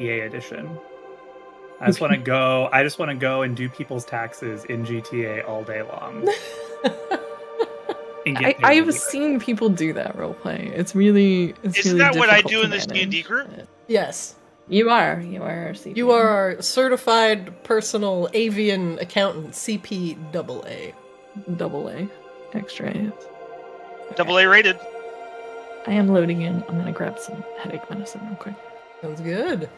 GTA edition. I just want to go. I just want to go and do people's taxes in GTA all day long. I have seen people do that roleplay. It's really Isn't that what I do in this D&D group? Yes. You are our CPA. You are our certified personal avian accountant, CPAA. AA. Extra A. Double A rated. I am loading in. I'm gonna grab some headache medicine real quick. Sounds good.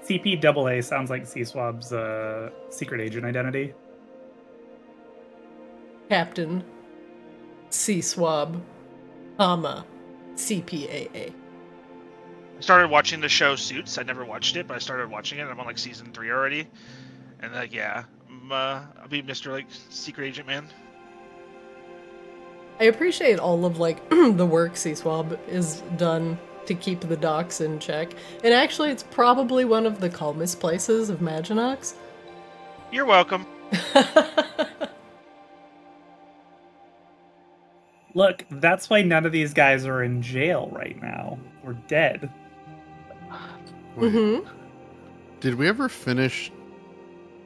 CPAA sounds like C-Swab's secret agent identity. Captain C-Swab, CPAA. I started watching the show Suits. I never watched it, but I started watching it. I'm on like season 3 already, and yeah, I'll be Mr. like Secret Agent Man. I appreciate all of like the work C-Swab is done to keep the docks in check, and actually, it's probably one of the calmest places of Maginox. You're welcome. Look, that's why none of these guys are in jail right now. We're dead. Mm-hmm. Did we ever finish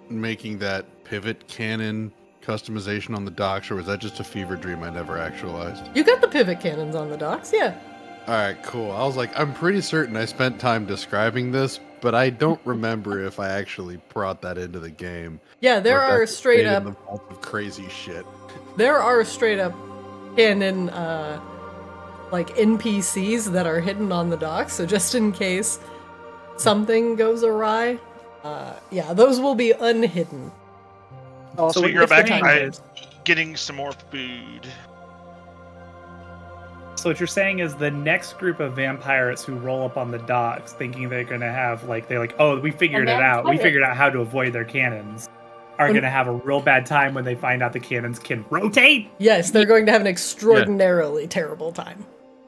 making that pivot cannon customization on the docks, or was that just a fever dream I never actualized? You got the pivot cannons on the docks, yeah. Alright, cool. I was like, I'm pretty certain I spent time describing this, but I don't remember if I actually brought that into the game. Yeah, there are straight up of crazy shit. There are straight up canon like NPCs that are hidden on the docks, so just in case something goes awry, yeah, those will be unhidden. Also, so you're back getting some more food. So what you're saying is the next group of vampires who roll up on the docks thinking they're going to have, like, they're like, oh, we figured it out. We figured out how to avoid their cannons. Are going to have a real bad time when they find out the cannons can rotate. Yes, they're going to have an extraordinarily terrible time.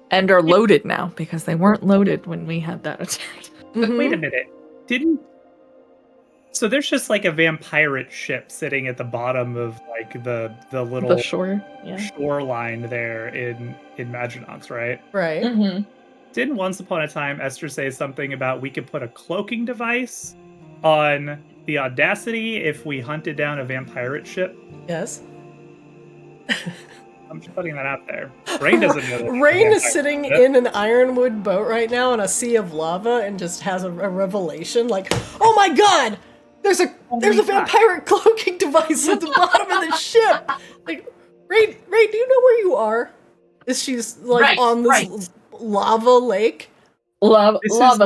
And are loaded now, because they weren't loaded when we had that attack. But wait a minute. So there's just like a vampirate ship sitting at the bottom of like the little shoreline there in Maginox, right? Right. Mm-hmm. Didn't once upon a time Esther say something about we could put a cloaking device on the Audacity if we hunted down a vampirate ship? Yes. I'm just putting that out there. Rain doesn't know that. Rain is sitting in an ironwood boat right now in a sea of lava and just has a revelation like, oh my god! There's a vampiric cloaking device at the bottom of the ship. Like, Rain, do you know where you are? Is she's like on this lava lake? Lava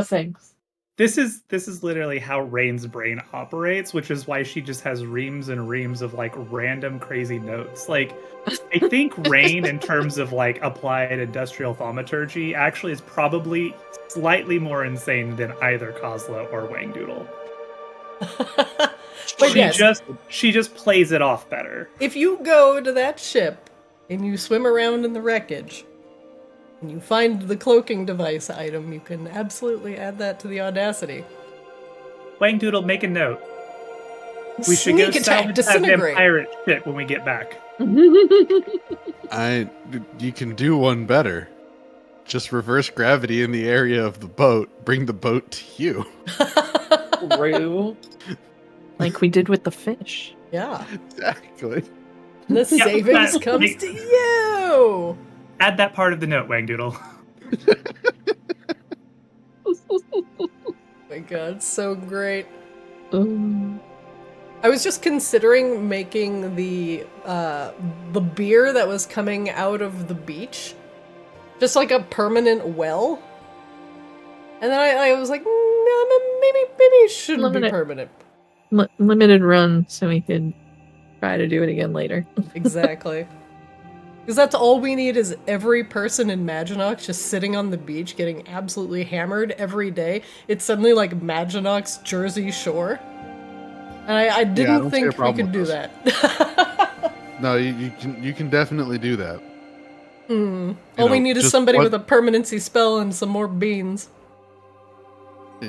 things. This is literally how Rain's brain operates, which is why she just has reams and reams of like random crazy notes. Like, I think Rain, in terms of like applied industrial thaumaturgy, actually is probably slightly more insane than either Kozla or Wangdoodle. But she just plays it off better. If you go to that ship and you swim around in the wreckage and you find the cloaking device item, you can absolutely add that to the Audacity. Wangdoodle, make a note. We should go salvage that vampirate ship when we get back. You can do one better. Just reverse gravity in the area of the boat. Bring the boat to you. True. Like we did with the fish. Yeah. Exactly. The savings comes to you! Add that part of the note, Wangdoodle. Oh my god, so great. I was just considering making the beer that was coming out of the beach just like a permanent well. And then I was like, no, maybe it shouldn't be permanent. Limited run, so we could try to do it again later. Exactly. Because that's all we need is every person in Maginox just sitting on the beach getting absolutely hammered every day. It's suddenly like Maginox Jersey Shore. And I didn't think we could do that. No, you can definitely do that. All we need is somebody with a permanency spell and some more beans.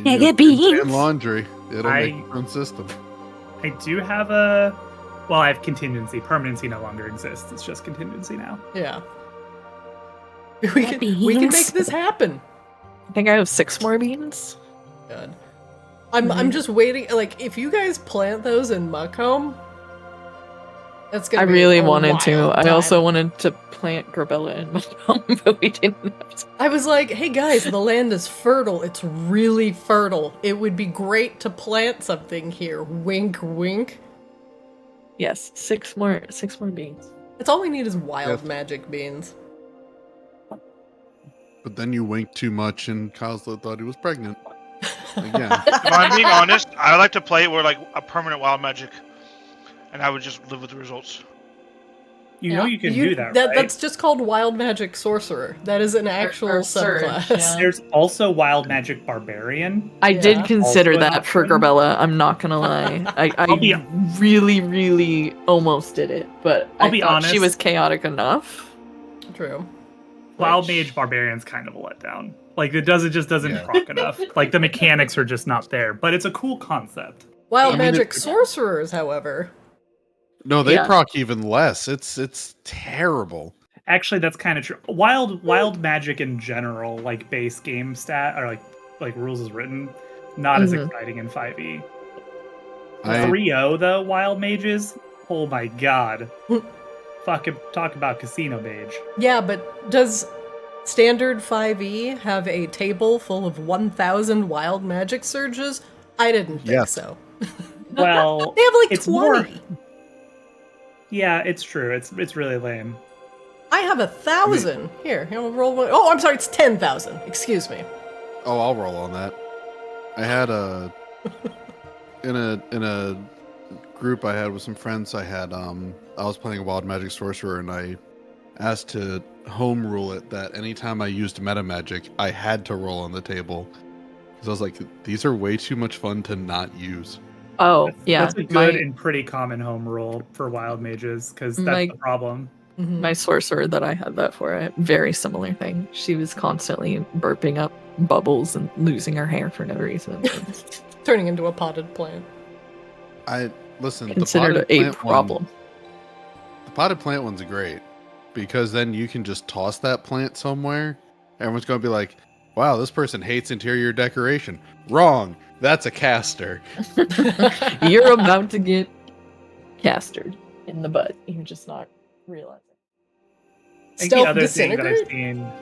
Get beans and laundry. It'll make your own system. I do have I have contingency. Permanency no longer exists. It's just contingency now. Yeah. We can make this happen. I think I have 6 more beans. God. I'm just waiting. Like, if you guys plant those in Muck Home, that's gonna I be really a wanted to. wild I time. also wanted to plant GREBELLA in my home, but we didn't have time. I was like, hey guys, the land is fertile. It's really fertile. It would be great to plant something here. Wink, wink. Yes, 6 more beans. That's all we need is wild Yes. magic beans. But then you winked too much, and Kozlo thought he was pregnant. Again. If I'm being honest, I like to play it with like a permanent wild magic, and I would just live with the results. You know you can do that, right? That's just called wild magic sorcerer. That is an actual Or surge, subclass. yeah. There's also wild magic barbarian. I Yeah. did consider Also an that for option. GREBELLA, I'm not gonna lie. I'll be- I really, really almost did it, but I'll I be thought she honest. was chaotic enough. True. Wild Which- mage barbarian's kind of a letdown. Like it just doesn't Yeah. proc enough. Like the mechanics are just not there. But it's a cool concept. Wild I mean, magic it- sorcerers, however. No, they Yeah. proc even less. It's terrible. Actually, that's kind of true. Wild magic in general, like base game stat or like rules is written, not as Mhm. exciting in 5e. I 3.0 though, wild mages. Oh my god. Fucking talk about casino mage. Yeah, but does standard 5e have a table full of 1,000 wild magic surges? I didn't think Yes. so. Well, They have like it's 20. more. Yeah, it's true. It's really lame. I have 1,000. Here, I'll roll one. Oh, I'm sorry, it's 10,000. Excuse me. I'll roll on that. I had a in a group I had with some friends. I was playing a wild magic sorcerer, and I asked to home rule it that anytime I used meta magic, I had to roll on the table because I was like, these are way too much fun to not use. Oh, yeah. That's a good and pretty common home rule for wild mages because that's My- the problem. Mhm. My sorcerer that I had that for, a very similar thing. She was constantly burping up bubbles and losing her hair for no reason. Turning into a potted plant. I listen. Considered the potted a plant problem. The potted plant one's great because then you can just toss that plant somewhere. Everyone's going to be like, "Wow, this person hates interior decoration." Wrong. That's a caster. You're about to get castered in the butt. You're just not realizing. I think the Stealth other thing that I've disintegrate? seen,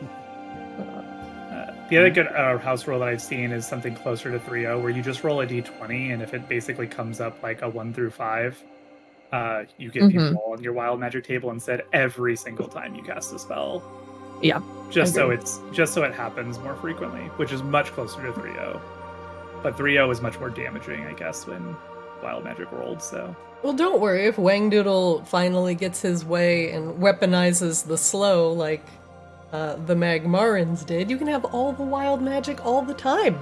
the other good house rule that I've seen is something closer to 3.0, where you just roll a d20, and if it basically comes up like a 1 through 5, you get Mhm. people on your wild magic table instead every single time you cast a spell. Yeah, Just so agree. it happens more frequently, which is much closer to 3.0. But 3.0 is much more damaging, I guess, when wild magic rolled. So Well, don't worry. If Wangdoodle finally gets his way and weaponizes the slow like the Magmarans did, you can have all the wild magic all the time.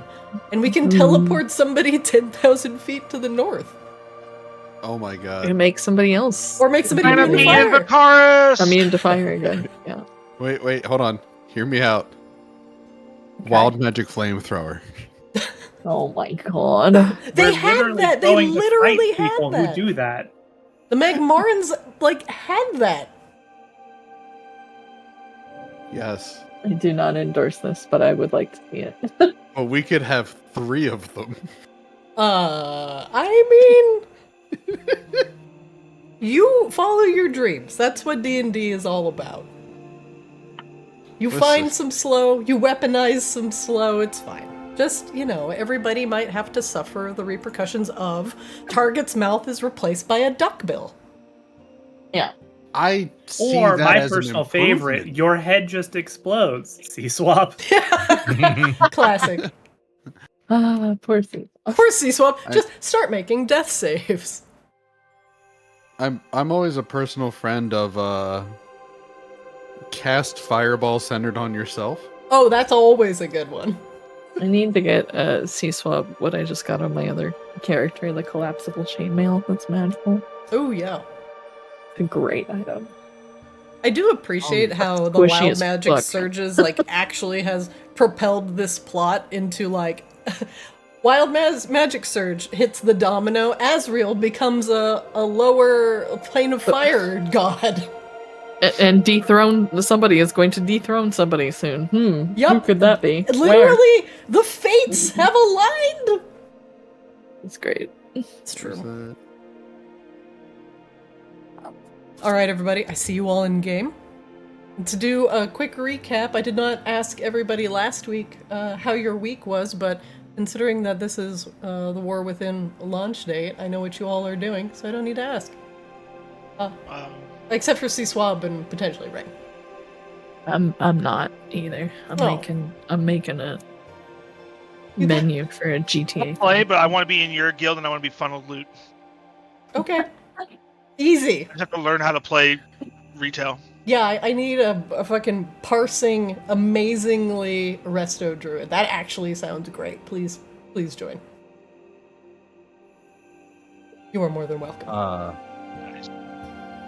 And we can teleport somebody 10,000 feet to the north. Oh my You god. make somebody else Or make somebody I'm immune to immune to fire. Precarious! immune to fire again. Yeah. Wait, hold on. Hear me out. Wild magic flamethrower. Oh my god. They we're had literally that. They going to literally fight people had that. who do that. The Magmarans, like, had that. Yes. I do not endorse this, but I would like to see it. But we could have 3 of them. I mean, you follow your dreams. That's what D&D is all about. You Listen. find some slow, you weaponize some slow, it's fine. Just, everybody might have to suffer the repercussions of target's mouth is replaced by a duckbill. Yeah. I see Or that my as an personal favorite, improvement. your head just explodes. See swap. Classic. Poor thing. Poor C-Swap, just start making death saves. I'm always a personal friend of cast fireball centered on yourself. Oh, that's always a good one. I need to get a C-Swab, what I just got on my other character, the collapsible chainmail. That's magical. Oh, yeah. It's a great item. I do appreciate how the squishy wild as magic fuck. surges actually has propelled this plot into wild magic surge hits the domino. Asriel becomes a lower plane of fire god. And dethrone somebody is going to dethrone somebody soon. Who Yup. could that be? Where? Literally, the fates have aligned. It's great. It's true. There's All right, everybody. I see you all in game. To do a quick recap, I did not ask everybody last week how your week was, but considering that this is the War Within launch date, I know what you all are doing, so I don't need to ask. Except for C-Swab and potentially Ring. I'm not either. I'm making a menu for a GTA. I'll play, but I want to be in your guild and I want to be funneled loot. Okay. Easy. I just have to learn how to play retail. Yeah, I need a fucking parsing, amazingly resto druid. That actually sounds great. Please join. You are more than welcome.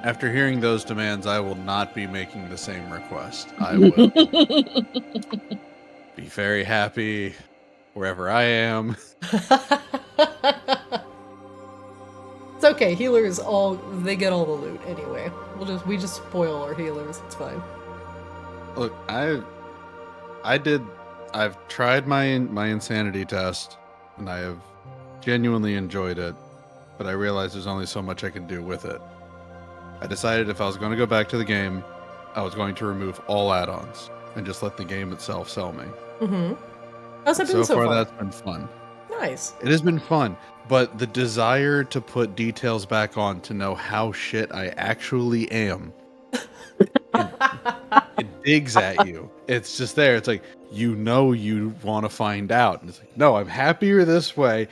After hearing those demands, I will not be making the same request. I will be very happy wherever I am. It's okay. Healers they get all the loot anyway. We just spoil our healers. It's fine. Look, I've tried my insanity test, and I have genuinely enjoyed it, but I realized there's only so much I can do with it. I decided if I was going to go back to the game, I was going to remove all add-ons and just let the game itself sell me. Mm-hmm. How's that been so far? That's been fun. Nice. It has been fun, but the desire to put details back on to know how shit I actually am, it digs at you. It's just there. It's like, you want to find out. And it's like, no, I'm happier this way.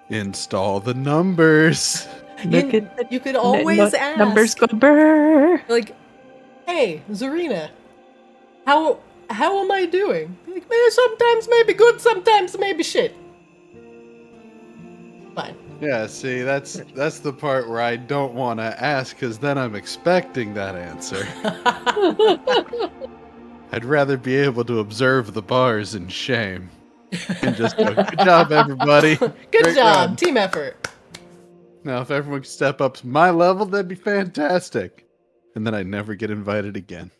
Install the numbers. You could always ask. Numbers go brr. Like, hey, Zarina, how am I doing? Like, man, sometimes maybe good, sometimes maybe shit. Fine. Yeah, see, that's the part where I don't want to ask, because then I'm expecting that answer. I'd rather be able to observe the bars in shame and just go, good job, everybody. Good Great job. run." Team effort. Now, if everyone could step up to my level, that'd be fantastic. And then I'd never get invited again.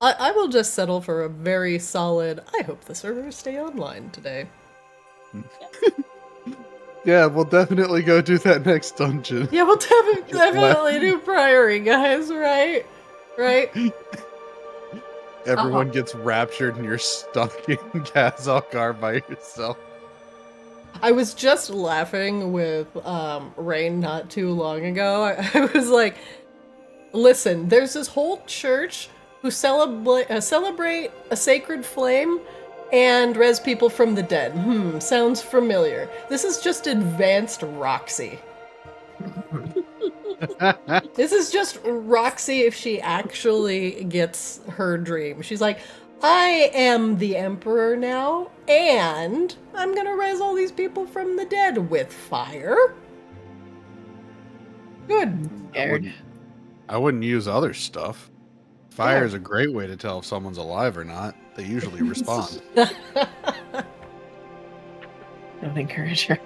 I will just settle for a very solid, I hope the servers stay online today. Yeah, we'll definitely go do that next dungeon. Yeah, we'll definitely do Priory, guys, right? Right? Everyone gets raptured and you're stuck in Kazalkar by yourself. I was just laughing with Rain not too long ago. I was like, listen, there's this whole church who celebrate a sacred flame and res people from the dead. Sounds familiar. This is just advanced Roxy. This is just Roxy if she actually gets her dream. She's like, I am the emperor now, and I'm gonna res all these people from the dead with fire. Good. I wouldn't use other stuff. Fire is a great way to tell if someone's alive or not. They usually respond. Don't encourage her.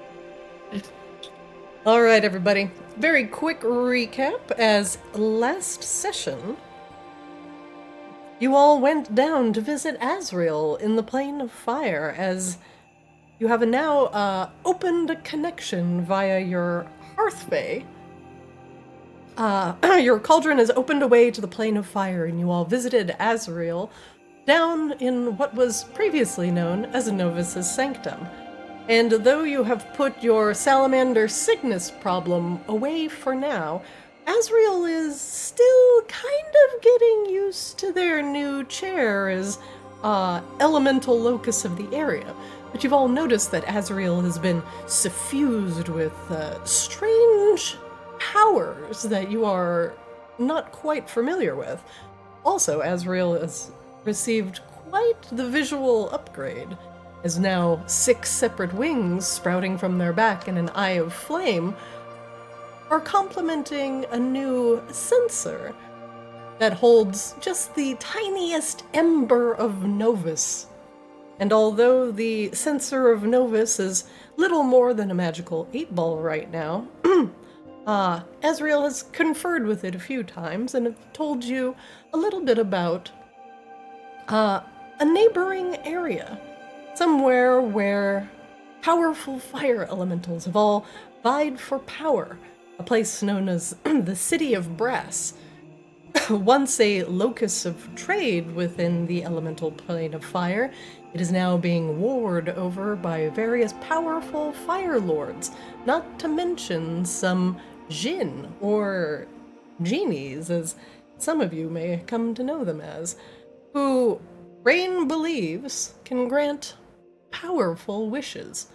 All right, everybody. Very quick recap. As last session, you all went down to visit Azrael in the Plane of Fire, as you have now opened a connection via your Hearthfey. Your cauldron has opened a way to the Plane of Fire, and you all visited Azrael down in what was previously known as Novus's Sanctum. And though you have put your salamander sickness problem away for now, Azrael is still kind of getting used to their new chair as elemental locus of the area. But you've all noticed that Azrael has been suffused with strange powers that you are not quite familiar with. Also, Azrael has received quite the visual upgrade, as now 6 separate wings sprouting from their back and an eye of flame are complementing a new sensor that holds just the tiniest ember of Novus. And although the sensor of Novus is little more than a magical 8-ball right now, Azrael has conferred with it a few times and have told you a little bit about a neighboring area, somewhere where powerful fire elementals have all vied for power, a place known as the City of Brass. Once a locus of trade within the elemental plane of fire, it is now being warred over by various powerful fire lords, not to mention some Jinn, or genies, as some of you may come to know them as, who Rain believes can grant powerful wishes,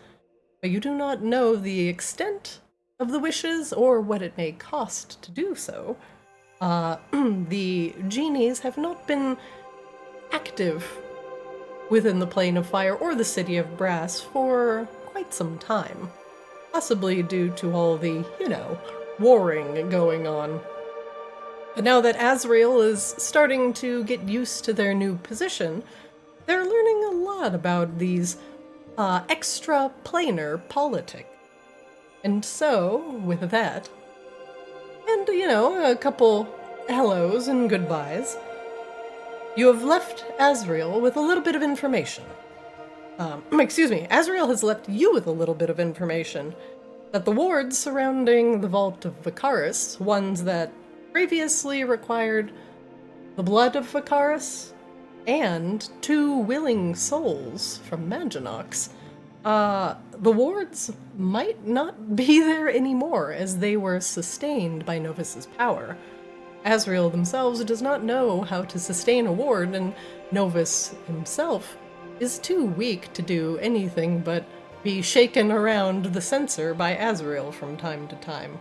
but you do not know the extent of the wishes or what it may cost to do so. The genies have not been active within the plane of fire or the City of Brass for quite some time, possibly due to all the, warring going on. But now that Azrael is starting to get used to their new position, they're learning a lot about these extra-planar politic. And so, with that, and, a couple hellos and goodbyes, you have left Azrael with a little bit of information. Azrael has left you with a little bit of information that the wards surrounding the Vault of Vicaris, ones that previously required the blood of Vicaris and 2 willing souls from Maginox, the wards might not be there anymore, as they were sustained by Novus's power. Azrael themselves does not know how to sustain a ward, and Novus himself is too weak to do anything but be shaken around the censer by Azrael from time to time.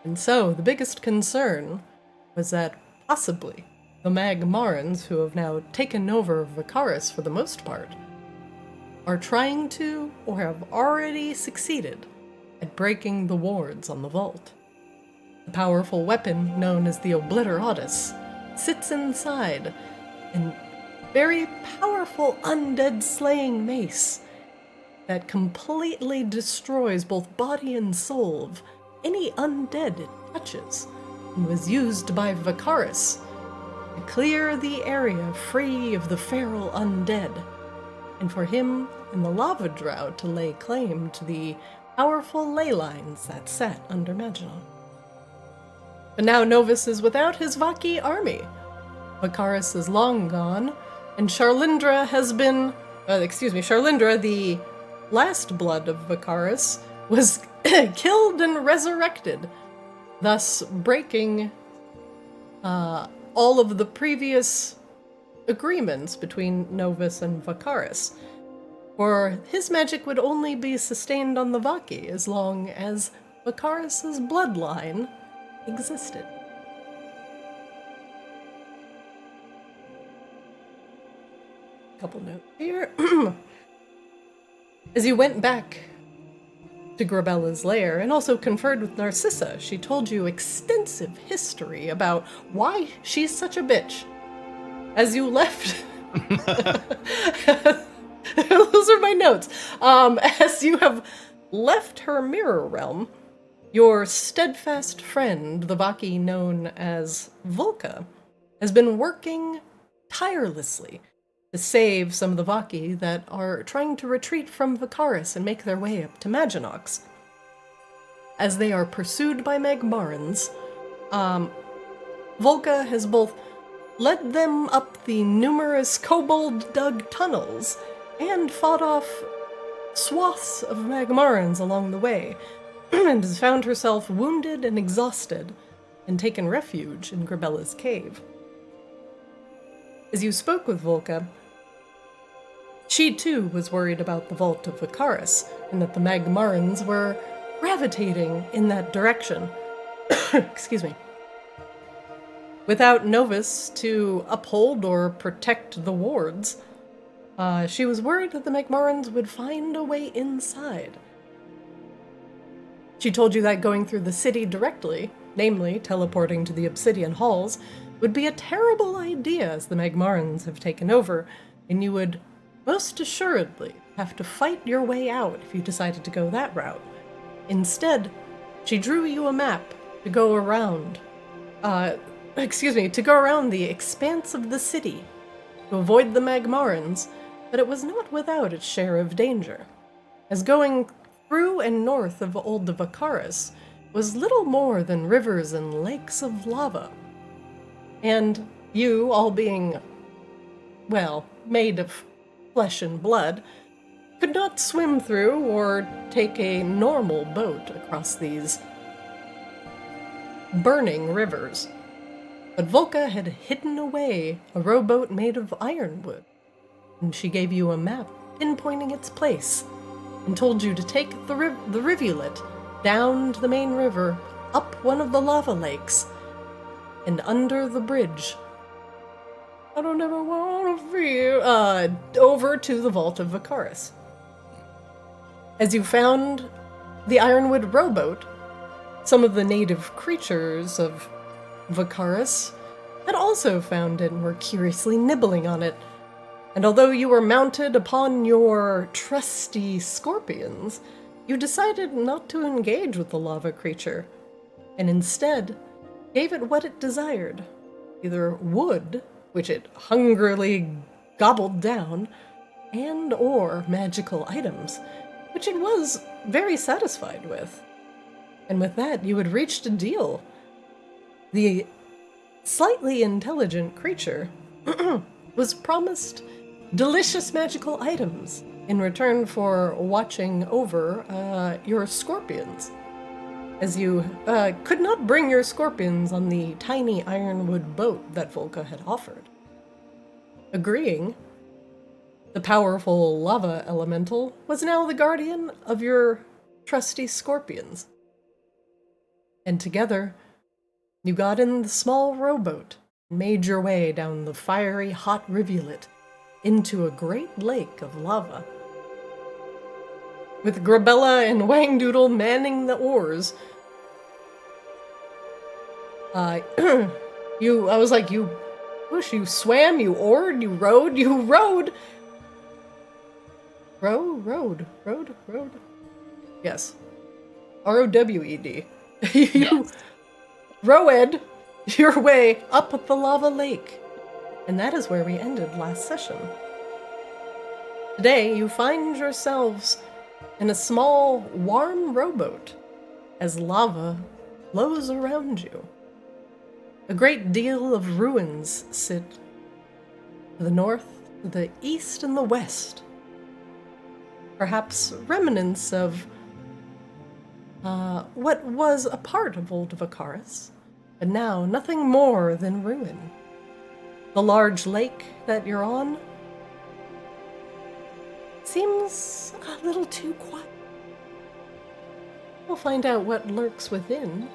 And so, the biggest concern was that possibly the Magmarans, who have now taken over Vicaris for the most part, are trying to, or have already succeeded, at breaking the wards on the vault. The powerful weapon, known as the Obliteratus, sits inside an very powerful undead slaying mace that completely destroys both body and soul of any undead it touches, and was used by Vicaris to clear the area free of the feral undead, and for him and the lava drow to lay claim to the powerful ley lines that sat under Maginot. But now Novus is without his Vaki army. Vicaris is long gone, and Charlindra has been, Charlindra, the last blood of Vicaris, was killed and resurrected, thus breaking all of the previous agreements between Novus and Vicaris. For his magic would only be sustained on the Vaki as long as Vicaris's bloodline existed. Couple notes here. As you went back to GREBELLA's lair and also conferred with Narcissa, she told you extensive history about why she's such a bitch. As you left... Those are my notes. As you have left her mirror realm, your steadfast friend, the Vaki known as Volca, has been working tirelessly to save some of the Vaki that are trying to retreat from Vicaris and make their way up to Maginox. As they are pursued by Magmarans, Volca has both led them up the numerous kobold-dug tunnels and fought off swaths of Magmarans along the way, and has found herself wounded and exhausted, and taken refuge in GREBELLA's cave. As you spoke with Volca, she too was worried about the Vault of Vicaris, and that the Magmarans were gravitating in that direction. Excuse me. Without Novus to uphold or protect the wards, she was worried that the Magmarans would find a way inside. She told you that going through the city directly, namely teleporting to the Obsidian Halls, would be a terrible idea as the Magmarans have taken over, and you would most assuredly have to fight your way out if you decided to go that route. Instead, she drew you a map to go around, to go around the expanse of the city, to avoid the Magmarans, but it was not without its share of danger, as going through and north of Old Vacaris was little more than rivers and lakes of lava. And you, all being, well, made of flesh and blood, could not swim through or take a normal boat across these burning rivers. But Volca had hidden away a rowboat made of ironwood, and she gave you a map pinpointing its place, and told you to take the rivulet down to the main river, up one of the lava lakes, and under the bridge. I don't ever want to feel, over to the Vault of Vacaris. As you found the ironwood rowboat, some of the native creatures of Vacaris had also found it and were curiously nibbling on it. And although you were mounted upon your trusty scorpions, you decided not to engage with the lava creature, and instead gave it what it desired, either wood, which it hungrily gobbled down, and or magical items, which it was very satisfied with. And with that, you had reached a deal. The slightly intelligent creature was promised delicious magical items in return for watching over your scorpions, as you could not bring your scorpions on the tiny ironwood boat that Volca had offered. Agreeing, the powerful lava elemental was now the guardian of your trusty scorpions. And together, you got in the small rowboat and made your way down the fiery hot rivulet into a great lake of lava. With GREBELLA and Wangdoodle manning the oars, I was like, you swam, you oared, you rowed. Rowed. Yes. R-O-W-E-D. You rowed your way up the lava lake. And that is where we ended last session. Today, you find yourselves in a small, warm rowboat as lava flows around you. A great deal of ruins sit to the north, to the east, and the west. Perhaps remnants of what was a part of Old Vacaris, but now nothing more than ruin. The large lake that you're on seems a little too quiet. We'll find out what lurks within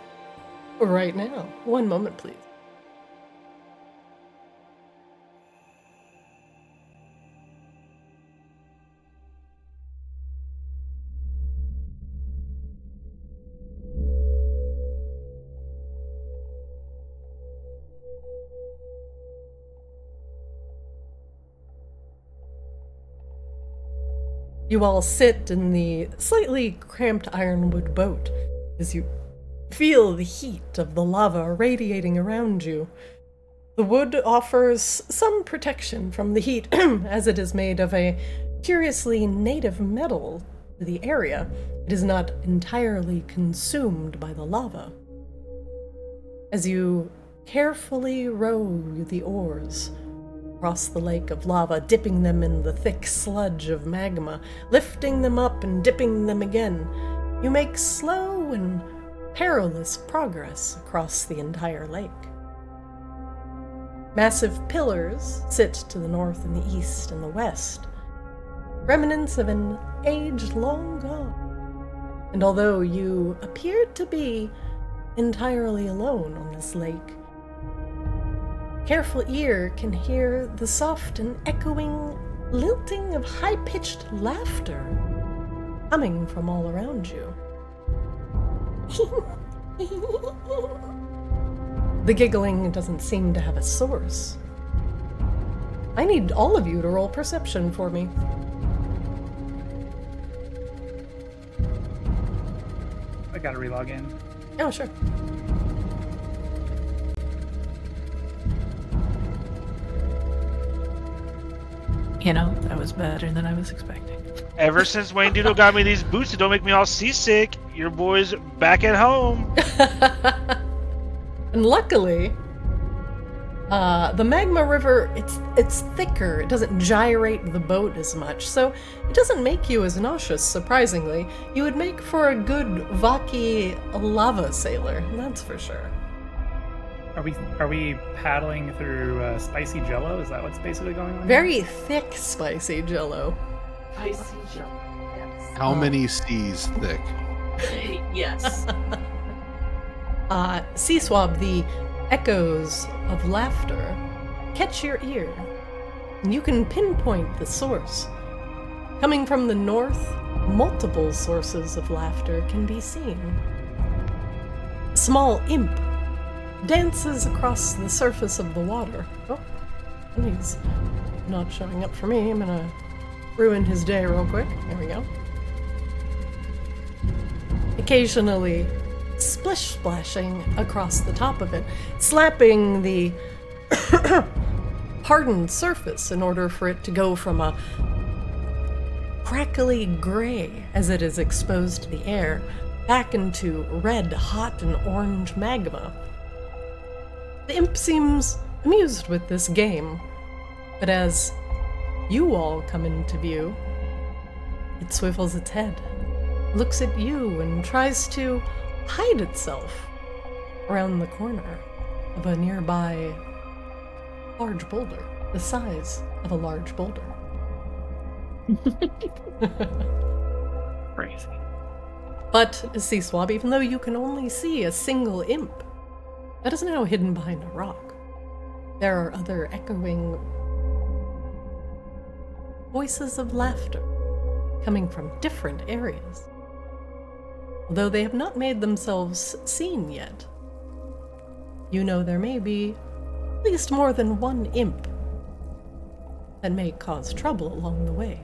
right now. One moment, please. You all sit in the slightly cramped ironwood boat as you feel the heat of the lava radiating around you. The wood offers some protection from the heat as it is made of a curiously native metal to the area. It is not entirely consumed by the lava. As you carefully row the oars across the lake of lava, dipping them in the thick sludge of magma, lifting them up and dipping them again, you make slow and perilous progress across the entire lake. Massive pillars sit to the north and the east and the west, remnants of an age long gone. And although you appeared to be entirely alone on this lake, careful ear can hear the soft and echoing lilting of high-pitched laughter coming from all around you. The giggling doesn't seem to have a source. I need all of you to roll perception for me. I gotta relog in. Oh, sure. You know, that was better than I was expecting. Ever since Wayne Doodle got me these boots that don't make me all seasick, your boy's back at home. And luckily, the magma river, it's thicker. It doesn't gyrate the boat as much, so it doesn't make you as nauseous, surprisingly. You would make for a good Vaki lava sailor, that's for sure. Are we paddling through spicy jello? Is that what's basically going on? Very thick, spicy jello. Spicy jello. Yes. How many seas thick? Yes. Sea Swab, the echoes of laughter catch your ear, and you can pinpoint the source. Coming from the north, multiple sources of laughter can be seen. A small imp dances across the surface of the water. Oh, and he's not showing up for me. I'm gonna ruin his day real quick. There we go. Occasionally splish splashing across the top of it, slapping the hardened surface in order for it to go from a crackly gray as it is exposed to the air back into red, hot, and orange magma. The imp seems amused with this game, but as you all come into view, it swivels its head, looks at you, and tries to hide itself around the corner of a nearby large boulder, the size of a large boulder. Crazy. But, Sea Swab, even though you can only see a single imp, that is now hidden behind a rock. There are other echoing voices of laughter coming from different areas. Although they have not made themselves seen yet, you know there may be at least more than one imp that may cause trouble along the way.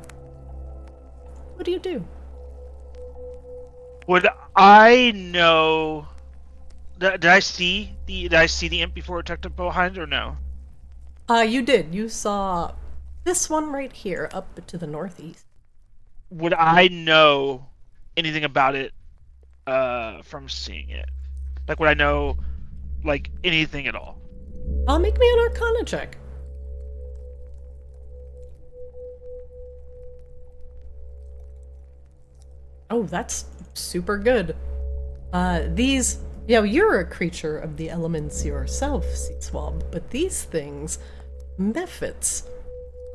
What do you do? Would I know? Did I see the imp before it tucked up behind, or no? You did. You saw this one right here, up to the northeast. Would I know anything about it from seeing it? Like, would I know, like, anything at all? Make me an Arcana check. Oh, that's super good. You're a creature of the elements yourself, Sea Swab, but these things, Mephits,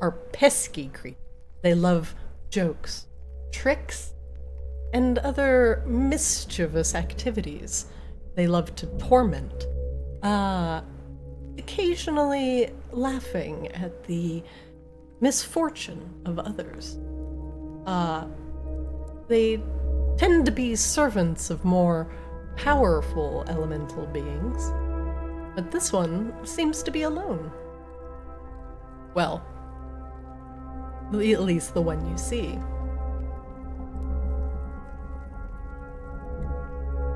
are pesky creatures. They love jokes, tricks, and other mischievous activities. They love to torment, occasionally laughing at the misfortune of others. They tend to be servants of more powerful elemental beings, but this one seems to be alone. Well, at least the one you see.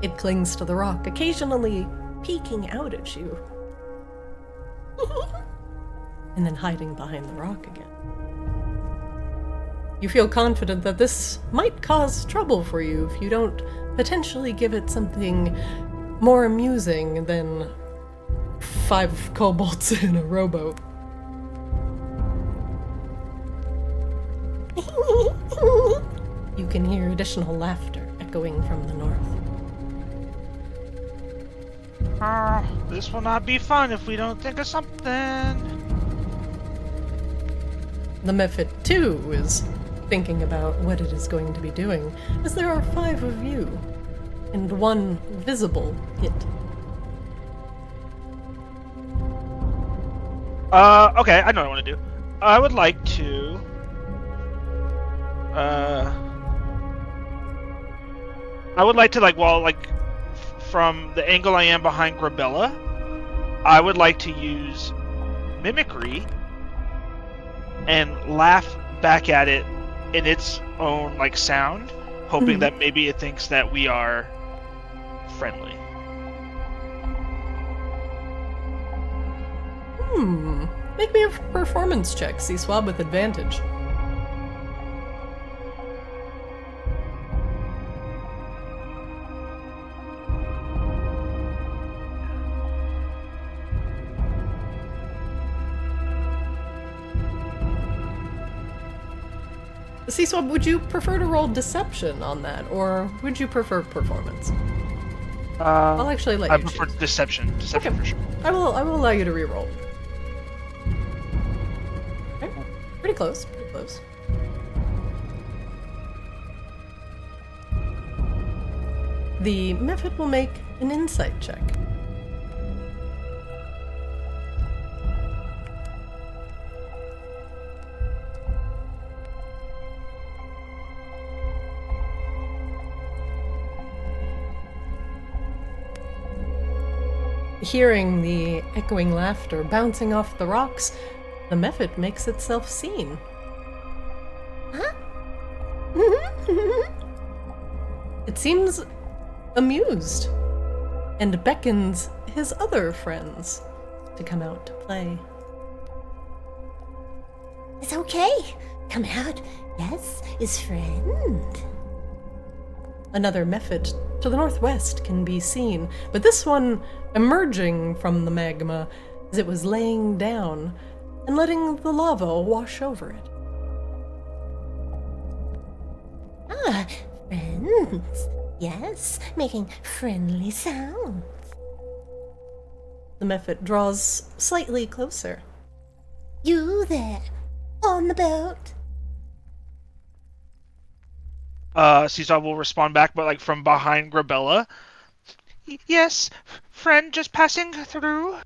It clings to the rock, occasionally peeking out at you, and then hiding behind the rock again. You feel confident that this might cause trouble for you if you don't potentially give it something more amusing than 5 kobolds in a rowboat. You can hear additional laughter echoing from the north. This will not be fun if we don't think of something. The Mephit, too, is thinking about what it is going to be doing, as there are 5 of you, and 1 visible hit. Okay, I know what I want to do. I would like to... from the angle I am behind GREBELLA, I would like to use mimicry and laugh back at it in its own, like, sound, hoping that maybe it thinks that we are friendly. Make me a performance check, C-Swab, with advantage. C-Swab, would you prefer to roll deception on that, or would you prefer performance? I'll actually let I you prefer choose. deception. Deception Okay. for sure. I will allow you to reroll. Okay. Pretty close. Pretty close. The Mephit will make an insight check. Hearing the echoing laughter bouncing off the rocks, the Mephit makes itself seen. Huh? It seems amused and beckons his other friends to come out to play. It's okay. Come out. Yes, his friend. Another Mephit to the northwest can be seen, but this one emerging from the magma as it was laying down and letting the lava wash over it. Ah, friends. Yes, making friendly sounds. The Mephit draws slightly closer. You there, on the boat? Seesaw will respond back, but like from behind Grebella. Yes, friend, just passing through.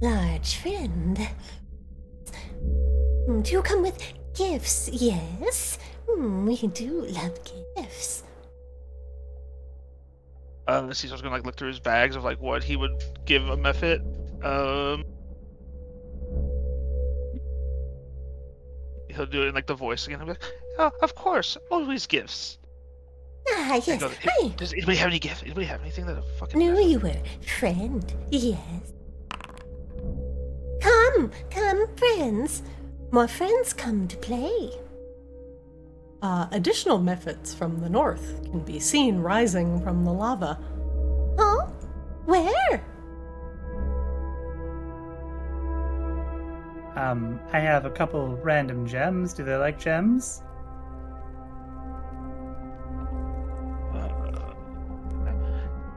Large friend. Do you come with gifts? Yes. We do love gifts. Seesaw's gonna like look through his bags of like what he would give a Mephit. He'll do it in like the voice again. He'll be like, "Oh, of course, always gifts." Ah, And yes. goes, I Does anybody have any gifts? Anybody have anything that a fucking knew Mephit-" you were friend. Yes. Come, friends. More friends come to play. Additional Mephits from the north can be seen rising from the lava. Huh? Where? I have a couple random gems. Do they like gems?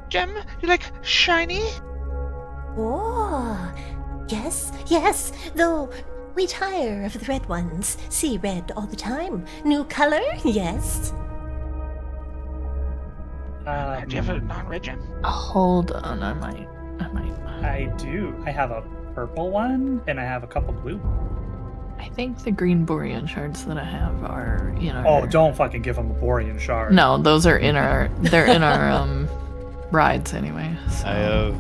Gem, you like shiny? Oh, yes. Though we tire of the red ones. See red all the time. New color? Yes. Do you have a non-red gem? Hold on, I might. I do. I have a purple one, and I have a couple blue. I think the green Borean shards that I have are, Oh, don't fucking give him a Borean shard. No, those are they're in our rides anyway. So. I have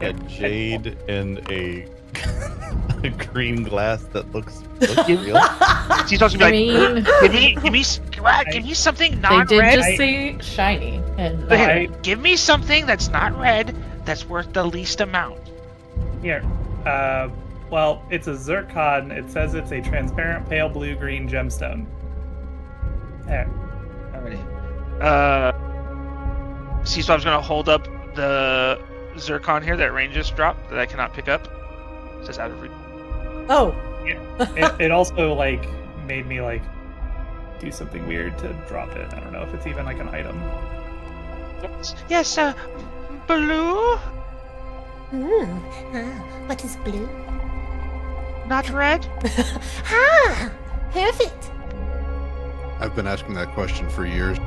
a jade and a green glass that looks real. Seesaw's gonna be like, give me something They non-red. did just say shiny, and Okay, give me something that's not red, that's worth the least amount. Here. Well, it's a zircon. It says it's a transparent pale blue-green gemstone. There. Alrighty. Seesaw's gonna hold up the zircon here that Rain just dropped that I cannot pick up. It says out of reach. Oh, It also, like, made me, like, do something weird to drop it. I don't know if it's even, like, an item. Yes, blue? What is blue? Not red? Ah, perfect. I've been asking that question for years.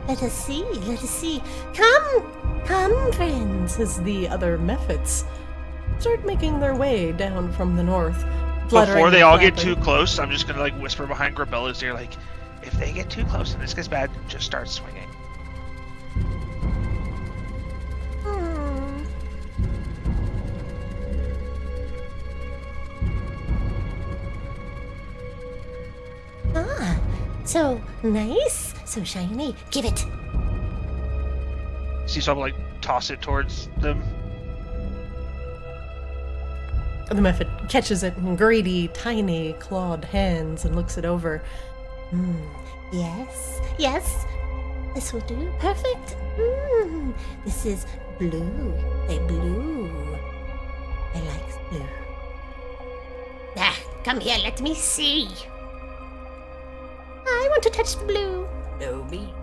Let us see. Come, friends. as the other Mephits start making their way down from the north. Before they all get flapping. too close, I'm just gonna like whisper behind Grebella's ear, like, if they get too close and this gets bad, just start swinging. So nice, so shiny. Give it. Sea Swab will like toss it towards them. The Mephit catches it in greedy, tiny, clawed hands and looks it over. Yes, yes. This will do. Perfect. This is blue. A blue. I like blue. Come here, let me see. I want to touch the blue. No, me.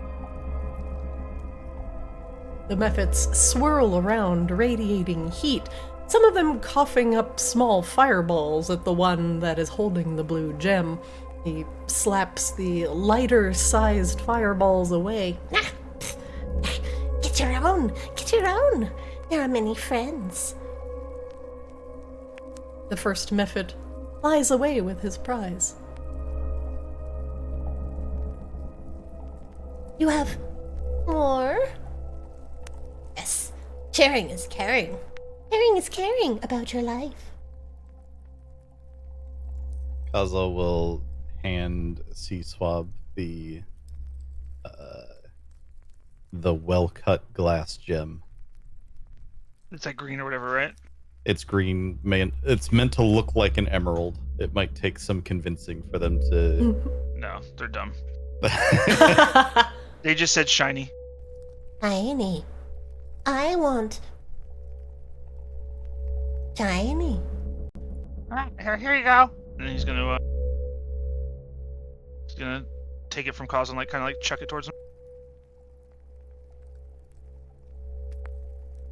The Mephits swirl around, radiating heat, some of them coughing up small fireballs at the one that is holding the blue gem. He slaps the lighter-sized fireballs away. Get your own. Get your own. There are many friends. The first Mephit flies away with his prize. You have more? Yes. Sharing is caring. Caring is caring about your life. Kaza will hand Sea Swab the well-cut glass gem. It's like green or whatever, right? It's green. It's meant to look like an emerald. It might take some convincing for them to. No, they're dumb. They just said shiny. Shiny. I want shiny. Alright, here you go. And he's gonna take it from Cause and like kind of like chuck it towards him.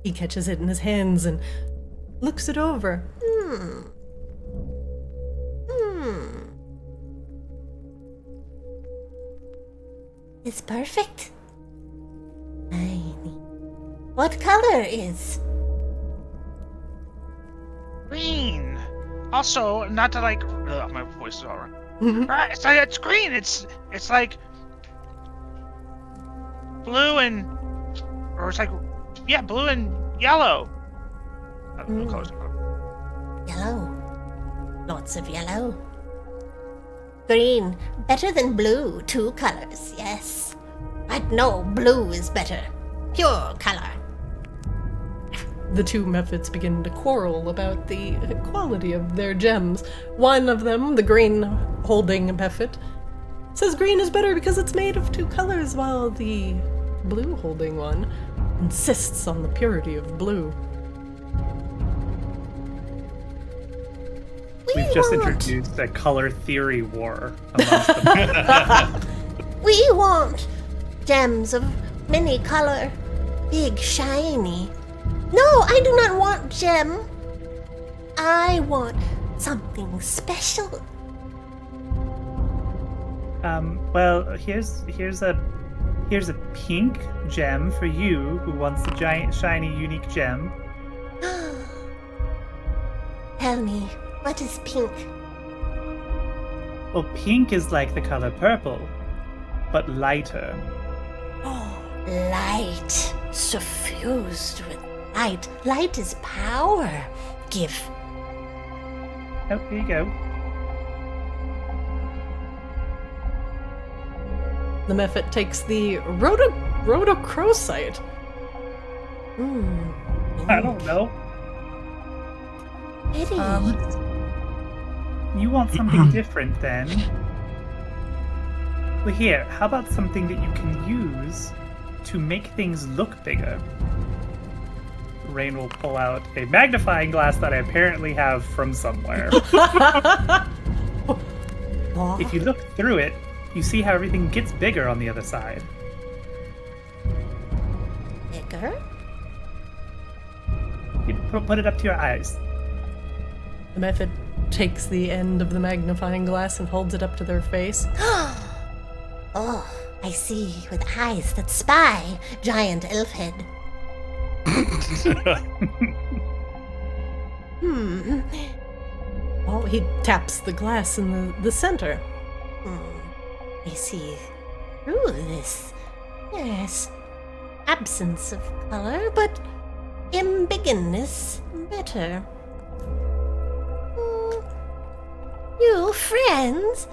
He catches it in his hands and looks it over. It's perfect. Shiny. What color is? Green. Also, not to like. My voice is all right. It's green. It's like blue and, or it's like blue and yellow. What colors? Yellow. Lots of yellow. Green. Better than blue. 2 colors, yes. But no, blue is better. Pure color. The two Mephits begin to quarrel about the quality of their gems. One of them, the green holding Mephit, says green is better because it's made of 2 colors, while the blue holding one insists on the purity of blue. We've just introduced a color theory war amongst them. We want gems of many color, big, shiny. No, I do not want gem. I want something special. Well, here's a pink gem for you who wants a giant, shiny, unique gem. Tell me, what is pink? Well, pink is like the color purple, but lighter. Oh, light. Suffused with light. Light is power. Give. Oh, here you go. The Mephit takes the rhodochrosite. I don't know. Pretty. You want something different then? Well, here, how about something that you can use to make things look bigger? Rain will pull out a magnifying glass that I apparently have from somewhere. If you look through it, you see how everything gets bigger on the other side. Bigger? You put it up to your eyes. The Mephit takes the end of the magnifying glass and holds it up to their face. Oh, I see with eyes that spy, giant elf head. Oh, he taps the glass in the center. I see through this. Yes, absence of color, but embiggeness better. You friends?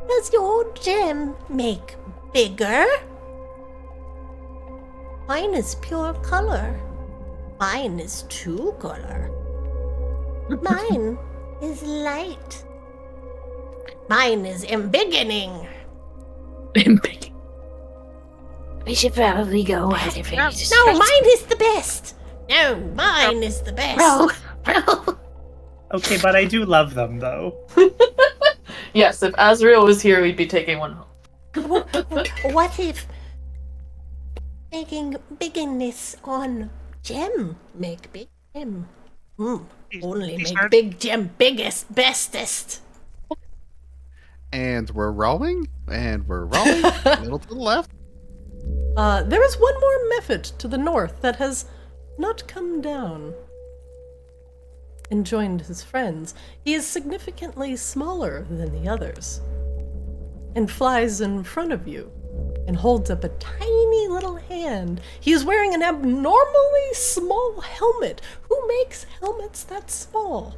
Does your gem make bigger? Mine is pure color. Mine is two color. Mine is light. Mine is embiggening. Big. We should probably go. No, mine is the best. No, mine is the best. Bro. Okay, but I do love them though. Yes, if Azrael was here, we'd be taking one home. What if making bigness on gem make big gem? Only He's make hard. big gem biggest, bestest. And we're rolling. A little to the left. There is one more Mephit to the north that has not come down and joined his friends. He is significantly smaller than the others and flies in front of you and holds up a tiny little hand. He is wearing an abnormally small helmet. Who makes helmets that small?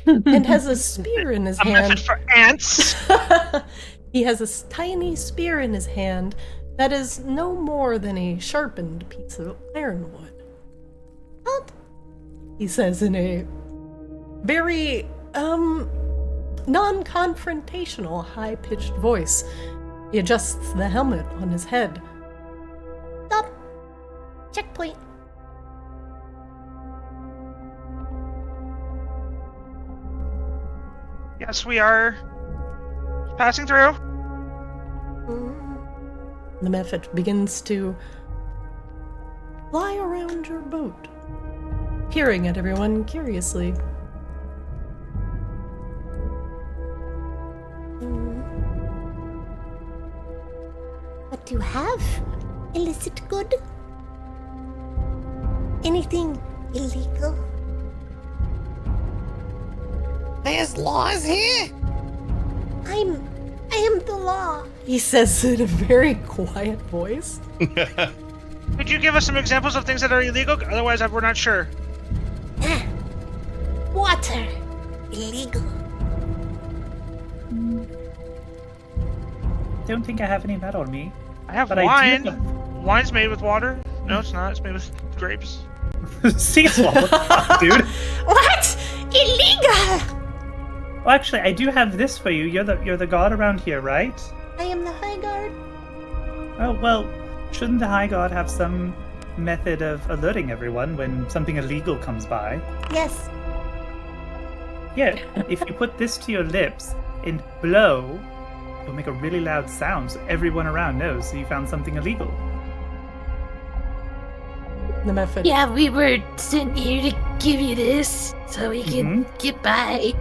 And has a spear in his A hand. method for ants. He has a tiny spear in his hand that is no more than a sharpened piece of ironwood. What? He says in a very, non-confrontational, high-pitched voice. He adjusts the helmet on his head. Stop. Checkpoint. Yes, we are passing through. The Mephit begins to fly around your boat, peering at everyone curiously. What do you have? Illicit good? Anything illegal? There's laws here. I am the law. He says in a very quiet voice. Could you give us some examples of things that are illegal? Otherwise, we're not sure. Water. Illegal. Don't think I have any of that on me. I have But I wine. do Wine's made with water. No, it's not. It's made with grapes. Sea swallow, dude. What? Illegal! Well, actually, I do have this for you. You're the god around here, right? I am the High Guard. Oh well, shouldn't the High God have some method of alerting everyone when something illegal comes by? Yes. Yeah, if you put this to your lips and blow, it'll make a really loud sound so everyone around knows you found something illegal. The Mephit. Yeah, we were sent here to give you this so we can get by.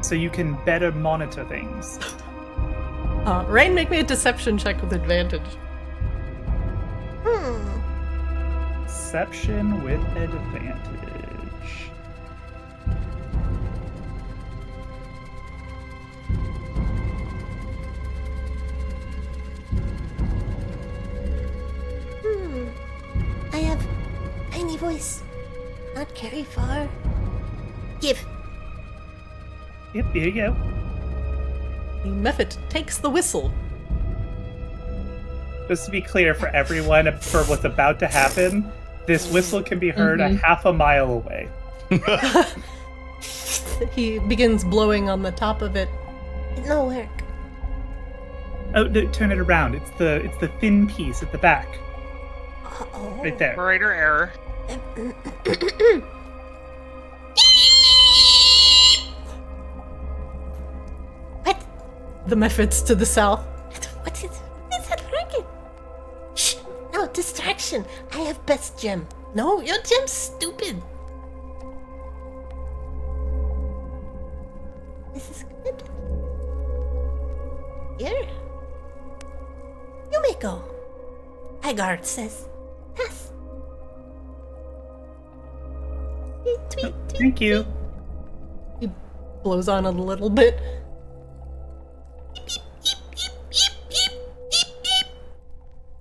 So you can better monitor things. Rain, make me a deception check with advantage. Deception with advantage. I have tiny voice. Not carry far. Give. Yep, here you go. The Mephit takes the whistle. Just to be clear for everyone, for what's about to happen, this whistle can be heard a half a mile away. He begins blowing on the top of it. It no work. Oh, no, turn it around. It's the thin piece at the back, Uh-oh. right there. Operator error. What? The Mephits to the south. What is that racket? Shh! No, distraction. I have best gem. No, your gem's stupid. This is good. Here. You may go. Haggard says. Pass. Tweet, tweet, tweet, Thank you. He blows on a little bit.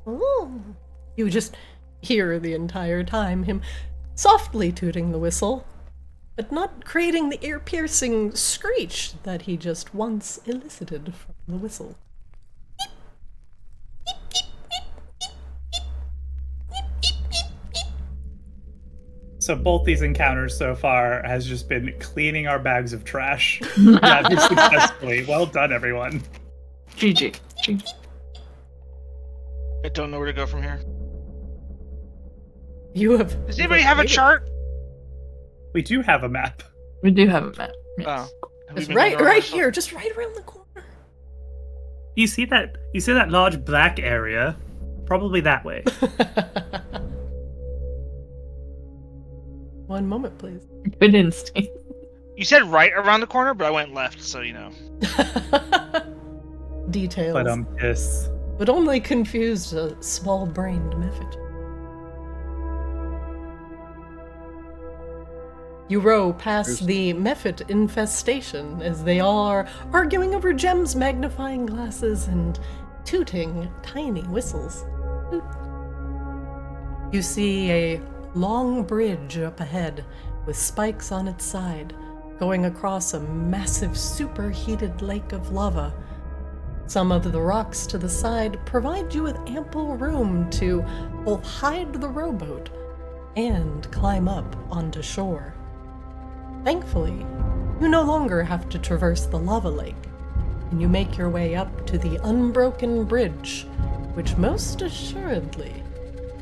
Ooh. You just hear the entire time him softly tooting the whistle but not creating the ear-piercing screech that he just once elicited from the whistle. So both these encounters so far has just been cleaning our bags of trash rather successfully. Well done, everyone. GG. I don't know where to go from here. You have. Does anybody have a chart? We do have a map. We do have a map. Yes. Oh. It's right here, just right around the corner. You see that large black area? Probably that way. One moment, please. Good instinct. You said right around the corner, but I went left, so you know. Details. But yes. But only confused a small-brained Mephit. You row past the Mephit infestation as they all are arguing over gems, magnifying glasses, and tooting tiny whistles. Toot. You see a long bridge up ahead with spikes on its side, going across a massive superheated lake of lava. Some of the rocks to the side provide you with ample room to both hide the rowboat and climb up onto shore. Thankfully, you no longer have to traverse the lava lake, and you make your way up to the unbroken bridge, which most assuredly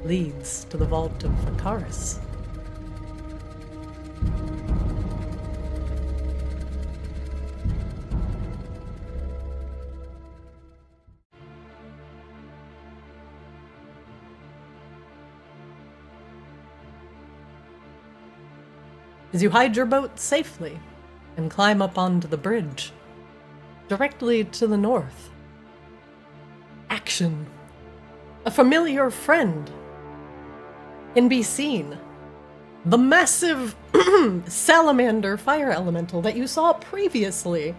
leads to the vault of Precarious. As you hide your boat safely and climb up onto the bridge, directly to the north, action. A familiar friend can be seen. The massive salamander fire elemental that you saw previously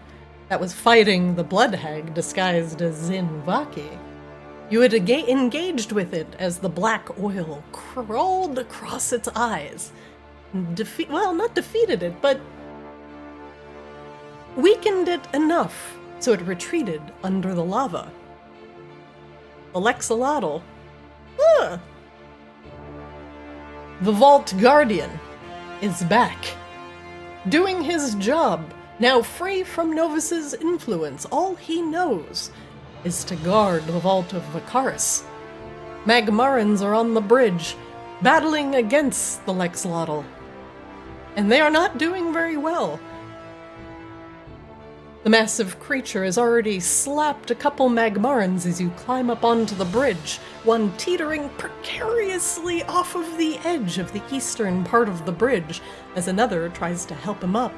that was fighting the blood hag disguised as Zinvaki. You had engaged with it as the black oil crawled across its eyes. Not defeated it, but weakened it enough so it retreated under the lava. The Tlexolotl. The Vault Guardian is back, doing his job, now free from Novus's influence. All he knows is to guard the Vault of Precarious. Magmarans are on the bridge, battling against the Tlexolotl, and they are not doing very well. The massive creature has already slapped a couple Magmarans as you climb up onto the bridge, one teetering precariously off of the edge of the eastern part of the bridge, as another tries to help him up.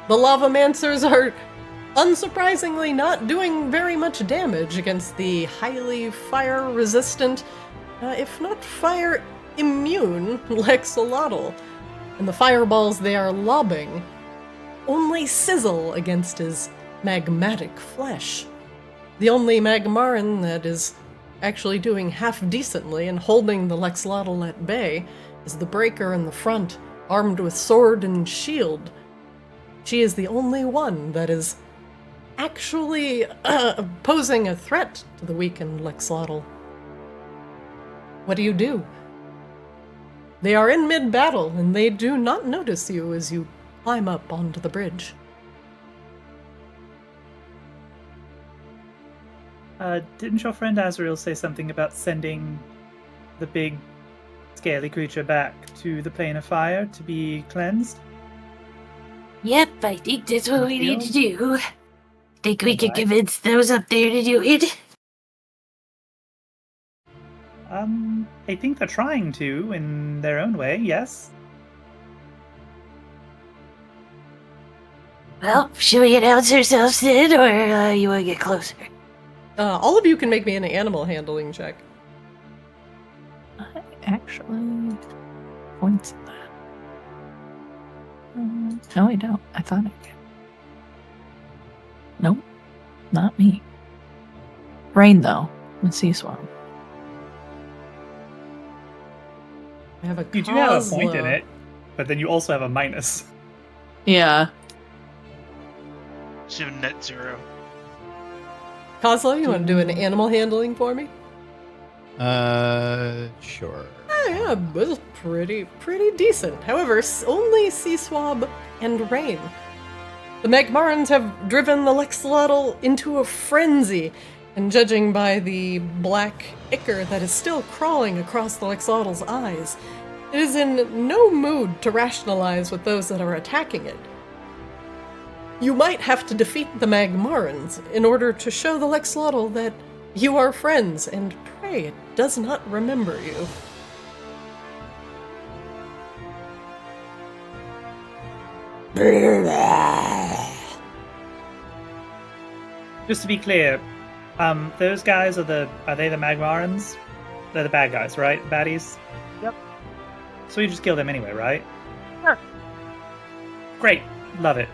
The Lavamancers are unsurprisingly not doing very much damage against the highly fire-resistant, if not fire-immune, Tlexolotl, and the fireballs they are lobbing only sizzle against his magmatic flesh. The only Magmaran that is actually doing half decently and holding the Tlexolotl at bay is the Breaker in the front, armed with sword and shield. She is the only one that is actually posing a threat to the weakened Tlexolotl. What do? They are in mid-battle, and they do not notice you as you climb up onto the bridge. Didn't your friend Azrael say something about sending the big scaly creature back to the plane of fire to be cleansed? Yep, I think that's what we need to do. Think we can convince those up there to do it? I think they're trying to, in their own way, yes. Well, should we announce ourselves then, or you want to get closer? All of you can make me an animal handling check. I actually points at that. No, I don't. I thought I did. Nope, not me. Rain, though. And Sea Swamp. I have a You do have a point in it, but then you also have a minus. Yeah. To net zero. Kozlo, you want to do an animal handling for me? Sure. Yeah, this is pretty decent. However, only Sea Swab and Rain. The Magmarans have driven the Tlexolotl into a frenzy, and judging by the black ichor that is still crawling across the Tlexolotl's eyes, it is in no mood to rationalize with those that are attacking it. You might have to defeat the Magmarans in order to show the Tlexolotl that you are friends, and pray it does not remember you. Just to be clear, those guys are they the Magmarans? They're the bad guys, right? Baddies? Yep. So you just kill them anyway, right? Sure. Great. Love it.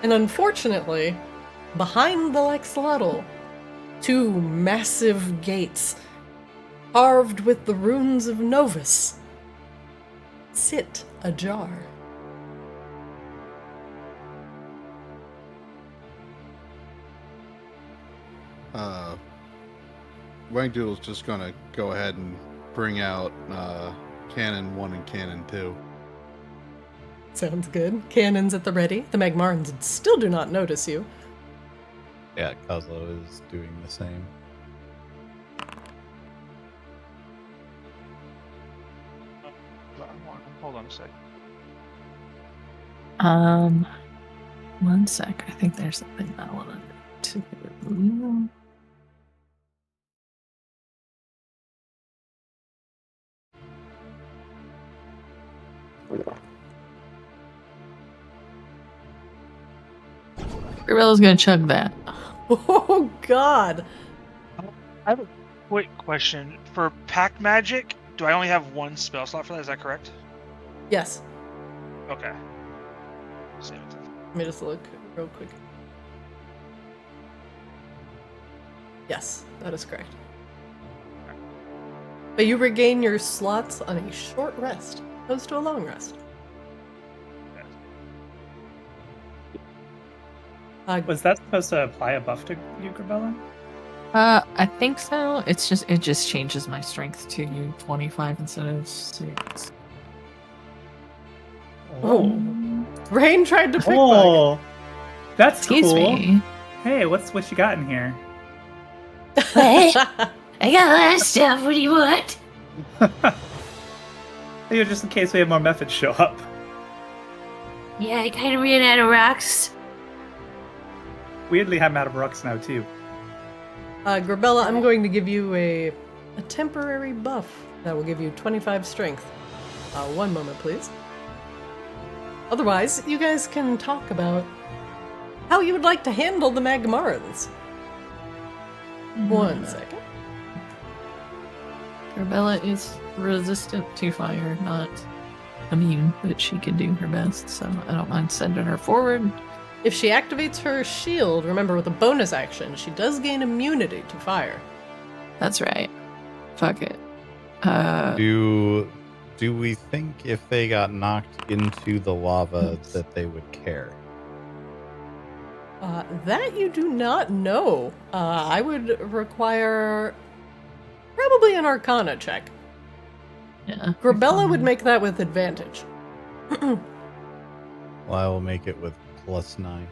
And unfortunately, behind the Tlexolotl, two massive gates, carved with the runes of Novus, sit ajar. Wangdoodle's just gonna go ahead and bring out Cannon 1 and Cannon 2. Sounds good. Cannons at the ready. The Magmarans still do not notice you. Yeah, Kozlo is doing the same. Hold on a sec. 1 sec. I think there's something I wanted to do. Grebella's gonna chug that. Oh, God. I have a quick question. For pack magic, do I only have one spell slot for that? Is that correct? Yes. Okay. Save it. Let me just look real quick. Yes, that is correct. But you regain your slots on a short rest, opposed to a long rest. Was that supposed to apply a buff to you, Grebella? I think so. It just changes my strength to 25 instead of 6. Oh. Rain tried to pick Oh, that's Excuse cool. me. Hey, what you got in here? What? I got a lot of stuff. What do you want? Hey, just in case we have more Mephits show up. Yeah, I kind of ran out of rocks. Weirdly, I'm out of rocks now too. Grebella, I'm going to give you a temporary buff that will give you 25 strength. 1 moment, please. Otherwise, you guys can talk about how you would like to handle the Magmarans. 1 second. Grebella is resistant to fire, not immune, but she can do her best, so I don't mind sending her forward. If she activates her shield, remember with a bonus action, she does gain immunity to fire. That's right. Fuck it. Do we think if they got knocked into the lava that they would care? That you do not know. I would require probably an Arcana check. Yeah. Grebella would make that with advantage. Well, I will make it with +9.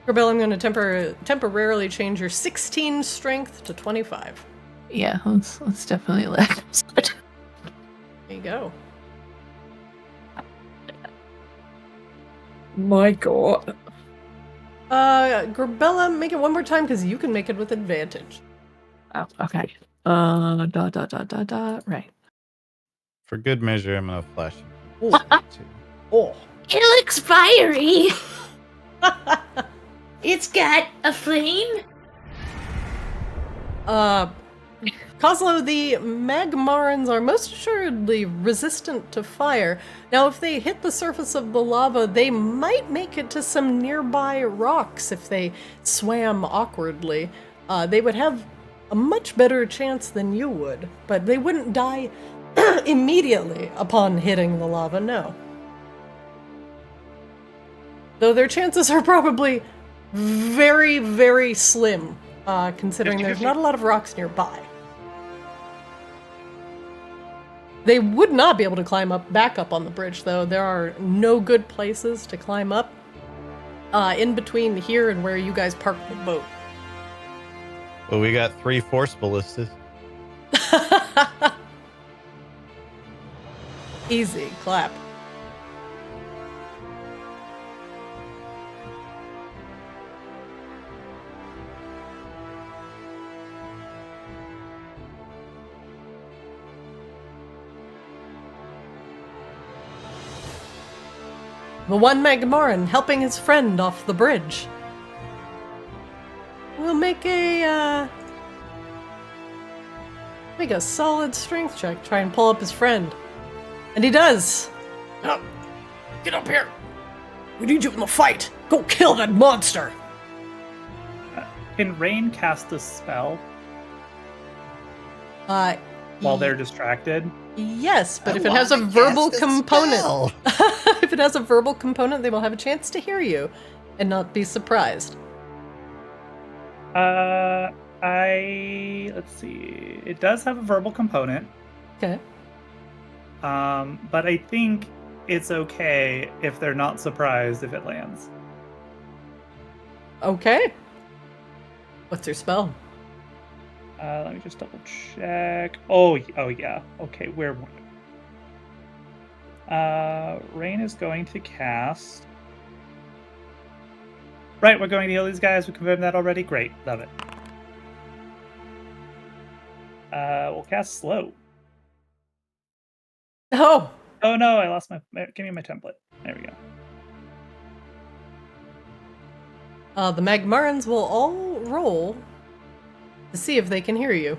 Grebella, I'm going to temporarily change your 16 strength to 25. Yeah, let's definitely let him start. There you go. My god. Grebella, make it one more time because you can make it with advantage. Oh, okay. Right. For good measure, I'm gonna flash him. Oh. Oh. It looks fiery. It's got a flame. Kozlo, the Magmarans are most assuredly resistant to fire. Now, if they hit the surface of the lava, they might make it to some nearby rocks if they swam awkwardly. They would have a much better chance than you would, but they wouldn't die immediately upon hitting the lava, no. Though their chances are probably very, very slim, considering there's 50-50. not a lot of rocks nearby. They would not be able to climb back up on the bridge, though. There are no good places to climb up in between here and where you guys parked the boat. Well, we got 3 force ballistas. Easy, clap. The one Magmaran helping his friend off the bridge. We'll make a solid strength check, try and pull up his friend. And he does. Oh, get up here. We need you in the fight. Go kill that monster. Can Rain cast a spell While while they're distracted? Yes, but I if it has a wanna verbal cast a component, spell. if it has a verbal component, they will have a chance to hear you and not be surprised. Let's see. It does have a verbal component. Okay. But I think it's okay if they're not surprised if it lands. Okay. What's your spell? Let me just double check. Oh yeah. Okay, where? Rain is going to cast. Right, we're going to heal these guys. We confirmed that already. Great, love it. We'll cast slow. Oh, Oh no, I lost my. Give me my template. There we go. the Magmarans will all roll to see if they can hear you.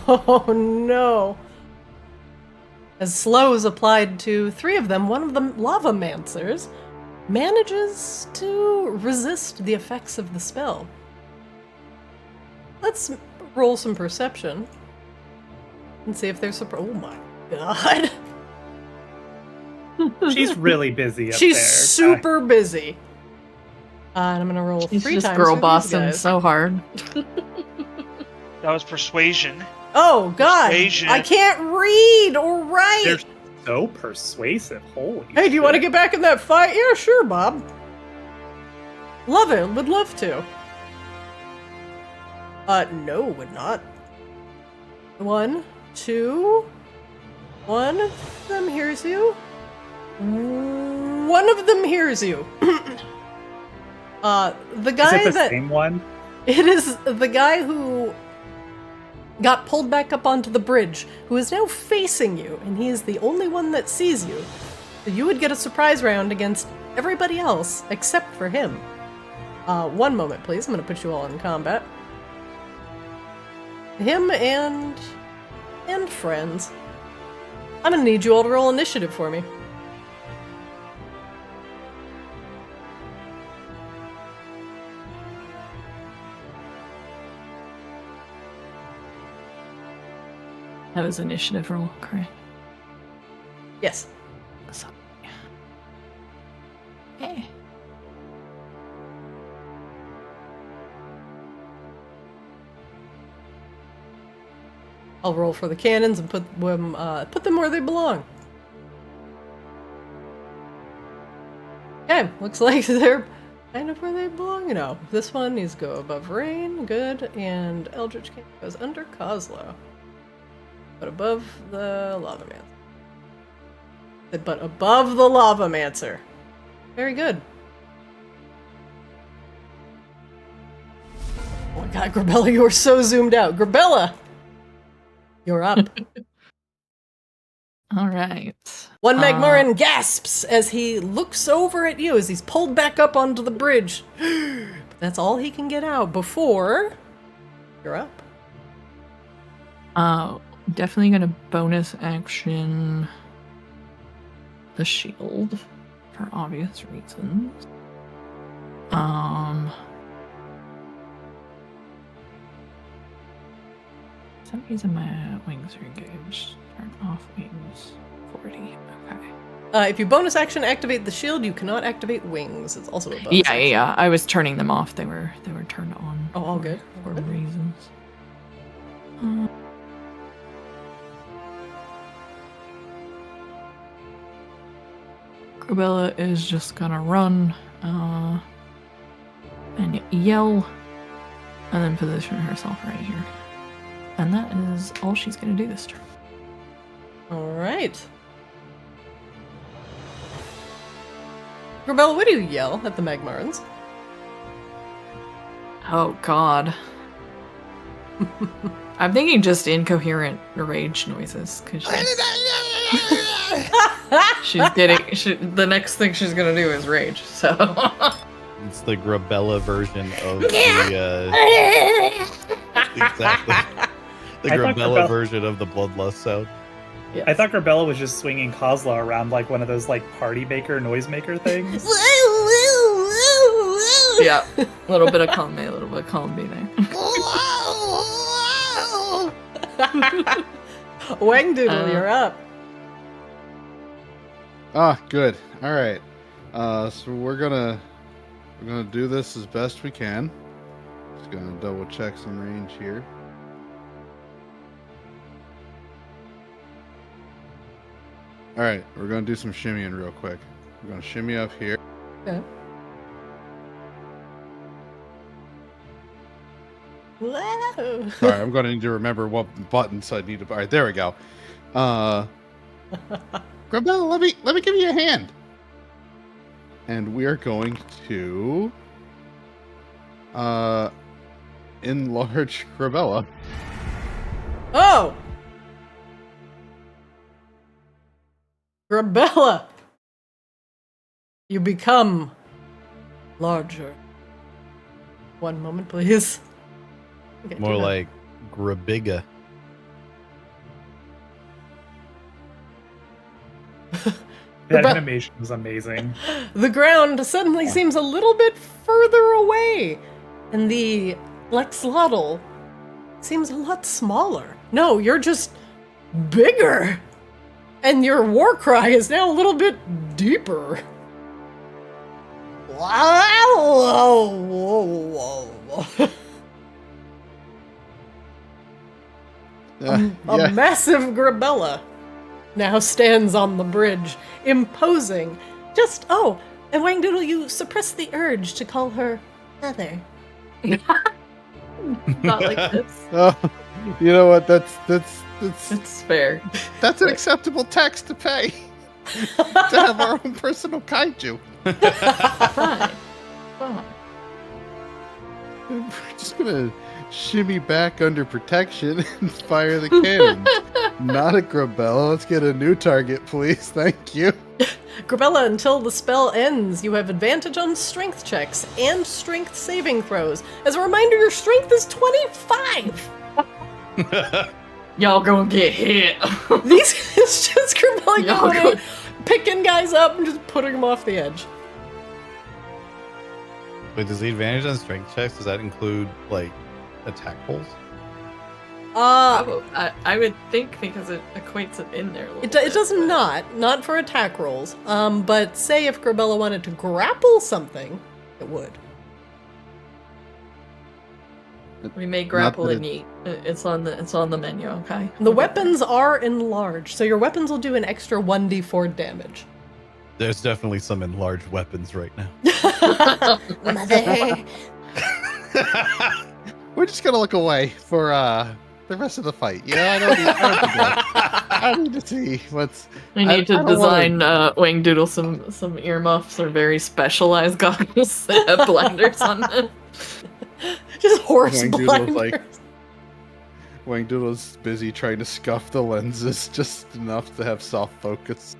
Oh no. As slow is applied to 3 of them, one of the Lavamancers manages to resist the effects of the spell. Let's roll some perception and see if they're surprised. Oh my god. She's really busy up She's there. super busy. And I'm gonna roll She's 3 just times girl for these bossing guys. so hard. That was persuasion. Oh god, Persuasion. I can't read or write. They're so persuasive. Holy Hey, do you want to shit. get back in that fight? Yeah, sure, Bob. Love it. Would love to. No, would not. 1, 2. One of them hears you. One of them hears you. The Is guy it the that same one? it is the guy who got pulled back up onto the bridge, who is now facing you, and he is the only one that sees you. So you would get a surprise round against everybody else except for him. One moment, please. I'm going to put you all in combat. Him and friends. I'm going to need you all to roll initiative for me. That was initiative roll, correct? Yes. So, okay. I'll roll for the cannons and put them where they belong. Okay, looks like they're kind of where they belong. You know, this one needs to go above Rain, good, and Eldritch Cannon goes under Kozlo. But above the Lavamancer. But above the Lavamancer. Very good. Oh my god, Grebella, you are so zoomed out. Grebella! You're up. All right. One Magmaran gasps as he looks over at you as he's pulled back up onto the bridge. But that's all he can get out before you're up. Definitely gonna bonus action the shield for obvious reasons. For some reason my wings are engaged. Turn off wings 40. Okay. If you bonus action activate the shield, you cannot activate wings. It's also a bonus action. Yeah. I was turning them off. They were turned on. Oh, all good. For reasons. GREBELLA is just gonna run and yell and then position herself right here. And that is all she's gonna do this turn. All right. GREBELLA, what do you yell at the Magmarans? Oh god. I'm thinking just incoherent rage noises because she's getting. The next thing she's gonna do is rage. So It's the GREBELLA version of the exactly the I thought GREBELLA version of the bloodlust sound. yes. I thought GREBELLA was just swinging Kozla around like one of those like party maker noisemaker things. Yeah, a little bit of column A, a little bit of column B there. Wangdoodle, you're up. Ah, good. All right. So we're gonna do this as best we can. Just gonna double check some range here. All right, we're gonna do some shimmying real quick. We're gonna shimmy up here. Okay. Whoa. Sorry, I'm gonna need to remember what buttons I need to. All right, there we go. GREBELLA, let me give you a hand. And we are going to enlarge GREBELLA. Oh! GREBELLA! You become larger. One moment, please. Okay, More do that. like GREBIGA. That But- animation was amazing. The ground suddenly seems a little bit further away, and the Tlexolotl seems a lot smaller. No, you're just bigger, and your war cry is now a little bit deeper. A Yeah. massive GREBELLA now stands on the bridge, imposing. And Wangdoodle, you suppress the urge to call her Mother. Not like this. Oh, you know what? That's It's fair. an acceptable tax to pay to have our own personal kaiju. Fine. Fine. We're just gonna shimmy back under protection and fire the cannons. Not a GREBELLA. Let's get a new target, please. Thank you. GREBELLA, until the spell ends, you have advantage on strength checks and strength saving throws. As a reminder, your strength is 25. Y'all gonna get hit. It's just GREBELLA Y'all going go- in, picking guys up and just putting them off the edge. Wait, does the advantage on strength checks, does that include like attack rolls? I would think because it equates it in there. A It little does bit, not for attack rolls. But say if GREBELLA wanted to grapple something, it would. but we may grapple that and eat. It's on the menu. Okay. The weapons are enlarged, so your weapons will do an extra 1d4 damage. There's definitely some enlarged weapons right now. Mother. We're just gonna look away for the rest of the fight. You know, I need to see what's. We need to I don't design Wangdoodle some earmuffs or very specialized goggles that have blinders on them. Just horse Wangdoodle's blinders. Wangdoodle's busy trying to scuff the lenses just enough to have soft focus.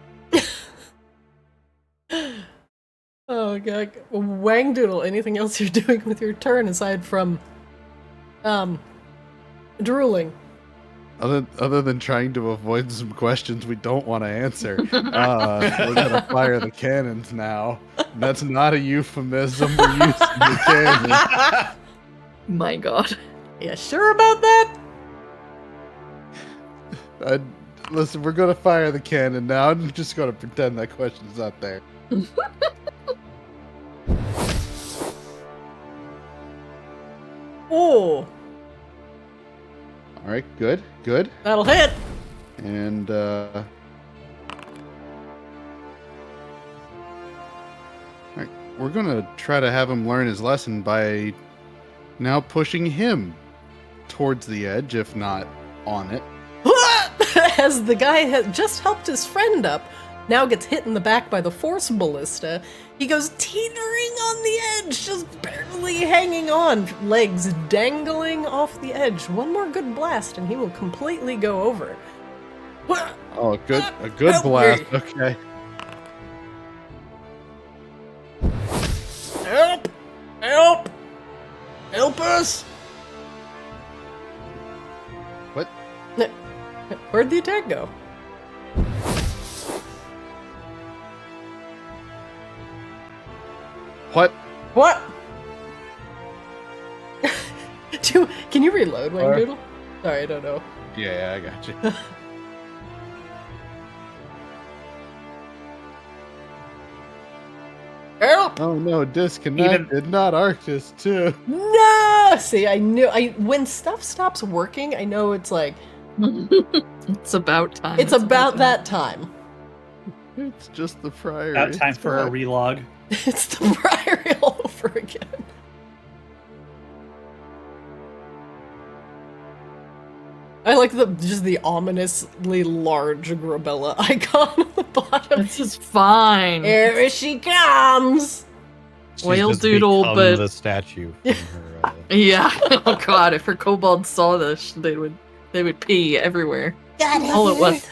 Oh god. Wangdoodle, anything else you're doing with your turn aside from drooling? Other than trying to avoid some questions we don't want to answer, we're gonna fire the cannons now. That's not a euphemism. We're using the cannon. My god. Yeah, sure about that? Listen, we're gonna fire the cannon now. I'm just gonna pretend that question's not there. Oh, All right, good, good. that'll hit. And alright, we're gonna try to have him learn his lesson by now pushing him towards the edge, if not on it. As the guy has just helped his friend up, now gets hit in the back by the force ballista, he goes teetering on the edge, just barely hanging on, legs dangling off the edge. One more good blast and he will completely go over. Oh, a good Help blast. me. Okay. Help! Help! Help us! What? Where'd the attack go? What? What? Can you reload, Wayne Doodle? Sorry, I don't know. Yeah, I got you. Help! Oh no, disconnected. Not Arctis too. No! See, I knew. When stuff stops working, I know it's like It's about time. it's about that time. It's just the prior. About time for a relog. It's the Priory all over again. I like just the ominously large Grebella icon at the bottom. This is fine. Here she comes! She's Whale just doodle, become but- the statue from her. Yeah. Oh god, if her kobolds saw this, they would pee everywhere. God, All at once.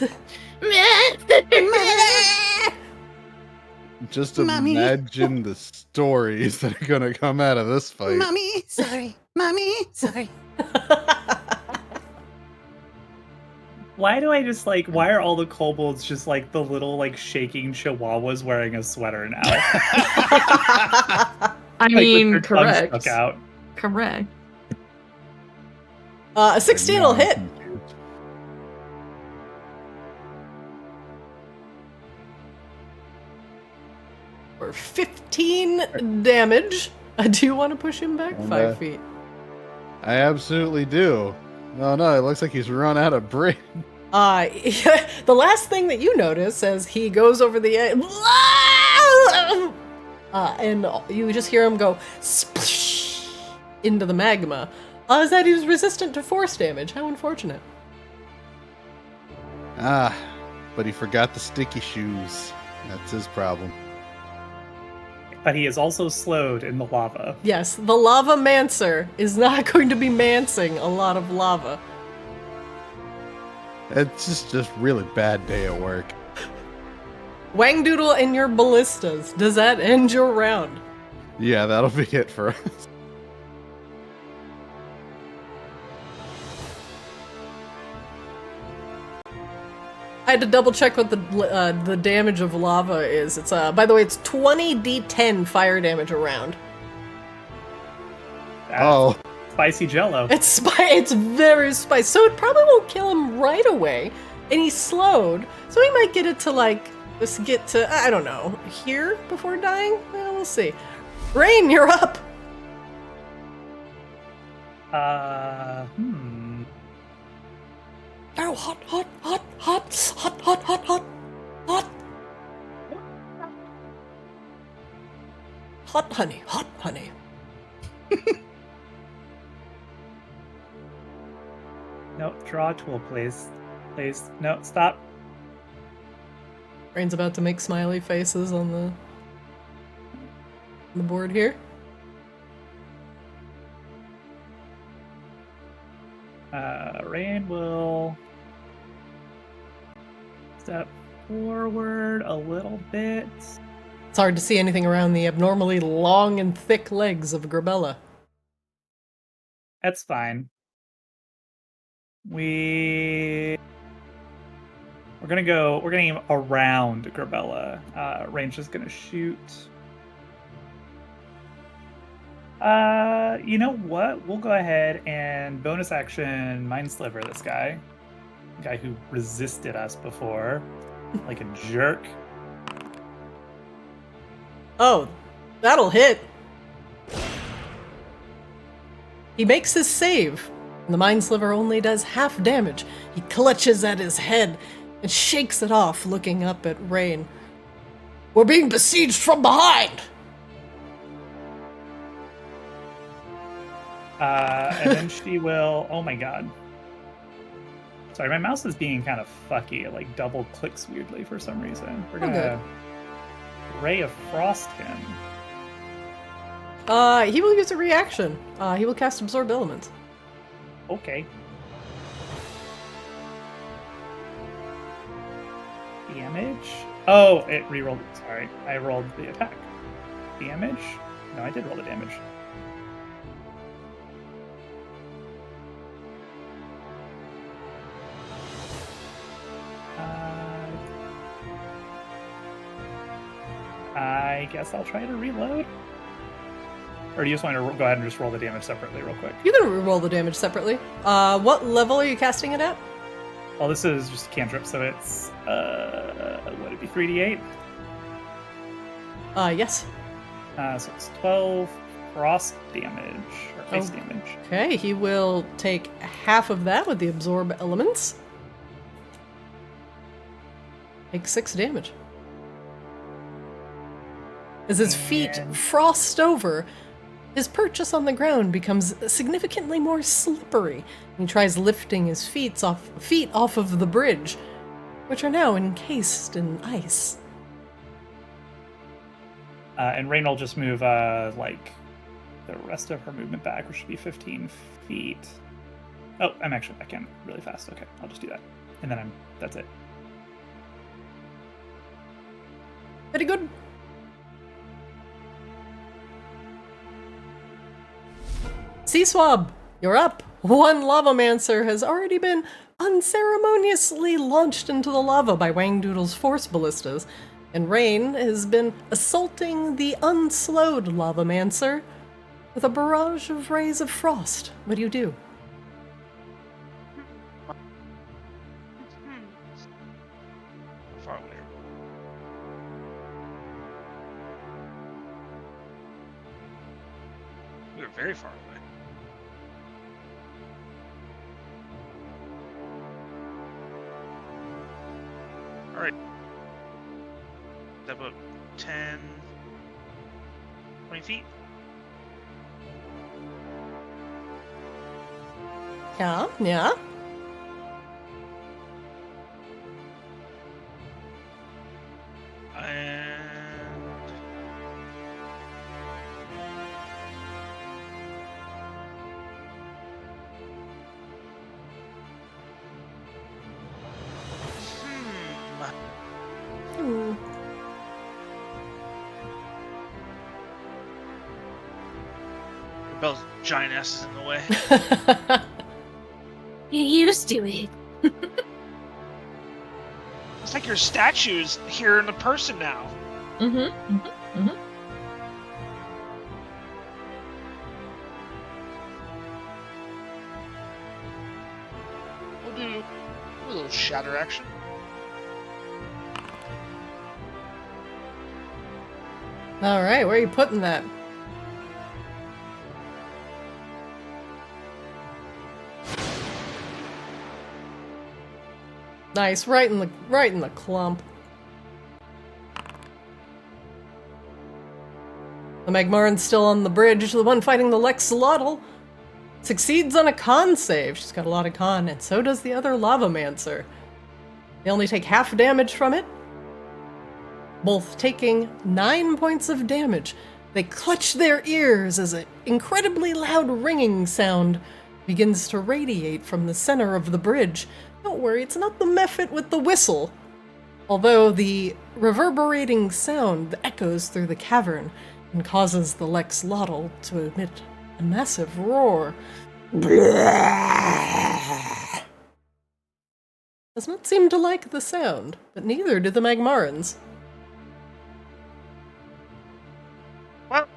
Just Mommy. imagine the stories that are gonna come out of this fight. Mommy, sorry. Mommy, sorry. Why do I just like? Why are all the kobolds just like the little like shaking chihuahuas wearing a sweater now? I Like, with mean, their tongues correct. stuck out. Correct. A 16 will hit. For 15 damage. Do you want to push him back And, 5 feet? I absolutely do. No, it looks like he's run out of brain. The last thing that you notice as he goes over the edge, and you just hear him go splish into the magma, is that he's resistant to force damage. How unfortunate. But he forgot the sticky shoes. That's his problem. But he is also slowed in the lava. Yes, the lava mancer is not going to be mancing a lot of lava. It's just really bad day at work. Wangdoodle and your ballistas. Does that end your round? Yeah, that'll be it for us. I had to double check what the damage of lava is. It's by the way, it's 20d10 fire damage a round. That's Oh, spicy jello. It's it's very spicy, so it probably won't kill him right away. And he's slowed, so he might get it to like just get to I don't know here before dying. Well, we'll see. Rain, you're up. Oh, hot, hot, hot, hot, hot, hot, hot, hot, hot. Hot honey, hot honey. No, draw a tool, please. Please. No, stop. Rain's about to make smiley faces on the board here. Rain will step forward a little bit. It's hard to see anything around the abnormally long and thick legs of Grebella. That's fine. We're gonna aim around Grebella. Range is gonna shoot. You know what? We'll go ahead and bonus action Mind Sliver this guy. guy who resisted us before, like a jerk. Oh, that'll hit. He makes his save. And the Mind Sliver only does half damage. He clutches at his head and shakes it off, looking up at Rain. We're being besieged from behind! And then she will... Oh my god. Sorry, my mouse is being kind of fucky. It like double clicks weirdly for some reason. We're gonna Ray of Frost him. He will use a reaction. He will cast Absorb Elements. Okay. Damage? Oh, it rerolled. Sorry, I rolled the attack. Damage? No, I did roll the damage. I guess I'll try to reload. Or do you just want to go ahead and just roll the damage separately real quick? You can re-roll the damage separately. What level are you casting it at? Well, this is just a cantrip, so it's, would it be 3d8? Yes. So it's 12 frost damage, or ice Oh. damage. Okay, he will take half of that with the Absorb Elements. Take 6 damage. As his feet frost over, his purchase on the ground becomes significantly more slippery. He tries lifting his feet off of the bridge, which are now encased in ice. And Rain will just move, like, the rest of her movement back, which should be 15 feet. Oh, I'm actually back in really fast. Okay, I'll just do that. And then that's it. Very good. Sea Swab, you're up. One Lavamancer has already been unceremoniously launched into the lava by Wangdoodle's force ballistas, and Rain has been assaulting the unslowed Lavamancer with a barrage of rays of frost. What do you do? How far away? We were very far away. All right. About 10, 20 feet. Yeah. And Rebel's giant ass is in the way. You used to it. It's like your statue's here in the person now. We'll do a little shatter action. All right, where are you putting that? Nice, right in the clump. The Magmaran's still on the bridge. The one fighting the Tlexolotl succeeds on a con save. She's got a lot of con, and so does the other Lavamancer. They only take half damage from it, both taking 9 points of damage. They clutch their ears as an incredibly loud ringing sound begins to radiate from the center of the bridge. Don't worry, it's not the Mephit with the whistle. Although the reverberating sound echoes through the cavern and causes the Tlexolotl to emit a massive roar. Does not seem to like the sound, but neither do the Magmarans. Well,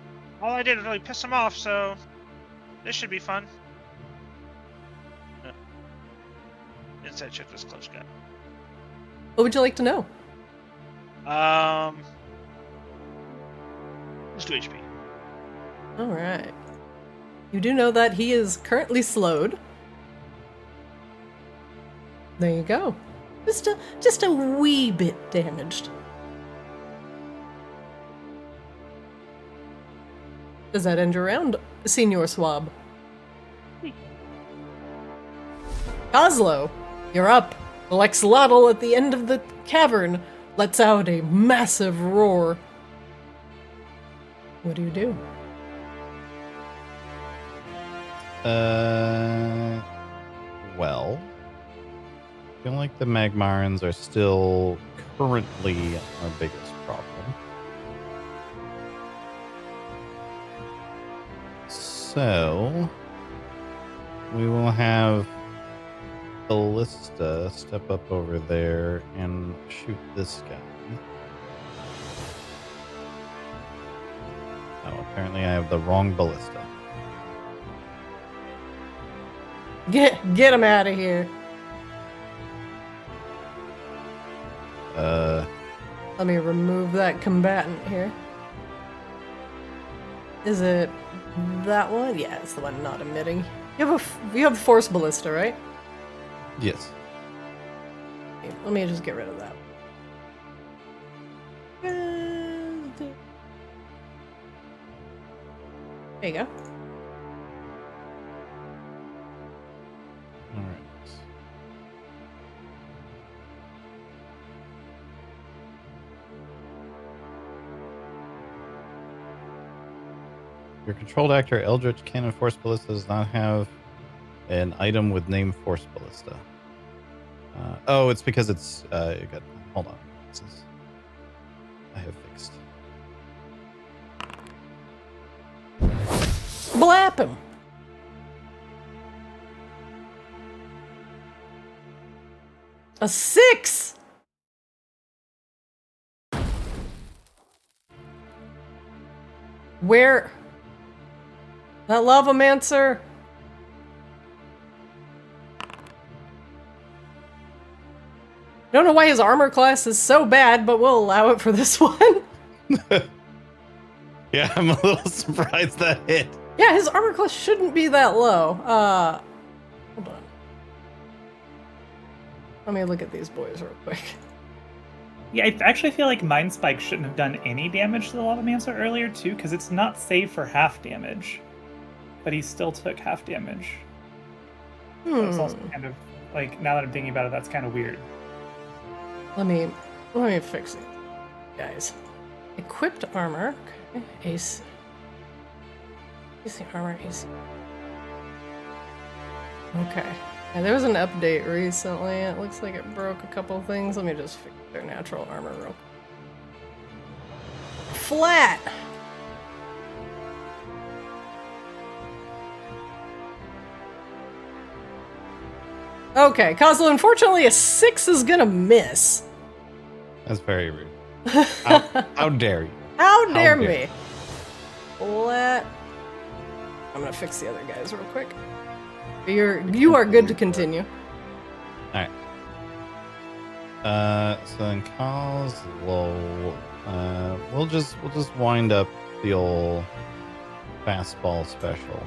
all I did was really piss him off, so this should be fun. since I checked this close guy. What would you like to know? Just 2 HP. All right. You do know that he is currently slowed. There you go. Just a wee bit damaged. Does that end your round, Senior Swab? Kozlo, you're up. Tlexolotl at the end of the cavern lets out a massive roar. What do you do? Well, I feel like the Magmarans are still currently our biggest problem. So, we will have Ballista step up over there and shoot this guy. Oh, apparently I have the wrong Ballista. Get him out of here. Let me remove that combatant here. Is it that one? Yeah, it's the one not emitting. You have Force Ballista, right? Yes. Okay, let me just get rid of that. There you go. All right. Your controlled actor Eldritch Cannon Force Ballista does not have an item with name Force Ballista. Oh, it's because it's hold on. I have fixed. Blap him. A 6. Where? That Lavamancer. Don't know why his armor class is so bad, but we'll allow it for this one. Yeah, I'm a little surprised that hit. Yeah, his armor class shouldn't be that low. Hold on. Let me look at these boys real quick. Yeah, I actually feel like Mind Spike shouldn't have done any damage to the Lavamancer earlier, too, because it's not saved for half damage. But he still took half damage. That's also kind of, like, now that I'm thinking about it, that's kind of weird. Let me fix it, guys. Equipped armor. Okay. AC armor, AC. Okay. Yeah, there was an update recently. It looks like it broke a couple things. Let me just fix their natural armor real quick. Flat! Okay, Kozlo, unfortunately a 6 is gonna miss. That's very rude. How dare you? How dare me? I'm gonna fix the other guys real quick. You are good to continue. Alright. So then Kozlo, we'll just wind up the old fastball special.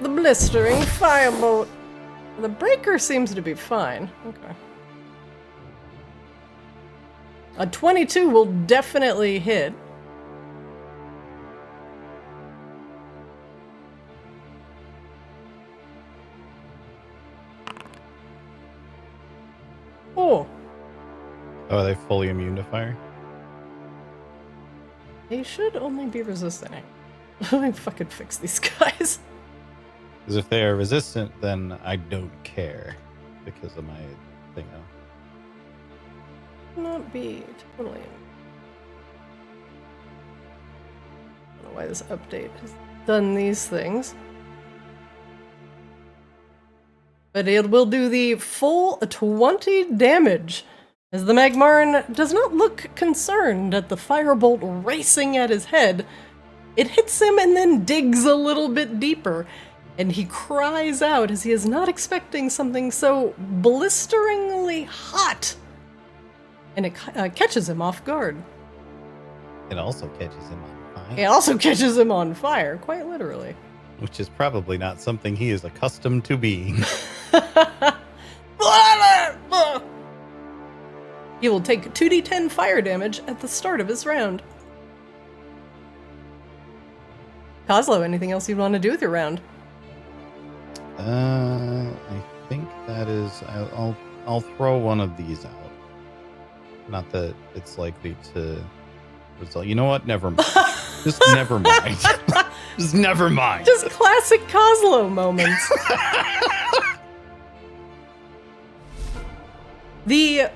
The blistering firebolt. The breaker seems to be fine. Okay. A 22 will definitely hit. Oh. Oh, are they fully immune to fire? They should only be resistant. Let me fucking fix these guys. Because if they are resistant, then I don't care because of my thing. Not be totally. I don't know why this update has done these things. But it will do the full 20 damage, as the Magmaran does not look concerned at the firebolt racing at his head, It hits him and then digs a little bit deeper, and he cries out as he is not expecting something so blisteringly hot. And it catches him off guard. It also catches him on fire. It also catches him on fire, quite literally. Which is probably not something he is accustomed to being. He will take 2d10 fire damage at the start of his round. Kozlo, anything else you'd want to do with your round? I think that is. I'll throw one of these out. Not that it's likely to result. You know what? Never mind. Just never mind. Just never mind. Just classic Kozlo moments. The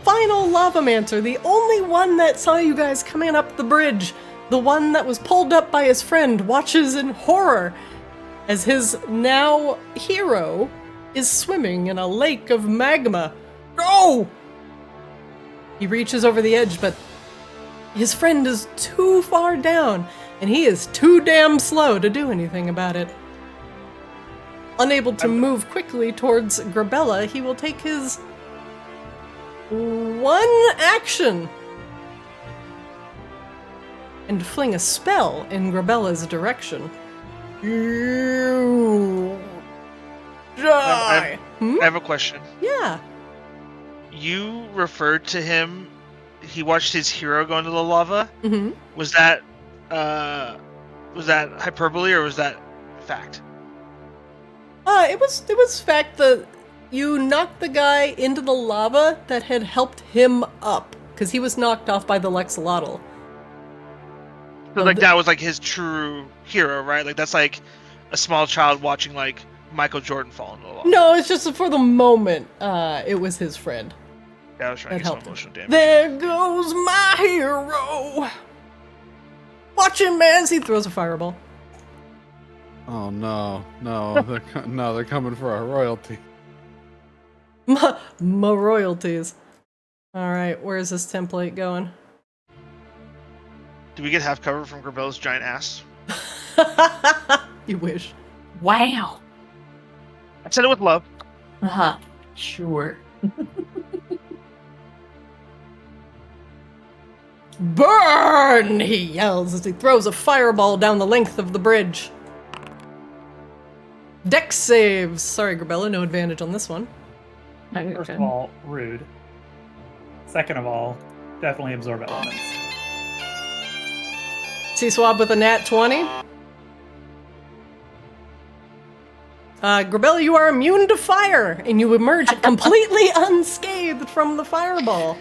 final Lavamancer, the only one that saw you guys coming up the bridge, the one that was pulled up by his friend, watches in horror as his now hero is swimming in a lake of magma. No! He reaches over the edge, but his friend is too far down, and he is too damn slow to do anything about it. Unable to move quickly towards GREBELLA, he will take his one action and fling a spell in GREBELLA's direction. You die! I have a question. Yeah. You referred to him. He watched his hero go into the lava. Mm-hmm. Was that hyperbole or was that fact? It was fact that you knocked the guy into the lava that had helped him up, because he was knocked off by the Tlexolotl. So like that was like his true hero, right? Like that's like a small child watching like Michael Jordan fall into the lava. No, it's just for the moment. It was his friend. Yeah, I was trying to get some emotional damage. There goes my hero. Watch him as he throws a fireball. Oh no, they're coming for our royalty. My royalties. All right, where's this template going? Do we get half cover from GREBELLA's giant ass? You wish. Wow. I said it with love. Uh-huh. Sure. Burn! He yells as he throws a fireball down the length of the bridge. Dex saves. Sorry, GREBELLA, no advantage on this one. First of all, rude. Second of all, definitely absorb elements. C-Swab with a nat 20. GREBELLA, you are immune to fire, and you emerge completely unscathed from the fireball.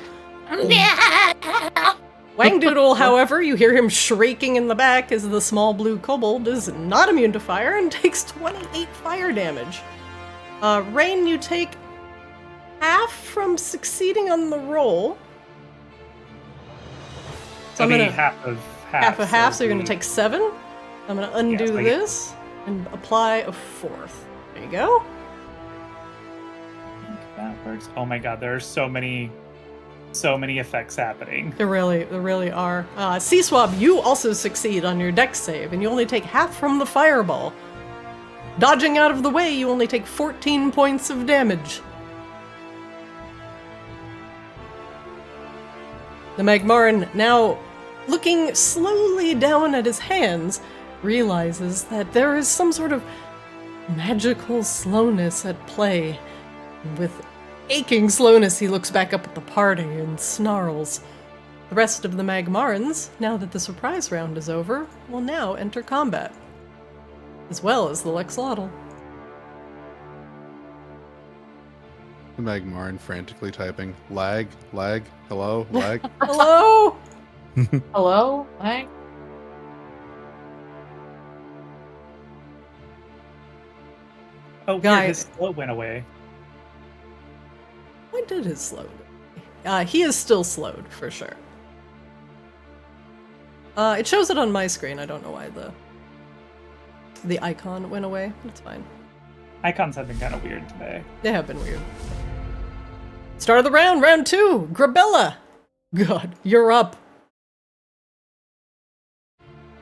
Wangdoodle, however, you hear him shrieking in the back as the small blue kobold is not immune to fire and takes 28 fire damage. Rain, you take half from succeeding on the roll. So I'm gonna half of half, so you're gonna take 7. I'm gonna undo this and apply a 4th. There you go. I think that works. Oh my god, there are so many effects happening. There really are. C-Swab, you also succeed on your dex save, and you only take half from the fireball. Dodging out of the way, you only take 14 points of damage. The Magmaran, now looking slowly down at his hands, realizes that there is some sort of magical slowness at play. With aching slowness, he looks back up at the party and snarls. The rest of the Magmarans, now that the surprise round is over, will now enter combat, as well as the Tlexolotl. The Magmaran frantically typing, lag, hello, lag. Hello? Hello? Hi? Oh, Guy- his slow went away. Why did his slow go? He is still slowed, for sure. It shows it on my screen. I don't know why the icon went away, but it's fine. Icons have been kind of weird today. They have been weird. Start of the round, round 2, GREBELLA! God, you're up.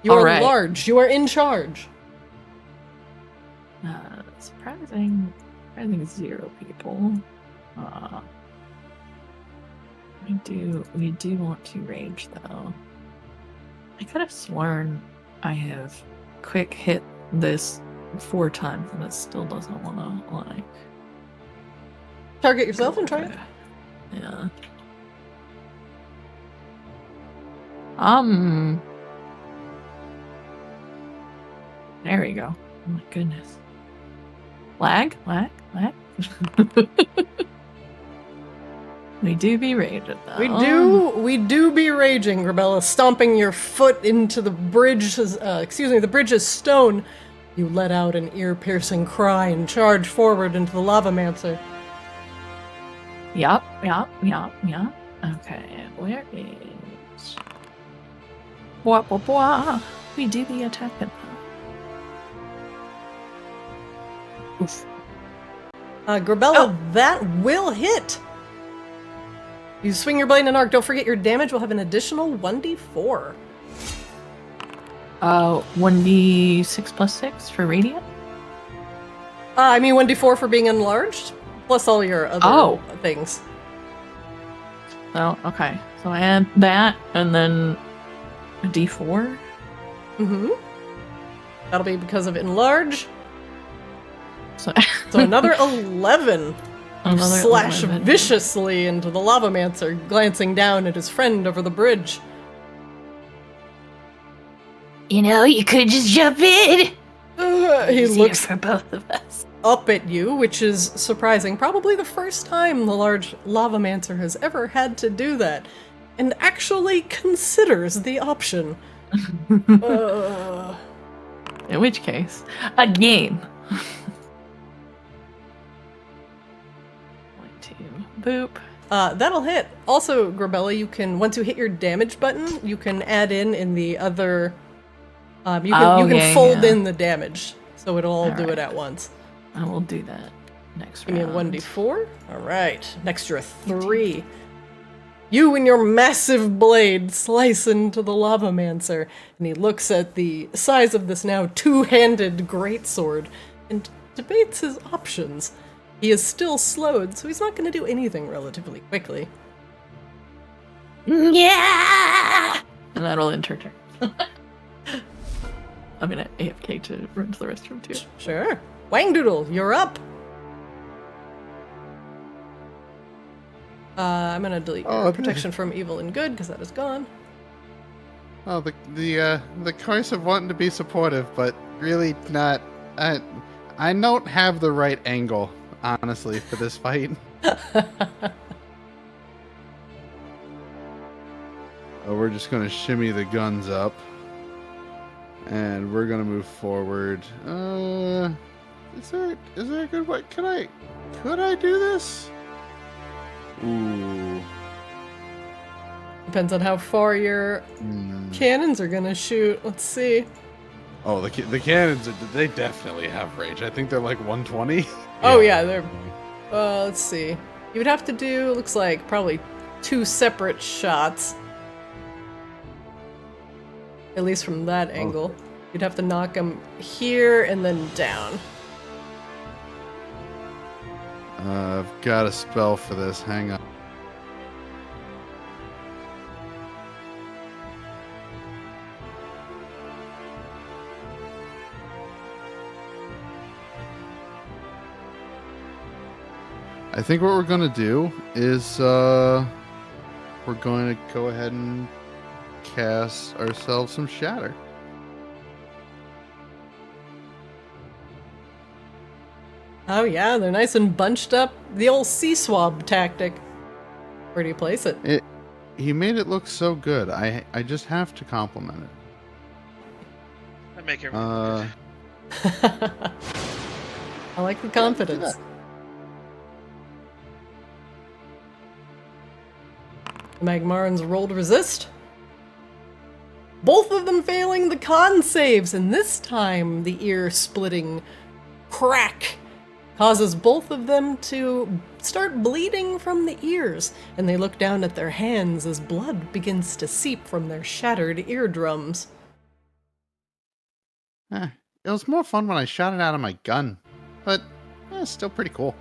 You are Alright. large. You are in charge. Surprising 0 people. We do want to rage though. I could have sworn I have quick hit this 4 times and it still doesn't want to like Target yourself and try it. Yeah. There we go. Oh my goodness. Lag. We do be raging though. We do be raging, GREBELLA, stomping your foot into the bridge's stone. You let out an ear-piercing cry and charge forward into the lavamancer. Yup. Okay, where is... Blah. We do be attacking though. Oof. GREBELLA, that will hit! You swing your blade in an arc. Don't forget your damage will have an additional 1d4. 1d6 plus 6 for radiant? I mean 1d4 for being enlarged, plus all your other things. Oh, okay. So I add that, and then a d4? Mm-hmm. That'll be because of enlarge. So another 11. You slash 11. viciously into the lavamancer, glancing down at his friend over the bridge. You know, you could just jump in. He Easier looks for both of us. up at you, which is surprising. Probably the first time the large lavamancer has ever had to do that, and actually considers the option. In which case, again. 1, 2, boop. That'll hit. Also, GREBELLA, you can, once you hit your damage button, you can add in the other... you can fold in the damage, so it'll all do it at once. I will do that next Give me a round. 1d4. Alright, next you're a 3. You and your massive blade slice into the lavamancer, and he looks at the size of this now 2-handed greatsword and debates his options. He is still slowed, so he's not going to do anything relatively quickly. Yeah. And that'll end her turn. I'm gonna AFK to run to the restroom too. Sure. Wangdoodle, you're up! I'm gonna delete your protection from evil and good, because that is gone. Oh, the choice of wanting to be supportive, but really not. I don't have the right angle, honestly, for this fight. We're just gonna shimmy the guns up, and we're gonna move forward. Is there a good way? Could I do this? Ooh. Depends on how far your cannons are gonna shoot. Let's see. Oh, the cannons, they definitely have range. I think they're like 120. Oh yeah, they're... let's see. You would have to do, looks like, probably 2 separate shots. At least from that angle. You'd have to knock them here and then down. I've got a spell for this. Hang on. I think what we're going to do is we're going to go ahead and cast ourselves some shatter. Oh yeah, they're nice and bunched up. The old sea swab tactic. Where do you place it? He made it look so good. I just have to compliment it. I make everyone look good. I like the confidence. The Magmarans rolled resist. Both of them failing the con saves, and this time the ear-splitting crack causes both of them to start bleeding from the ears, and they look down at their hands as blood begins to seep from their shattered eardrums. It was more fun when I shot it out of my gun, but it's still pretty cool.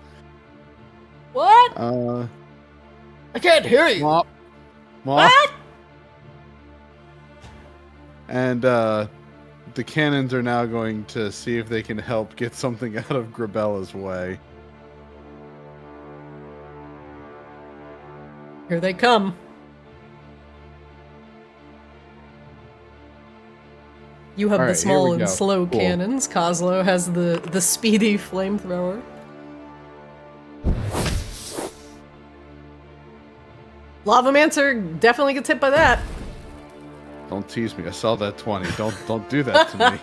What? Uh, I can't hear you. Mop. What? And the cannons are now going to see if they can help get something out of Grebella's way. Here they come. You have All the right, here small we and go. slow Cool. cannons. Kozlo has the speedy flamethrower. Lavamancer definitely gets hit by that. Don't tease me. I saw that 20. Don't do that to me.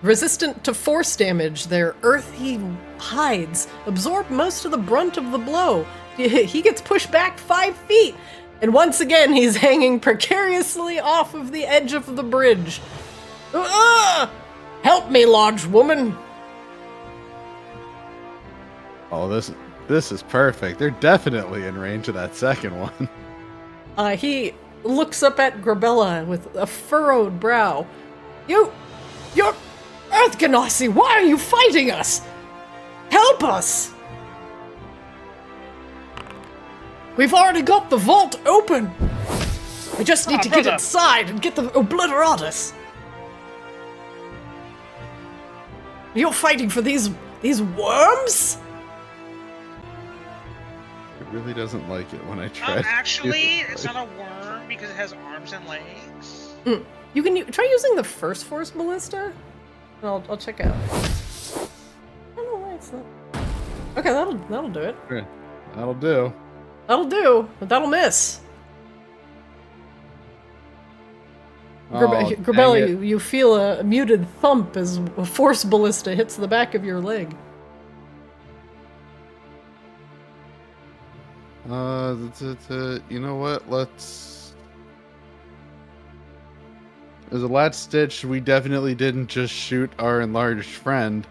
Resistant to force damage, their earthy hides absorb most of the brunt of the blow. He gets pushed back 5 feet, and once again he's hanging precariously off of the edge of the bridge. Help me, large woman! Oh, this is perfect. They're definitely in range of that second one. He looks up at Grebella with a furrowed brow. You're Earth Ganassi, why are you fighting us? Help us! We've already got the vault open. We just need to get brother. inside and get the Obliteratus. You're fighting for these worms? It really doesn't like it when I try. to Actually, use it. it's not a worm because it has arms and legs. You can try using the first force ballista. And I'll check out. I don't know why it's not. Okay, that'll do it. Okay, that'll do. That'll do, but that'll miss. Oh, dang Grebella, it. you feel a muted thump as a force ballista hits the back of your leg. You know what? As a last ditch, we definitely didn't just shoot our enlarged friend.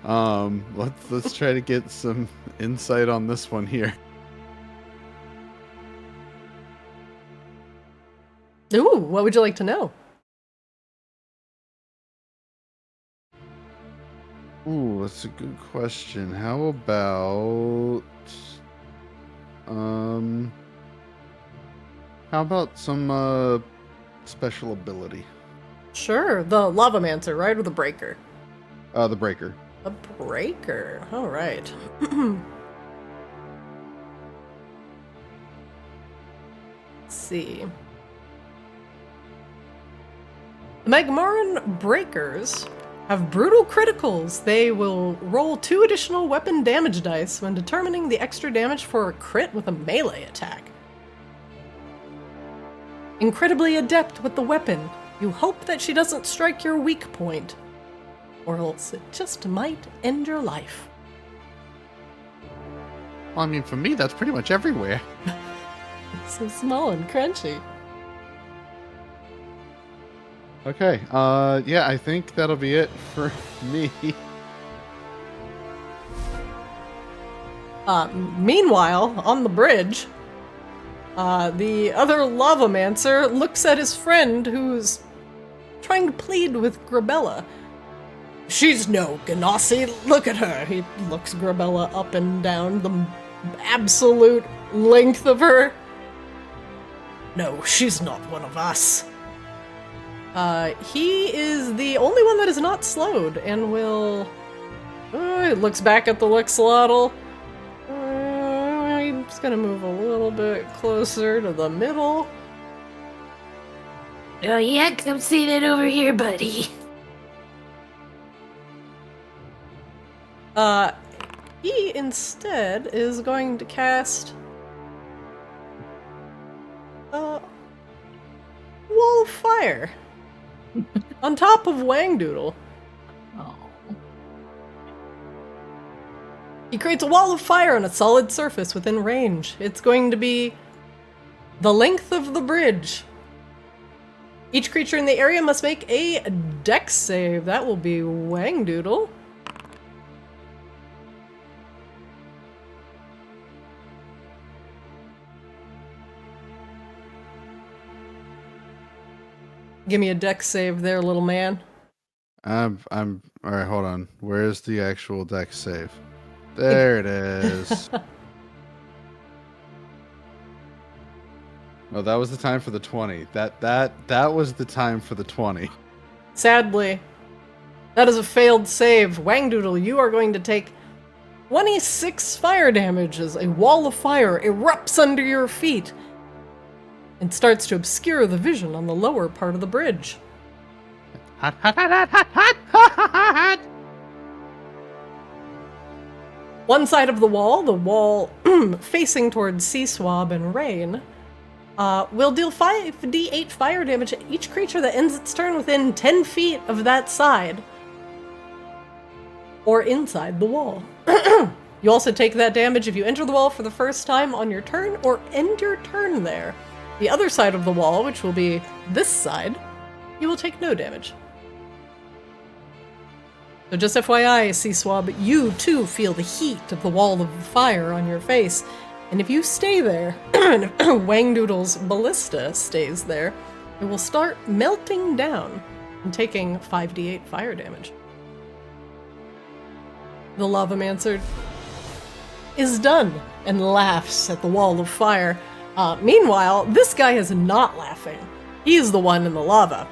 Let's try to get some insight on this one here. Ooh, what would you like to know? Ooh, that's a good question. How about some special ability? Sure, the Lavamancer, right? Or the Breaker? The breaker. A Breaker, alright. Let's see. The Magmaran Breakers have brutal criticals. They will roll 2 additional weapon damage dice when determining the extra damage for a crit with a melee attack. Incredibly adept with the weapon, you hope that she doesn't strike your weak point, or else it just might end your life. Well, I mean, for me, that's pretty much everywhere. So small and crunchy. Okay. Yeah, I think that'll be it for me. Meanwhile, on the bridge, the other Lavamancer looks at his friend who's trying to plead with Grebella. She's no Ganassi, look at her. He looks Grebella up and down, the absolute length of her. No, she's not one of us. He is the only one that is not slowed and will... he looks back at the Tlexolotl. He's gonna move a little bit closer to the middle. Oh yeah, come see that over here, buddy. He instead is going to cast Wall of Fire on top of Wangdoodle. Oh. He creates a wall of fire on a solid surface within range. It's going to be the length of the bridge. Each creature in the area must make a dex save. That will be Wangdoodle. Give me a dex save there, little man. I'm all right. Hold on. Where's the actual dex save? There it is. No, that was the time for the 20. That was the time for the 20. Sadly, that is a failed save. Wangdoodle, you are going to take 26 fire damage as a wall of fire erupts under your feet and starts to obscure the vision on the lower part of the bridge. Hot, hot, hot, hot, hot, hot, hot, hot. One side of the wall facing towards Sea Swab and Rain, will deal 5d8 fire damage to each creature that ends its turn within 10 feet of that side, or inside the wall. You also take that damage if you enter the wall for the first time on your turn, or end your turn there. The other side of the wall, which will be this side, you will take no damage. So just FYI, Sea Swab, you too feel the heat of the wall of fire on your face. And if you stay there, and Wangdoodle's ballista stays there, it will start melting down and taking 5d8 fire damage. The Lavamancer is done and laughs at the wall of fire. Meanwhile, this guy is not laughing. He's the one in the lava.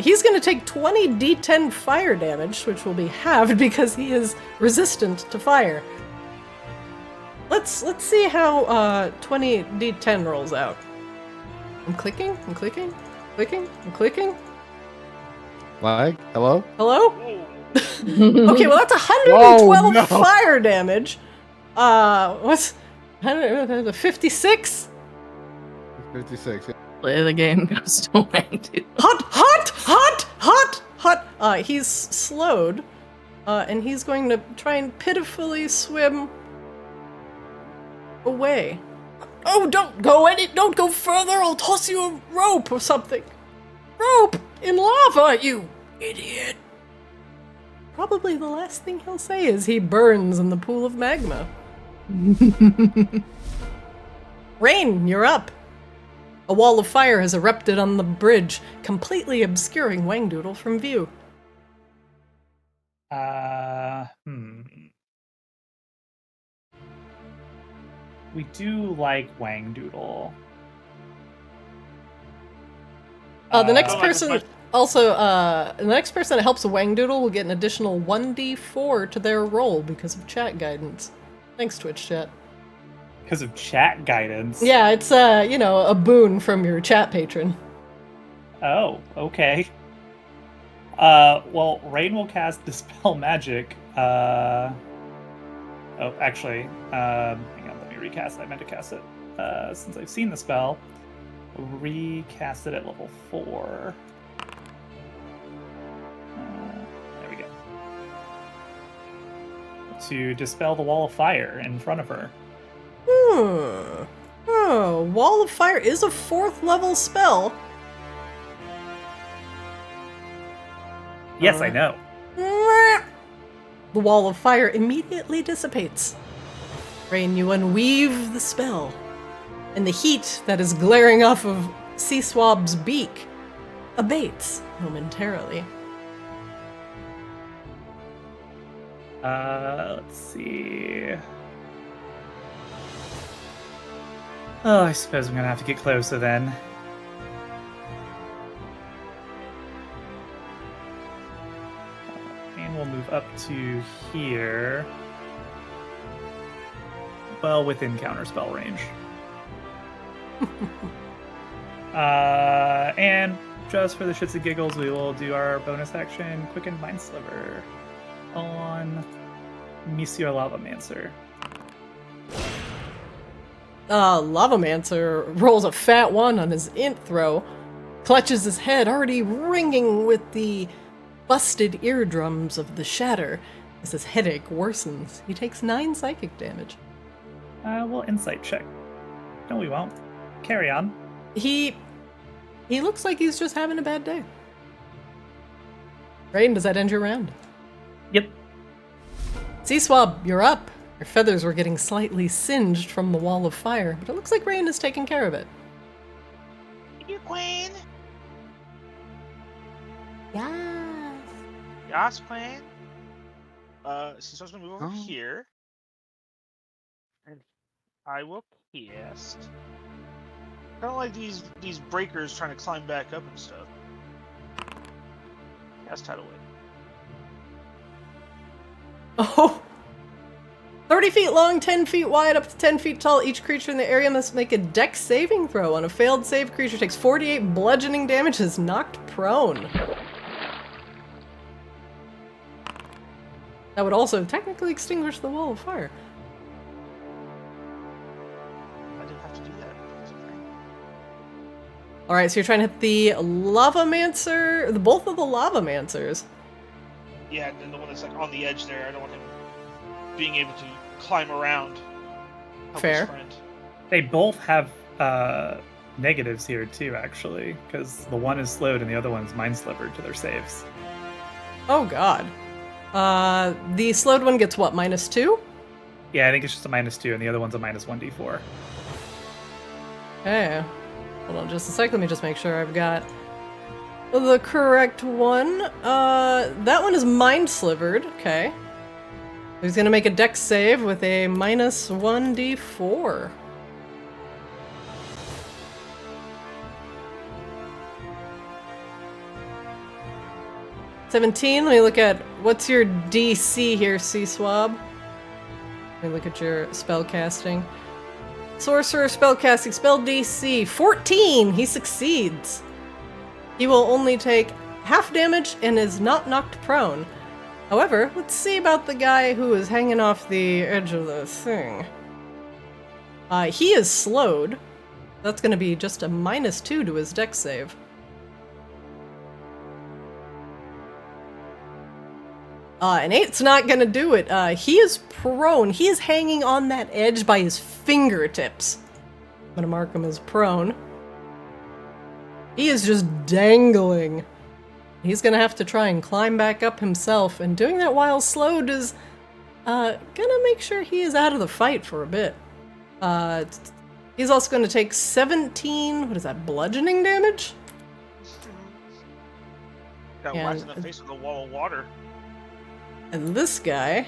He's going to take 20 d10 fire damage, which will be halved because he is resistant to fire. Let's see how 20 d10 rolls out. I'm clicking. Lag? Hello? Hello? Okay, well that's 112 fire damage. What's 56? 56. Yeah. Play the game goes to Wangdoodle. Hot. He's slowed, and he's going to try and pitifully swim away. Oh, don't go further. I'll toss you a rope or something. Rope in lava, you idiot. Probably the last thing he'll say is he burns in the pool of magma. Rain, you're up. A wall of fire has erupted on the bridge, completely obscuring Wangdoodle from view. We do like Wangdoodle. The next I don't like person this also, the next person that helps a Wangdoodle will get an additional 1d4 to their roll because of chat guidance. Thanks, Twitch chat. Because of chat guidance. Yeah, it's a boon from your chat patron. Oh, okay. Well, Rain will cast Dispel Magic. Hang on, let me recast it. I meant to cast it. Since I've seen the spell, recast it at level 4. There we go. To dispel the wall of fire in front of her. Oh, Wall of Fire is a 4th level spell. Yes, I know. The Wall of Fire immediately dissipates. Rain, you unweave the spell, and the heat that is glaring off of Sea Swab's beak abates momentarily. Let's see. Oh, I suppose I'm gonna have to get closer then. And we'll move up to here. Well, within counterspell range. And just for the shits and giggles, we will do our bonus action, Quicken Mind Sliver, on Monsieur Lavamancer. Lavamancer rolls a fat 1 on his int throw, clutches his head, already ringing with the busted eardrums of the shatter as his headache worsens. He takes 9 psychic damage. We'll insight check. No, we won't. Carry on. He looks like he's just having a bad day. Rain, does that end your round? Yep. Sea Swab, you're up. Your feathers were getting slightly singed from the wall of fire, but it looks like Rain is taking care of it. You, Queen. Yes. Yas Queen. So I'm gonna move over Oh. here. And I will cast. Kind of like these breakers trying to climb back up and stuff. Cast Tidal Wave. Oh. 30 feet long, 10 feet wide, up to 10 feet tall. Each creature in the area must make a dex saving throw. On a failed save, creature takes 48 bludgeoning damage and is knocked prone. That would also technically extinguish the wall of fire. I didn't have to do that. But it's okay. Alright, so you're trying to hit the Lavamancer, both of the Lavamancers. Yeah, and then the one that's like on the edge there. I don't want him being able to climb around. Help Fair. His friend. They both have negatives here too, actually, because the one is slowed and the other one's mind slivered to their saves. Oh god. The slowed one gets what, -2? Yeah, I think it's just a -2, and the other one's a -1d4. Okay. Hold on just a sec, let me just make sure I've got the correct one. That one is mind slivered, okay. He's gonna make a dex save with a -1d4. $17. Let me look at what's your DC here, Sea Swab. Let me look at your spell casting. Sorcerer spellcasting spell DC 14. He succeeds. He will only take half damage and is not knocked prone. However, let's see about the guy who is hanging off the edge of the thing. He is slowed. That's going to be just a -2 to his dex save. And 8's not gonna do it. He is prone. He is hanging on that edge by his fingertips. I'm gonna mark him as prone. He is just dangling. He's gonna have to try and climb back up himself, and doing that while slowed is gonna make sure he is out of the fight for a bit. He's also gonna take 17, what is that, bludgeoning damage? Got And- whacked in the face with a wall of water. And this guy,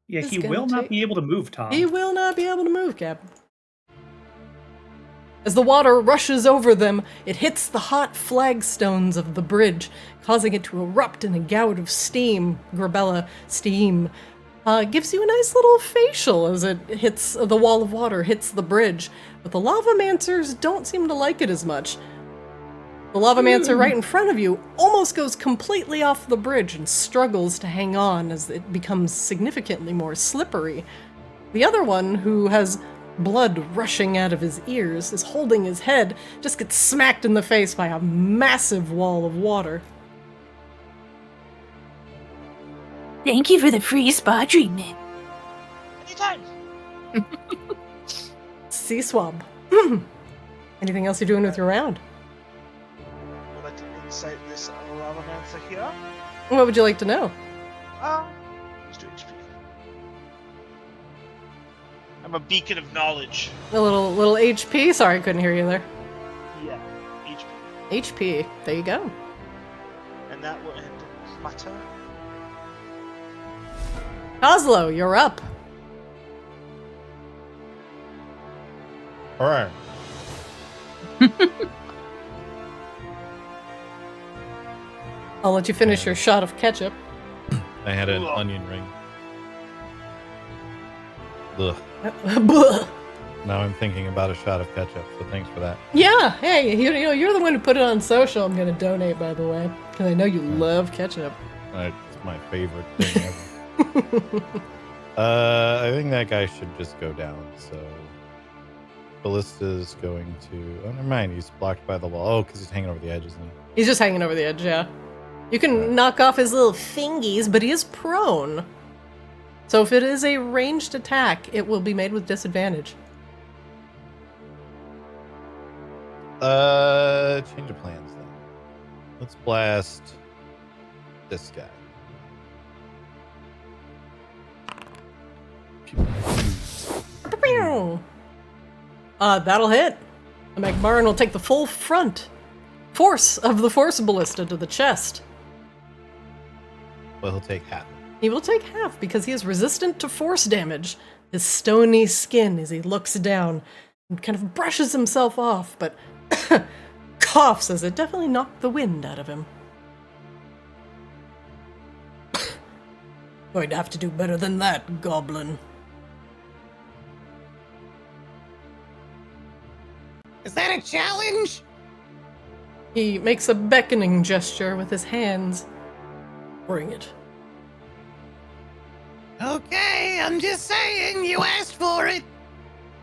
Yeah, It's he gonna will not take- be able to move, Tom. he will not be able to move, Captain. As the water rushes over them, it hits the hot flagstones of the bridge, causing it to erupt in a gout of steam. GREBELLA steam gives you a nice little facial as it hits the wall of water, hits the bridge. But the Lavamancers don't seem to like it as much. The Lavamancer right in front of you almost goes completely off the bridge and struggles to hang on as it becomes significantly more slippery. The other one, who has blood rushing out of his ears, is holding his head, just gets smacked in the face by a massive wall of water. Thank you for the free spa treatment. Anytime. Sea Swab. Anything else you're doing with your round? Would like to insight this Lavamancer here. What would you like to know? Let's do HP. I'm a beacon of knowledge. A little HP? Sorry, I couldn't hear you there. Yeah, HP. HP. There you go. And that will end my turn. Oslo, you're up. All right. I'll let you finish your shot of ketchup. I had an Ugh. onion ring. Ugh. Blah. Now I'm thinking about a shot of ketchup, so thanks for that. Yeah, hey, you know, you're the one who put it on social. I'm gonna donate, by the way, because I know you love ketchup. It's my favorite thing ever. I think that guy should just go down, so... Ballista's going to... Oh, never mind, he's blocked by the wall. Oh, because he's hanging over the edge, isn't he? He's just hanging over the edge, yeah. You can knock off his little fingies, but he is prone. So if it is a ranged attack, it will be made with disadvantage. Change of plans then. Let's blast this guy. That'll hit. The McMurrin will take the full front. force of the force ballista to the chest. Well, he'll take half. He will take half because he is resistant to force damage. His stony skin as he looks down and kind of brushes himself off, but coughs as it definitely knocked the wind out of him. Going to have to do better than that, goblin. Is that a challenge? He makes a beckoning gesture with his hands. Bring it. Okay, I'm just saying, you asked for it.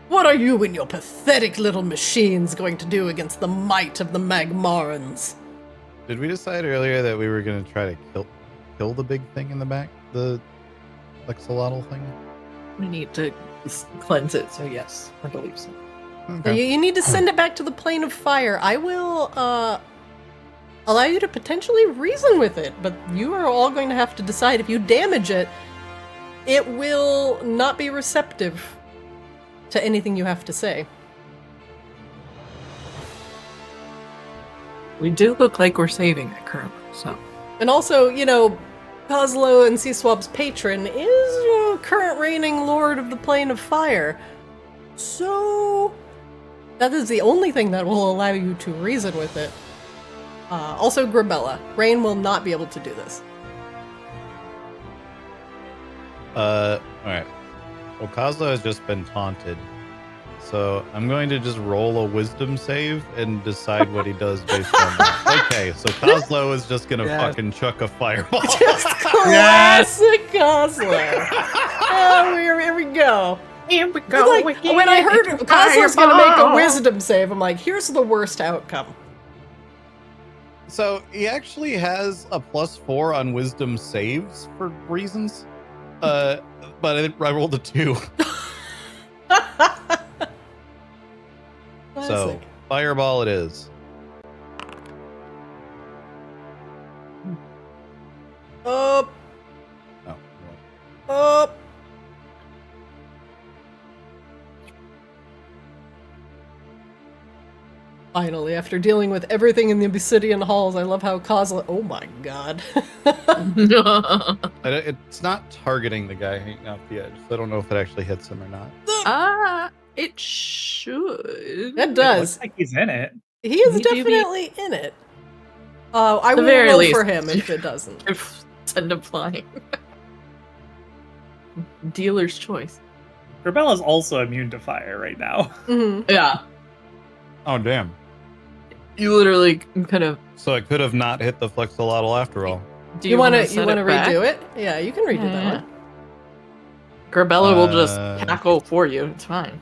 What are you and your pathetic little machines going to do against the might of the Magmarans? Did we decide earlier that we were going to try to kill the big thing in the back? The Tlexolotl thing? We need to cleanse it, so yes, I believe so. Okay. You need to send it back to the plane of fire. I will allow you to potentially reason with it, but you are all going to have to decide if you damage it, it will not be receptive to anything you have to say. We do look like we're saving it currently, so. And also, you know, Kozlo and Seaswab's patron is, you know, current reigning lord of the plane of fire. So that is the only thing that will allow you to reason with it. Also, GREBELLA. Rain will not be able to do this. Alright. Well, Kozlo has just been taunted. So I'm going to just roll a wisdom save and decide what he does based on that. Okay, so Kozlo is just gonna fucking chuck a fireball. Just classic Kozlo. Oh, here we go. Here we It's like, when I heard Kozlo's gonna make a wisdom save, I'm like, here's the worst outcome. So he actually has a +4 on wisdom saves for reasons. But I rolled a 2. So Classic. fireball it is. Up, Oh, up. Finally, after dealing with everything in the obsidian halls, I love how Kozlo. Oh my god. It's not targeting the guy hanging off the edge, so I don't know if it actually hits him or not. It should. It It does. looks like he's in it. He is You do be- definitely in it. I the will very roll least. for him if it doesn't. If send him flying. Dealer's choice. GREBELLA's also immune to fire right now. Mhm. Yeah. Oh damn! You literally kind of. So it could have not hit the Flexolotl after all. Do You want to set redo it? Yeah, you can redo that Yeah. one. GREBELLA will just Uh, tackle for you. It's fine.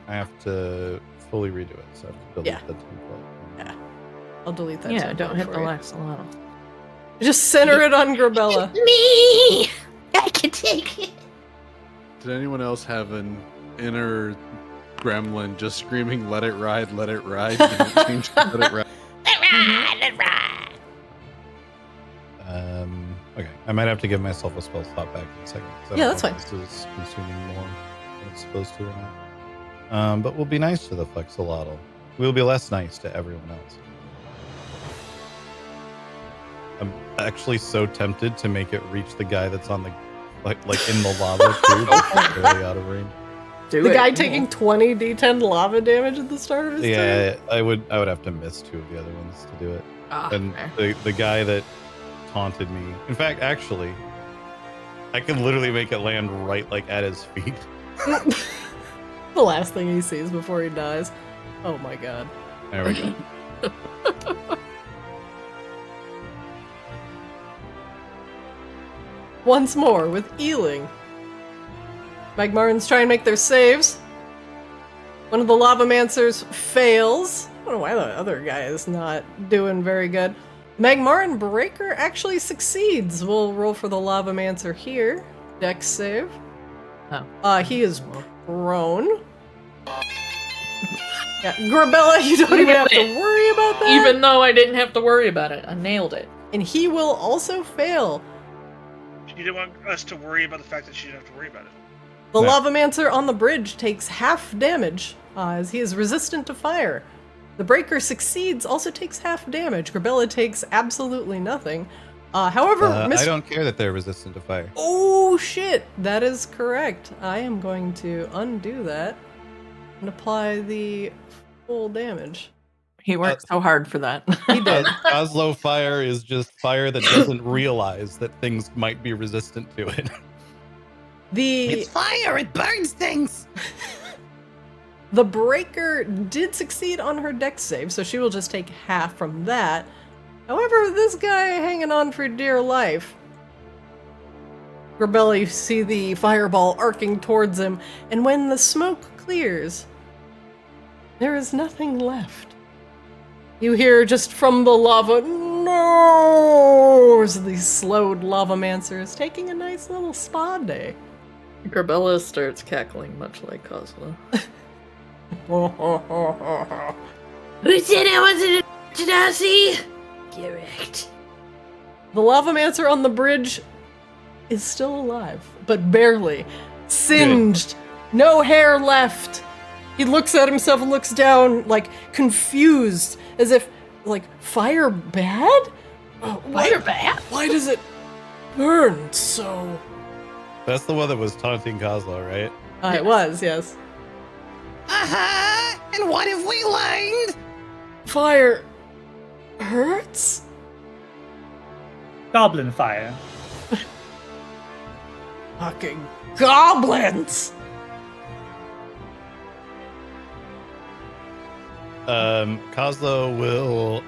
I have to fully redo it, so I have to delete Yeah. the template. Yeah. I'll delete that. Yeah, template don't hit the for you. Lexolotl. Just center it on GREBELLA. Me! I can take it. Did anyone else have an inner gremlin just screaming, let it ride, let it ride? Don't change to let it ride. Let ride. Okay, I might have to give myself a spell slot back in a second. 'Cause I Yeah, don't that's know fine. if this is consuming more than it's supposed to or not. But we'll be nice to the Flexolotl. We'll be less nice to everyone else. I'm actually so tempted to make it reach the guy that's on the like in the lava too, but it's barely out of range. Do The it. guy taking 20 d10 lava damage at the start of his turn? Yeah, I would have to miss 2 of the other ones to do it. Ah, And fair. the guy that taunted me. In fact, actually, I can literally make it land right like at his feet. The last thing he sees before he dies. Oh my god. There we go. Once more with Ealing. Magmarans try and make their saves. One of the Lavamancers fails. I don't know why the other guy is not doing very good. Magmaran Breaker actually succeeds. We'll roll for the Lavamancer here. Dex save. Oh. He is prone. Yeah, GREBELLA, you don't even have to worry about that. Even though I didn't have to worry about it, I nailed it. And he will also fail. She didn't want us to worry about the fact that she didn't have to worry about it. The Yeah. Lavamancer on the bridge takes half damage, as he is resistant to fire. The breaker succeeds, also takes half damage. GREBELLA takes absolutely nothing. However, I don't care that they're resistant to fire. Oh shit, that is correct. I am going to undo that and apply the full damage. He worked so hard for that. He did. Oslo fire is just fire that doesn't realize that things might be resistant to it. It's fire, it burns things. The breaker did succeed on her dex save, so she will just take half from that. However, this guy hanging on for dear life. GREBELLA, you see the fireball arcing towards him, and when the smoke clears, there is nothing left. You hear just from the lava, no! As the slowed lavamancer is taking a nice little spa day. GREBELLA starts cackling, much like Kozla. Who said I wasn't a Nazi? Correct. The lavamancer on the bridge is still alive, but barely. Singed. No hair left. He looks at himself and looks down, like, confused, as if, like, fire bad? Fire bad? Why does it burn so? That's the one that was taunting Kozlo, right? It was, yes. Uh-huh. And what have we learned? Fire hurts? Goblin fire. Fucking goblins! Kozlo will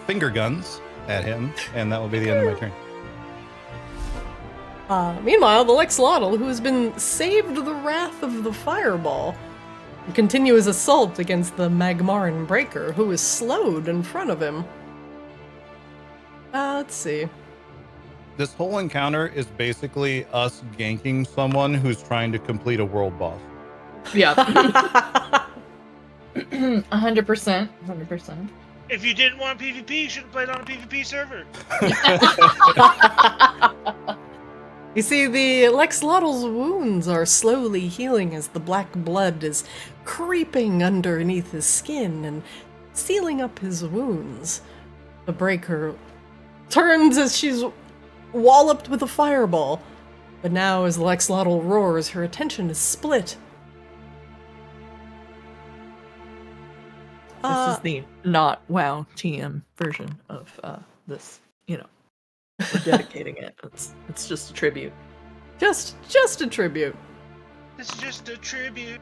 finger guns at him, and that will be the end of my turn. Meanwhile, the Tlexolotl, who has been saved the wrath of the fireball, will continue his assault against the Magmaran breaker, who is slowed in front of him. Let's see. This whole encounter is basically us ganking someone who's trying to complete a world boss. Yeah. 100%. 100%. If you didn't want PvP, you should have played on a PvP server. You see, the Tlexolotl's wounds are slowly healing as the black blood is creeping underneath his skin and sealing up his wounds. The breaker turns as she's walloped with a fireball, but now as the Tlexolotl roars, her attention is split. This is the not WoW TM version of this, We're dedicating it. It's just a tribute. Just a tribute. This is just a tribute.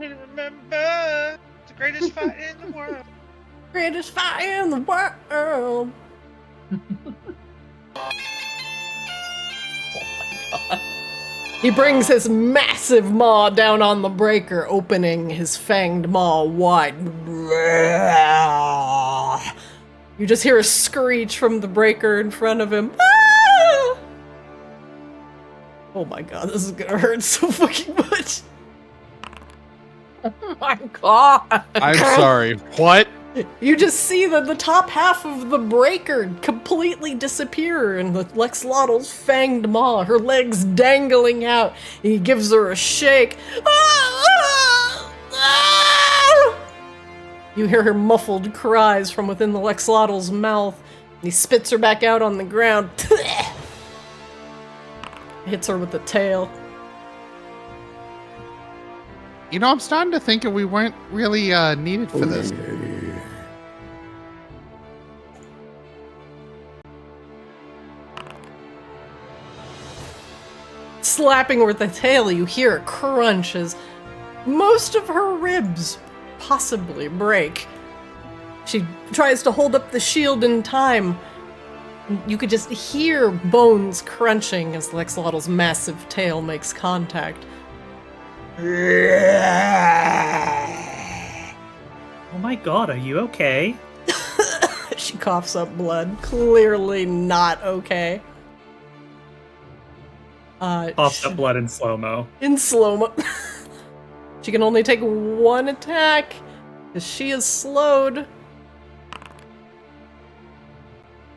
And remember, the greatest fight in the world. Greatest fire in the world. He brings his massive maw down on the breaker, opening his fanged maw wide. You just hear a screech from the breaker in front of him. Ah! Oh my god, this is gonna hurt so fucking much. Oh my god! I'm sorry. What? You just see that the top half of the breaker completely disappear in the Tlexolotl's fanged maw, her legs dangling out. He gives her a shake. You hear her muffled cries from within the Tlexolotl's mouth. He spits her back out on the ground. Hits her with the tail. You know, I'm starting to think that we weren't really needed for this. Slapping her with the tail, you hear a crunch as most of her ribs possibly break. She tries to hold up the shield in time. You could just hear bones crunching as Tlexolotl's massive tail makes contact. Oh my god, are you okay? She coughs up blood. Clearly not okay. Coughs up blood in slow-mo. In slow-mo. She can only take one attack, because she is slowed.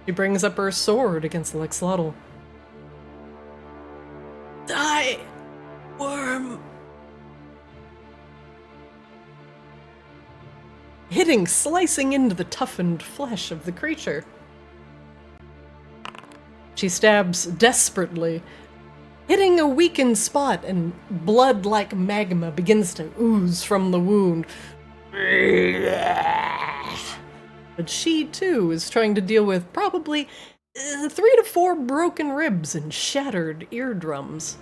She brings up her sword against Tlexolotl. Die, worm. slicing into the toughened flesh of the creature. She stabs desperately, hitting a weakened spot, and blood like magma begins to ooze from the wound. But she, too, is trying to deal with probably 3 to 4 broken ribs and shattered eardrums.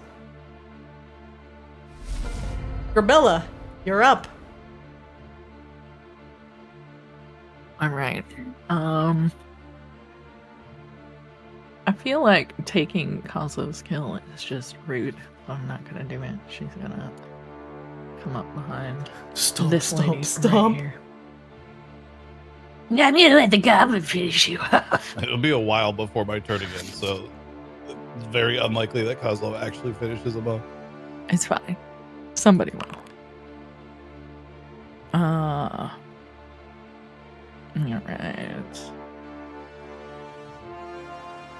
GREBELLA, you're up. Alright. I feel like taking Kazu's kill is just rude. I'm not gonna do it. She's gonna come up behind this lady right here. I'm gonna let the goblin finish you off. It'll be a while before my turn again, so it's very unlikely that Kozlov actually finishes him off. It's fine. Somebody will. Alright.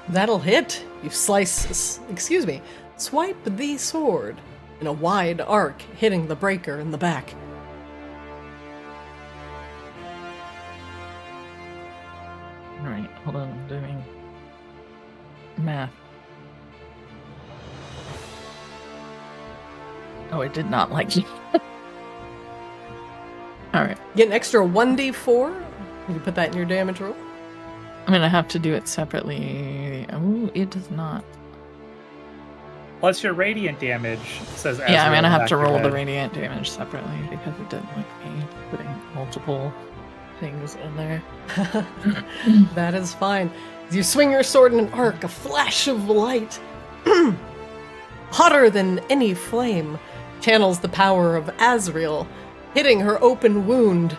That'll hit. You swipe the sword in a wide arc, hitting the breaker in the back. Alright, hold on, I'm doing math. Oh, it did not like you. Alright. Get an extra 1d4. You put that in your damage roll. I'm gonna have to do it separately. Oh, it does not. Plus your radiant damage, says Yeah, I'm Azrael gonna have back to your roll the head. radiant damage separately because it didn't like me putting multiple things in there. That is fine. As you swing your sword in an arc, a flash of light, hotter than any flame, channels the power of Azrael, hitting her open wound.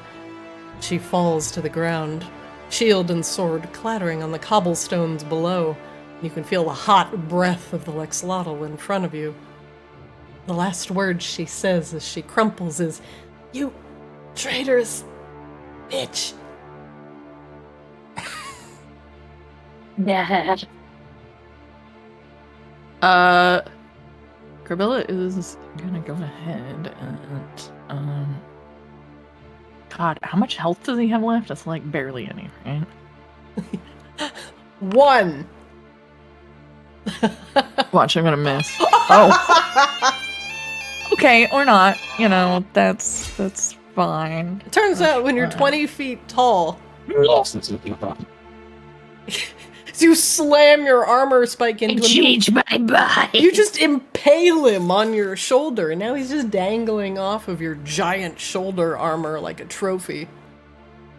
She falls to the ground, shield and sword clattering on the cobblestones below. You can feel the hot breath of the Tlexolotl in front of you. The last word she says as she crumples is, "You traitorous bitch." Dad. GREBELLA is gonna go ahead and God, how much health does he have left? That's like barely any, right? 1. Watch, I'm gonna miss. Oh. Okay, or not. You know, that's fine. It turns out when you're 20 feet tall, you slam your armor spike into him. Change my body. You just impale him on your shoulder, and now he's just dangling off of your giant shoulder armor like a trophy.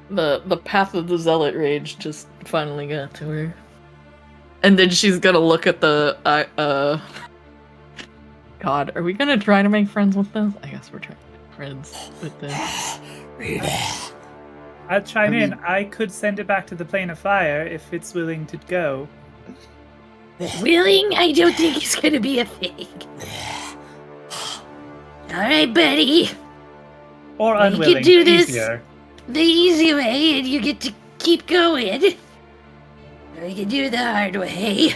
The path of the zealot rage just finally got to her. And then she's gonna look at the God, are we gonna try to make friends with this? I guess we're trying to make friends with this. I'll chime in. I could send it back to the plane of fire if it's willing to go. Willing? I don't think it's gonna be a thing. Alright, buddy. Or You can unwilling. do this. Easier. The easy way, and you get to keep going. Or you can do it the hard way.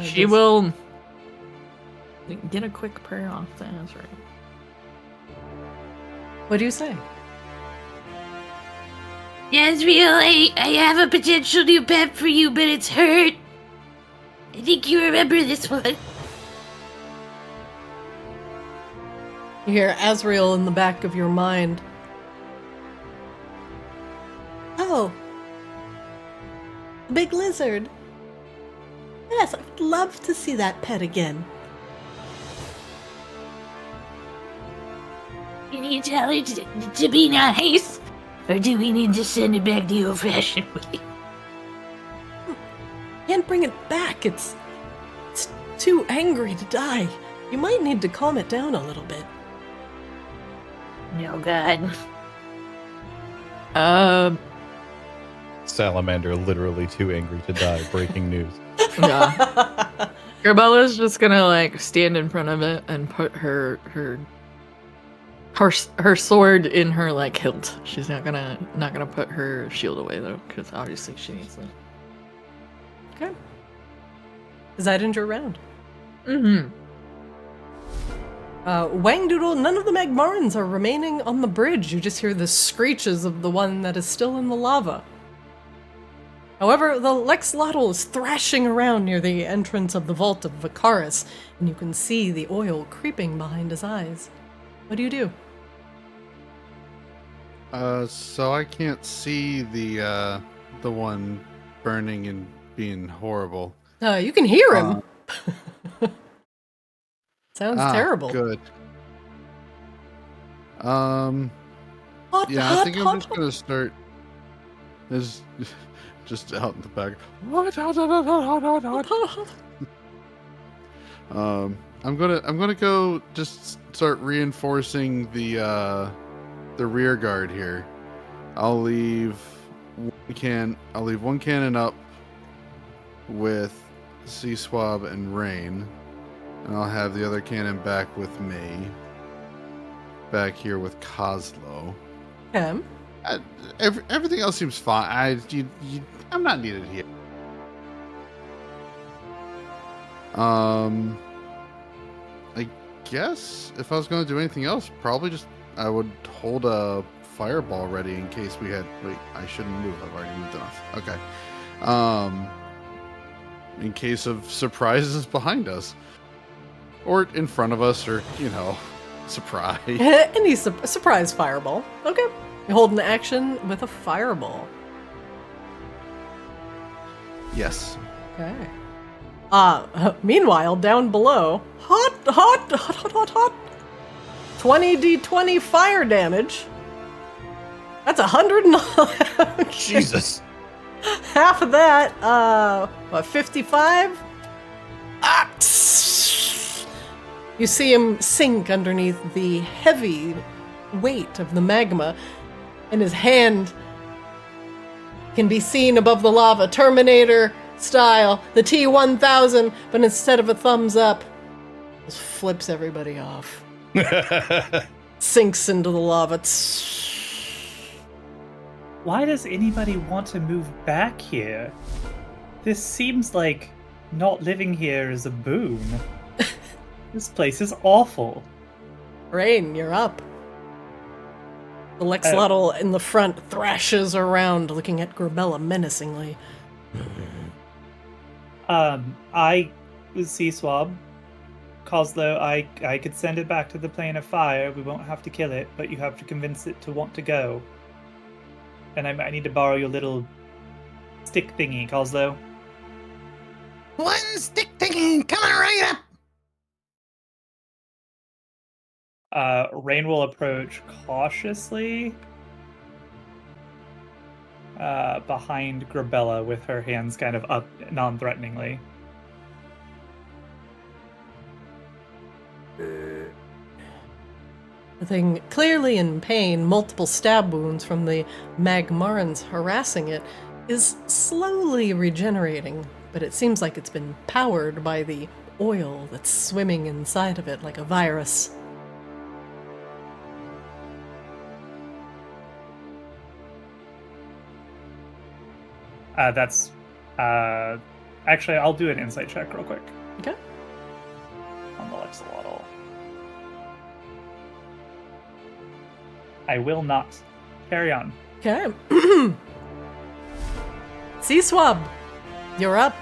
She will get a quick prayer off the Azrael. What do you say? Azrael, I have a potential new pet for you, but it's hurt. I think you remember this one. You hear Azrael in the back of your mind. Oh. The big lizard. Yes, I'd love to see that pet again. You need to tell her to be nice? Or do we need to send it back the old-fashioned way? Can't bring it back. It's too angry to die. You might need to calm it down a little bit. No, God. Salamander literally too angry to die. Breaking news. Yeah. GREBELLA's just gonna like stand in front of it and put her sword in her like hilt. She's not gonna put her shield away though, because obviously she needs it. Okay. Is that in your round? Mm-hmm. Wangdoodle, none of the Magmarans are remaining on the bridge. You just hear the screeches of the one that is still in the lava. However, the Tlexolotl is thrashing around near the entrance of the vault of Vicaris, and you can see the oil creeping behind his eyes. What do you do? So I can't see the one burning and being horrible. You can hear him. Sounds terrible. Good. Hot, Yeah, hot, I think I'm hot, just gonna start. This just out in the back. I'm gonna go just start reinforcing the rear guard here. I'll leave one cannon up with Sea Swab and Rain, and I'll have the other cannon back with me. Back here with Kozlo. Okay. Everything else seems fine. I'm not needed here. I guess if I was going to do anything else, probably just I would hold a fireball ready in case we had. Wait, I shouldn't move. I've already moved enough. Okay. In case of surprises behind us, or in front of us, or surprise. Any surprise fireball. Okay. You hold an action with a fireball. Yes. Okay. Meanwhile, down below, hot. 20d20 fire damage. That's 100. Jesus. Half of that, 55? You see him sink underneath the heavy weight of the magma, and his hand can be seen above the lava, Terminator style, the T-1000, but instead of a thumbs up, just flips everybody off. Sinks into the lava. Why does anybody want to move back here? This seems like not living here is a boon. This place is awful. Rain, you're up. The Tlexolotl in the front thrashes around, looking at GREBELLA menacingly. I was Sea Swab. Kozlo, I could send it back to the plane of fire. We won't have to kill it, but you have to convince it to want to go. And I need to borrow your little stick thingy, Kozlo. One stick thingy coming right up. Rain will approach cautiously behind GREBELLA with her hands kind of up non-threateningly. The thing clearly in pain, multiple stab wounds from the Magmarans harassing it, is slowly regenerating, but it seems like it's been powered by the oil that's swimming inside of it like a virus. Actually, I'll do an insight check real quick. Okay. On the Tlexolotl. I will not. Carry on. Okay. Sea Swab, you're up.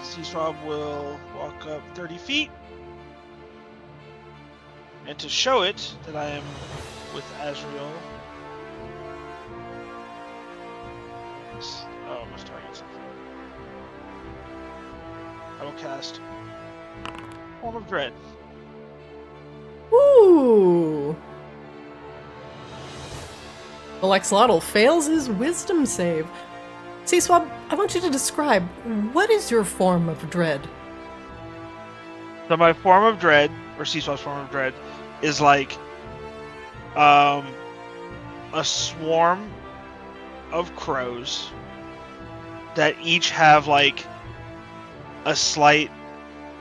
Sea Swab will walk up 30 feet. And to show it that I am with Azrael. Oh, I must target something. I will cast Form of Dread. Ooh. The Tlexolotl fails his wisdom save. Sea Swab, I want you to describe, what is your form of dread? So my form of dread, or Sea Swab's form of dread, is like a swarm of crows that each have like a slight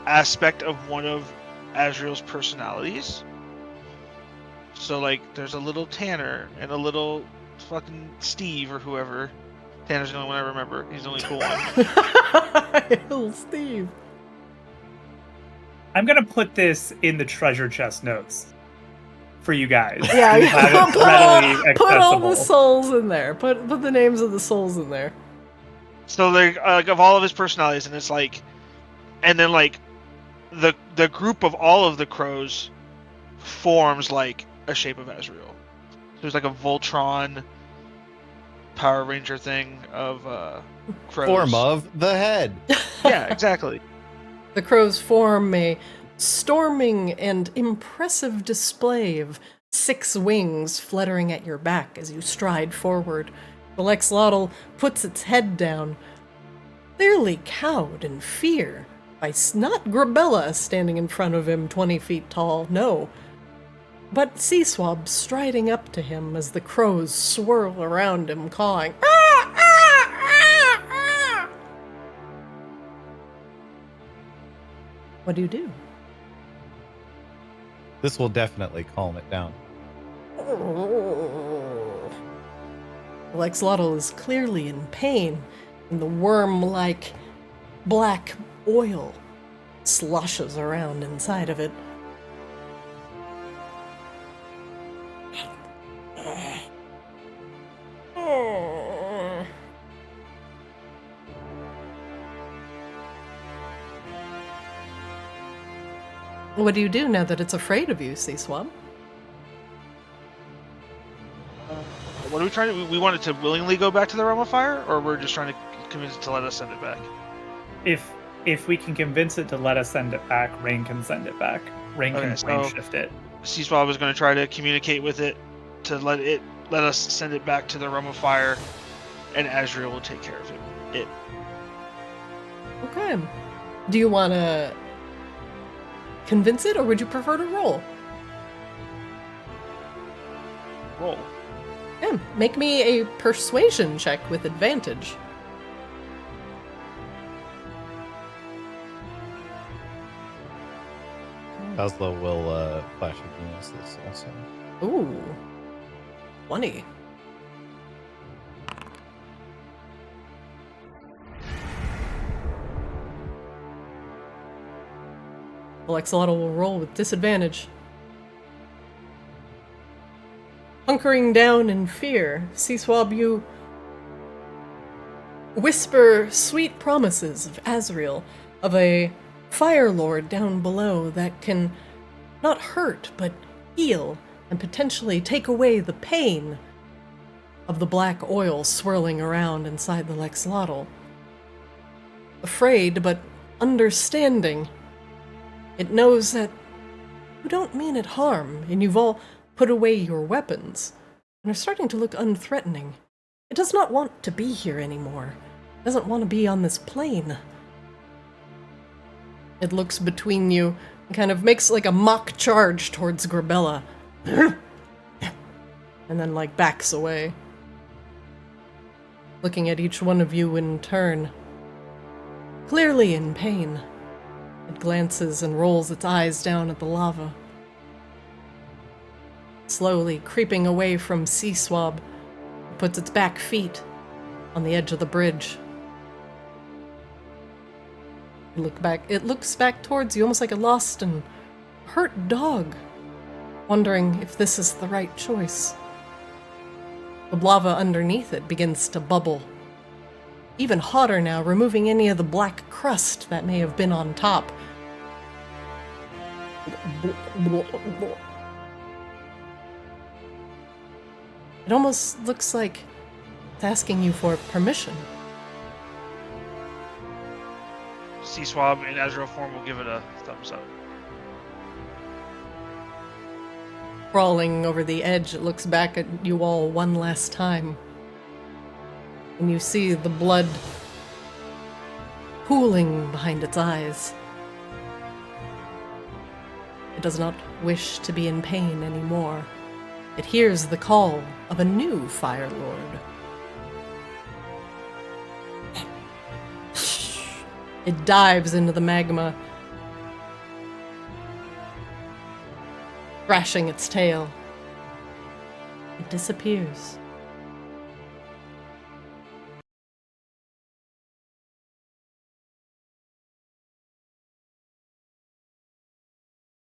aspect of one of Azrael's personalities. So like there's a little Tanner and a little fucking Steve or whoever. Tanner's the only one I remember. He's the only cool one. Little Steve. I'm gonna put this in the treasure chest notes for you guys. Yeah, You have it readily put all the accessible. souls in there. Put the names of the souls in there. So like of all of his personalities, and it's like, and then like the group of all of the crows forms like a shape of Azrael. There's like a Voltron Power Ranger thing of crows. Form of the head. Yeah, exactly. The crows form a storming and impressive display of 6 wings fluttering at your back as you stride forward. The Tlexolotl puts its head down, clearly cowed in fear by not GREBELLA standing in front of him 20 feet tall, no, but Seaswab striding up to him as the crows swirl around him, cawing. What do you do? This will definitely calm it down. Tlexolotl is clearly in pain, and the worm-like black oil sloshes around inside of it. What do you do now that it's afraid of you, Seaswab? What are we trying to? We wanted to willingly go back to the realm of fire, or we're just trying to convince it to let us send it back. If we can convince it to let us send it back, Rain can send it back. Rain can plane shift it. Seaswab is going to try to communicate with it to let us send it back to the realm of fire, and Azrael will take care of it. Okay. Do you want to convince it, or would you prefer to roll? Roll. Yeah, make me a persuasion check with advantage. Oslo will flash against this also. Ooh. 20. Tlexolotl will roll with disadvantage. Hunkering down in fear, Seaswab, you whisper sweet promises of Azrael, of a Fire Lord down below that can not hurt, but heal and potentially take away the pain of the black oil swirling around inside the Tlexolotl. Afraid, but understanding, it knows that you don't mean it harm, and you've all put away your weapons, and are starting to look unthreatening. It does not want to be here anymore. It doesn't want to be on this plane. It looks between you and kind of makes like a mock charge towards GREBELLA. And then like backs away. Looking at each one of you in turn. Clearly in pain. It glances and rolls its eyes down at the lava. Slowly creeping away from Seaswab, it puts its back feet on the edge of the bridge. It looks back towards you almost like a lost and hurt dog, wondering if this is the right choice. The lava underneath it begins to bubble. Even hotter now, removing any of the black crust that may have been on top. It almost looks like it's asking you for permission. Seaswab in Azrael form will give it a thumbs up. Crawling over the edge, it looks back at you all one last time. And you see the blood pooling behind its eyes. It does not wish to be in pain anymore. It hears the call of a new Fire Lord. It dives into the magma, thrashing its tail. It disappears.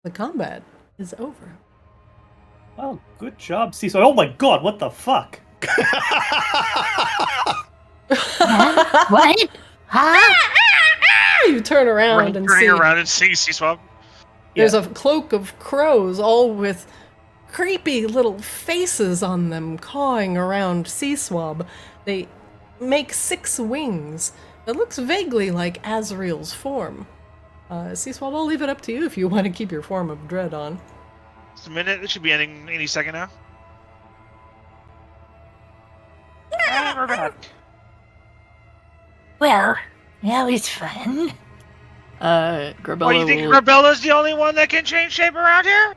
The combat is over. Oh, good job, Cecil. Oh my god, what the fuck? Huh? What? Huh? You turn around and Turning see around and seeing Sea-Swab. there's a cloak of crows, all with creepy little faces on them, cawing around Sea-Swab. They make 6 wings that looks vaguely like Azrael's form. Sea-Swab, I'll leave it up to you if you want to keep your form of dread on. It's a minute. It should be ending any second now. And we're back. Well, that was fun. GREBELLA What, you think will... Grebella's the only one that can change shape around here?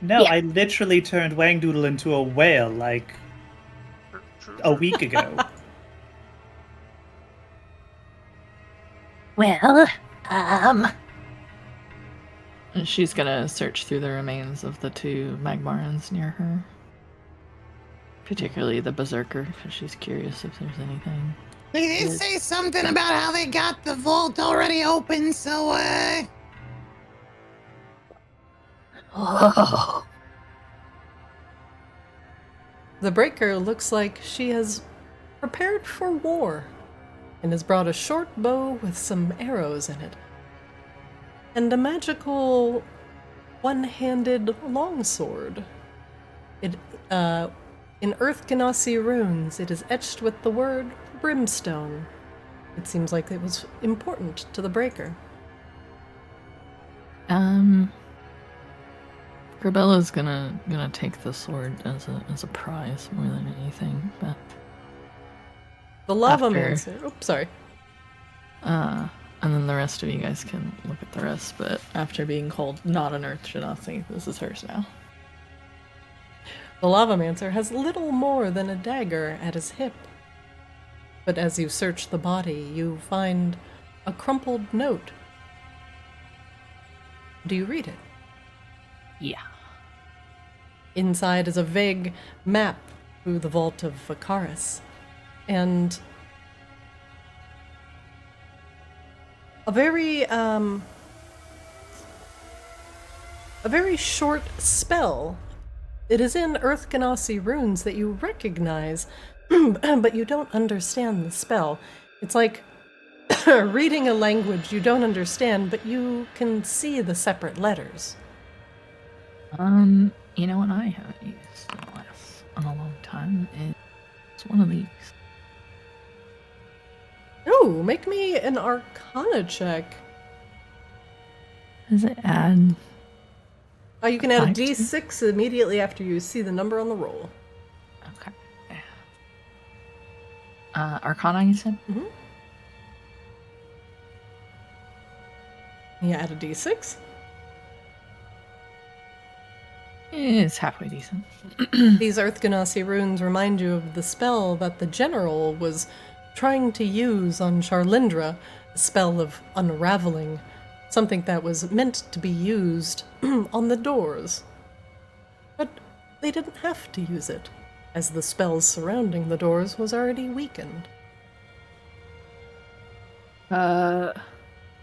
No, Yeah. I literally turned Wangdoodle into a whale like a week ago. Well, She's gonna search through the remains of the 2 Magmarans near her. Particularly the Berserker, because she's curious if there's anything. They did say something about how they got the vault already open, so, oh, The Breaker looks like she has prepared for war and has brought a short bow with some arrows in it and a magical one-handed longsword. It, in Earth Ganassi runes, it is etched with the word brimstone. It seems like it was important to the Breaker. GREBELLA's gonna take the sword as a prize more than anything, but The lava After- mancer. Oops, sorry. and then the rest of you guys can look at the rest, but after being called not an Earth Genasi, this is hers now. The lavamancer has little more than a dagger at his hip. But as you search the body, you find a crumpled note. Do you read it? Yeah. Inside is a vague map through the vault of Precarious, and a very short spell. It is in Earth Ganassi runes that you recognize, but you don't understand the spell. It's like reading a language you don't understand, but you can see the separate letters. You know what I haven't used in a long time? It's one of these. Oh, make me an Arcana check. Does it add? You can add a 5 to? D6 immediately after you see the number on the roll. Okay. Arcana, you said? Mm-hmm. You add a D6. It's halfway decent. These Earth Ganassi runes remind you of the spell that the general was trying to use on Charlindra, a spell of unraveling, something that was meant to be used on the doors. But they didn't have to use it, as the spell surrounding the doors was already weakened.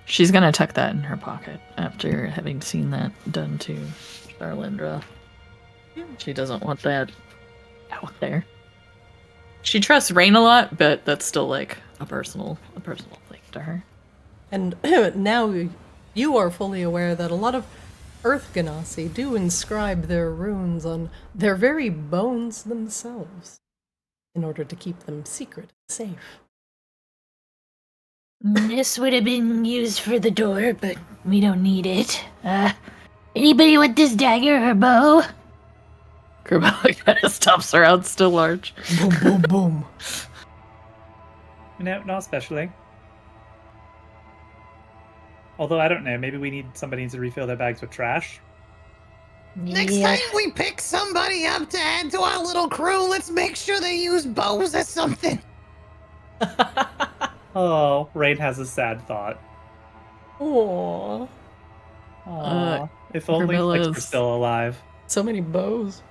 She's gonna tuck that in her pocket after having seen that done to Charlindra. She doesn't want that out there. She trusts Rain a lot, but that's still like a personal thing to her. And now you are fully aware that a lot of Earth Ganassi do inscribe their runes on their very bones themselves in order to keep them secret and safe. this would have been used for the door, but we don't need it. Anybody with this dagger or bow? GREBELLA kind of stops around still large. Boom, boom, boom. No, not especially. Although I don't know, maybe somebody needs to refill their bags with trash. next time we pick somebody up to add to our little crew, let's make sure they use bows or something. Oh, Rain has a sad thought. Aww. Aww. If only Flicks were Grebella's- still alive. So many bows.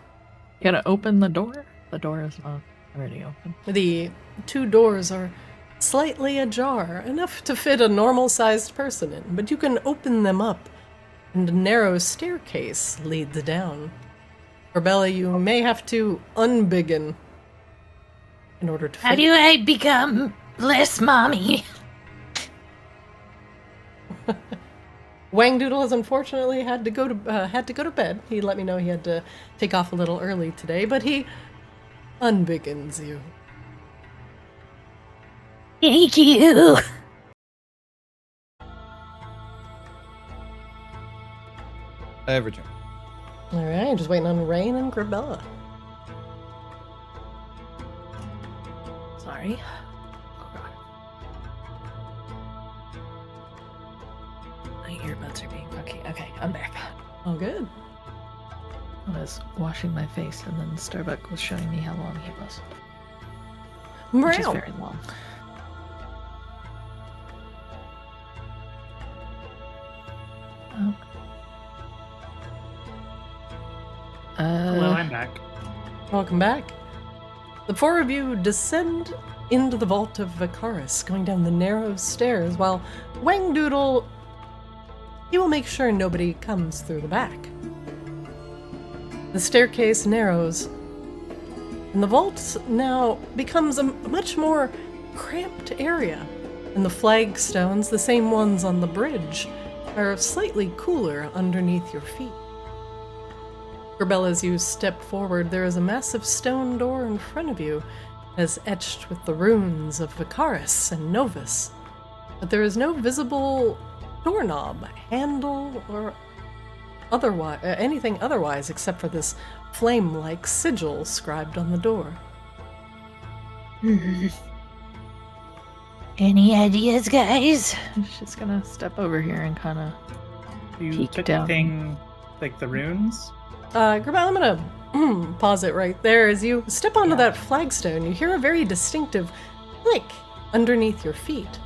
You gotta open the door? The door is not already open. The 2 doors are slightly ajar, enough to fit a normal-sized person in, but you can open them up and a narrow staircase leads down. GREBELLA, you may have to unbiggen in order to. How do I become less mommy? Wangdoodle has unfortunately had to go to bed. He let me know he had to take off a little early today, but he unbiggins you. Thank you. I have returned. All right, just waiting on Rain and GREBELLA. Sorry. My earbuds are being funky. Okay, I'm back. Oh, good. I was washing my face, and then Starbuck was showing me how long he was. Which is Meow. very long. Oh. Hello, I'm back. Welcome back. The four of you descend into the vault of Vicaris, going down the narrow stairs, while Wangdoodle, he will make sure nobody comes through the back. The staircase narrows, and the vault now becomes a much more cramped area, and the flagstones, the same ones on the bridge, are slightly cooler underneath your feet. GREBELLA, as you step forward, there is a massive stone door in front of you, as etched with the runes of Vicaris and Novus. But there is no visible doorknob, handle, or otherwise anything otherwise except for this flame-like sigil scribed on the door. Any ideas, guys? She's gonna step over here and kind of You peek took down. anything like the runes? GREBELLA, I'm gonna pause it right there. As you step onto that flagstone, you hear a very distinctive click underneath your feet.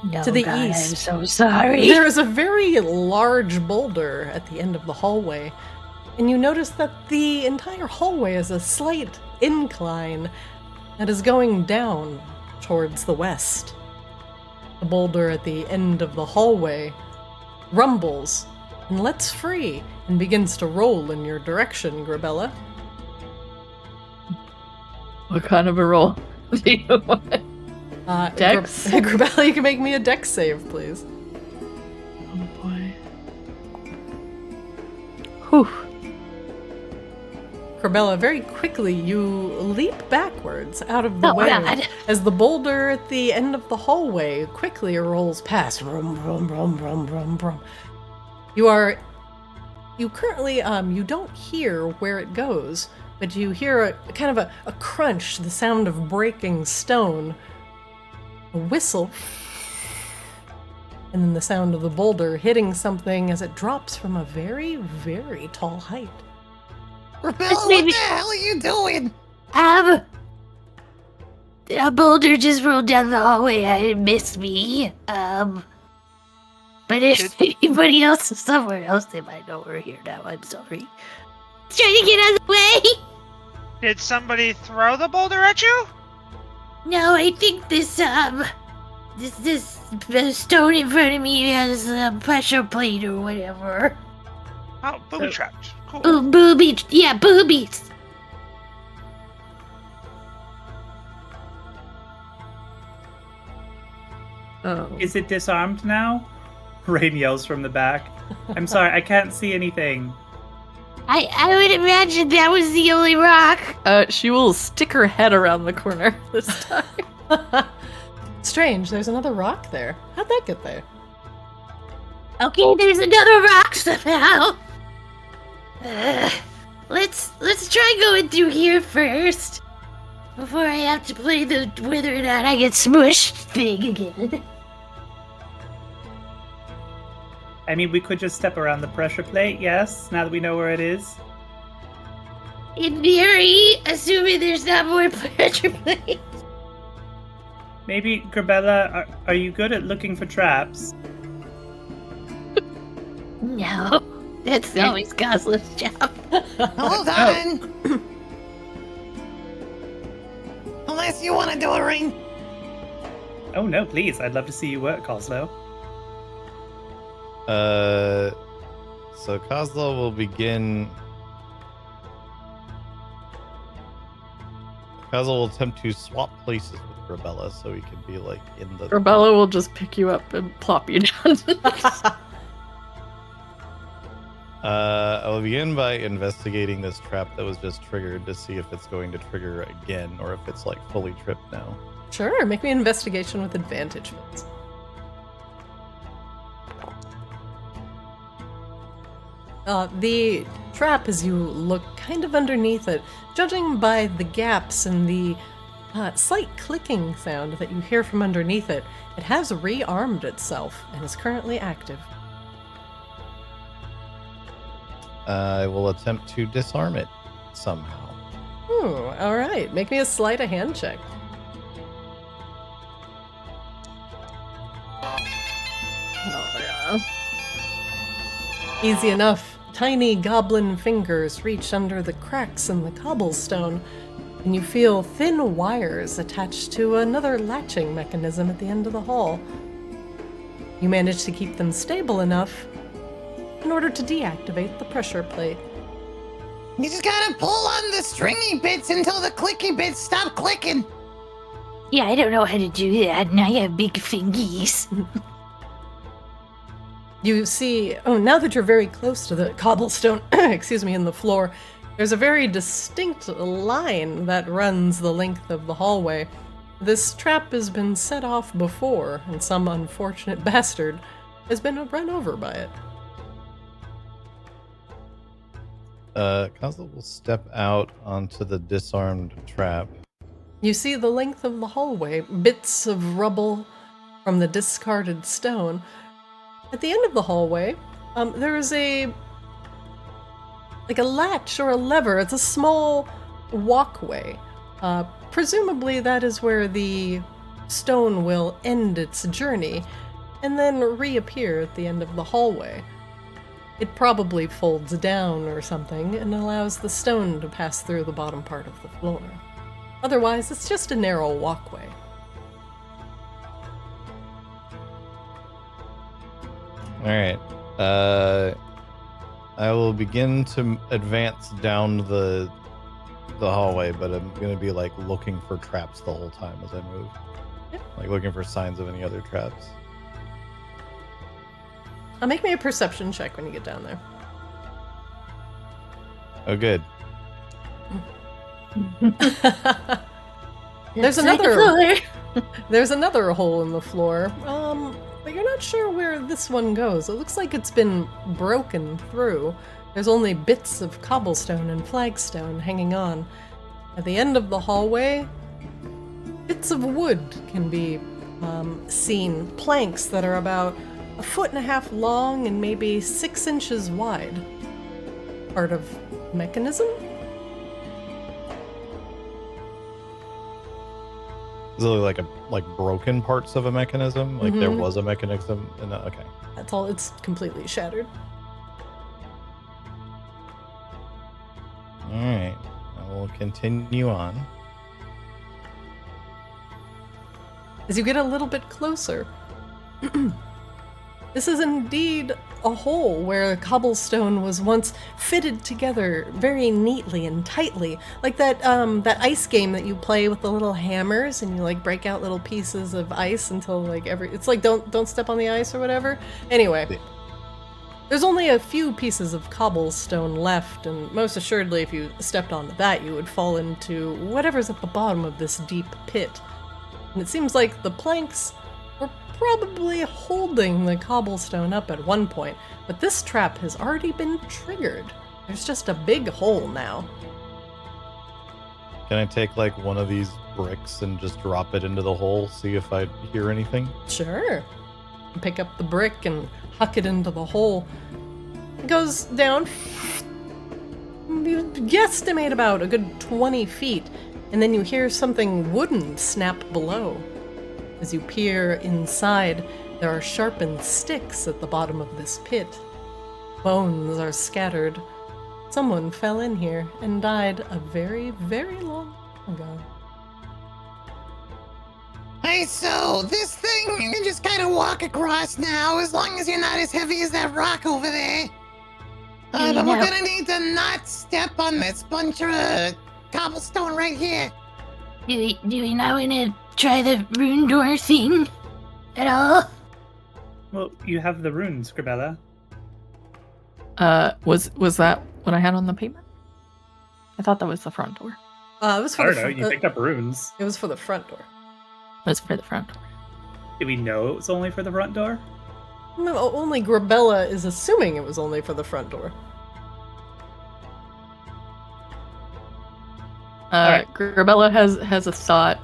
No, To the God, east. I'm so sorry. There is a very large boulder at the end of the hallway, and you notice that the entire hallway is a slight incline that is going down towards the west. The boulder at the end of the hallway rumbles and lets free and begins to roll in your direction, GREBELLA. What kind of a roll do you want? Dex? GREBELLA, you can make me a dex save, please. Oh boy. Whew. GREBELLA, very quickly you leap backwards out of the Oh, way God. as the boulder at the end of the hallway quickly rolls past. Vroom, vroom, vroom, vroom, vroom, vroom. You currently, you don't hear where it goes, but you hear a kind of a crunch, the sound of breaking stone, a whistle, and then the sound of the boulder hitting something as it drops from a very, very tall height. GREBELLA, what the hell are you doing? A boulder just rolled down the hallway. It missed me. But if anybody else is somewhere else, they might know we're here now. I'm sorry. Trying to get out of the way. Did somebody throw the boulder at you? No, I think this stone in front of me has a pressure plate or whatever. Oh, booby trapped. Cool. Oh, boobies. Yeah, boobies. Oh. Is it disarmed now? Rain yells from the back. I'm sorry, I can't see anything. I would imagine that was the only rock. She will stick her head around the corner this time. Strange, there's another rock there. How'd that get there? Okay, there's another rock somehow. Let's try going through here first. Before I have to play the whether or not I get smushed thing again. I mean, we could just step around the pressure plate, yes, now that we know where it is. In theory, assuming there's not more pressure plates. Maybe, GREBELLA, are you good at looking for traps? No, that's always Gosling's job. Hold on. Unless you want to do a ring. Oh no, please, I'd love to see you work, Coslow. So Kozlo will begin. Kozlo will attempt to swap places with GREBELLA so he can be like in the. GREBELLA will just pick you up and plop you down. I will begin by investigating this trap that was just triggered to see if it's going to trigger again or if it's like fully tripped now. Sure, make me an investigation with advantage, please. The trap, as you look kind of underneath it, judging by the gaps and the slight clicking sound that you hear from underneath it, it has rearmed itself and is currently active. I will attempt to disarm it somehow. Alright. Make me a sleight of hand check. Oh, yeah. Easy enough. Tiny goblin fingers reach under the cracks in the cobblestone, and you feel thin wires attached to another latching mechanism at the end of the hall. You manage to keep them stable enough in order to deactivate the pressure plate. You just gotta pull on the stringy bits until the clicky bits stop clicking. Yeah, I don't know how to do that, and I have big fingies. You see, now that you're very close to the cobblestone, in the floor, there's a very distinct line that runs the length of the hallway. This trap has been set off before, and some unfortunate bastard has been run over by it. Kozlo will step out onto the disarmed trap. You see the length of the hallway, bits of rubble from the discarded stone. At the end of the hallway, there is a latch or a lever. It's a small walkway. Presumably that is where the stone will end its journey and then reappear at the end of the hallway. It probably folds down or something and allows the stone to pass through the bottom part of the floor. Otherwise, it's just a narrow walkway. Alright. I will begin to advance down the hallway, but I'm gonna be like looking for traps the whole time as I move. Yep. Like looking for signs of any other traps. Make me a perception check when you get down there. Oh, good. There's Looks like a another. floor. There's another hole in the floor, but you're not sure where this one goes. It looks like it's been broken through. There's only bits of cobblestone and flagstone hanging on. At the end of the hallway, bits of wood can be seen, planks that are about 1.5 feet long and maybe 6 inches wide. Part of mechanism? Is it like broken parts of a mechanism? Like there Mhm. was a mechanism? Okay. That's all. It's completely shattered. Alright. I will continue on. As you get a little bit closer, this is indeed a hole where cobblestone was once fitted together very neatly and tightly, like that ice game that you play with the little hammers and you like break out little pieces of ice until like it's like don't step on the ice or whatever. Anyway, there's only a few pieces of cobblestone left, and most assuredly if you stepped onto that you would fall into whatever's at the bottom of this deep pit. And it seems like the planks were probably holding the cobblestone up at one point, but this trap has already been triggered. There's just a big hole now. Can I take like one of these bricks and just drop it into the hole, see if I hear anything? Sure. You pick up the brick and huck it into the hole. It goes down, you guesstimate about a good 20 feet, and then you hear something wooden snap below. As you peer inside, there are sharpened sticks at the bottom of this pit. Bones are scattered. Someone fell in here and died a very, very long time ago. Hey, so this thing you can just kind of walk across now, as long as you're not as heavy as that rock over there. But we're gonna need to not step on this bunch of cobblestone right here. Do we not want to try the rune door thing at all? Well, you have the runes, GREBELLA. Was that what I had on the paper? I thought that was the front door. It was for I the don't know. You picked up runes. It was for the front door. It was for the front door. Did we know it was only for the front door? No, only GREBELLA is assuming it was only for the front door. Alright. GREBELLA has a thought,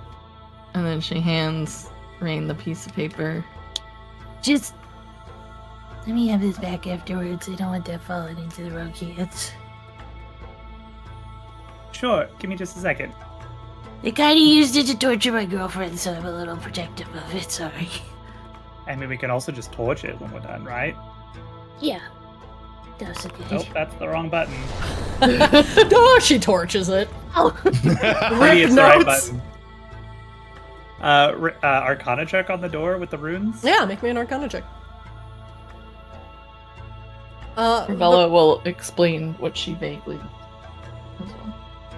and then she hands Rain the piece of paper. Just let me have this back afterwards. I don't want that falling into the wrong hands. Sure. Give me just a second. They kinda used it to torture my girlfriend, so I'm a little protective of it, sorry. I mean, we can also just torch it when we're done, right? Yeah. That's okay. Nope, that's the wrong button. Oh, she torches it. Oh. Maybe it's the right notes. button. Arcana check on the door with the runes? Yeah, make me an Arcana check. GREBELLA will explain what she vaguely.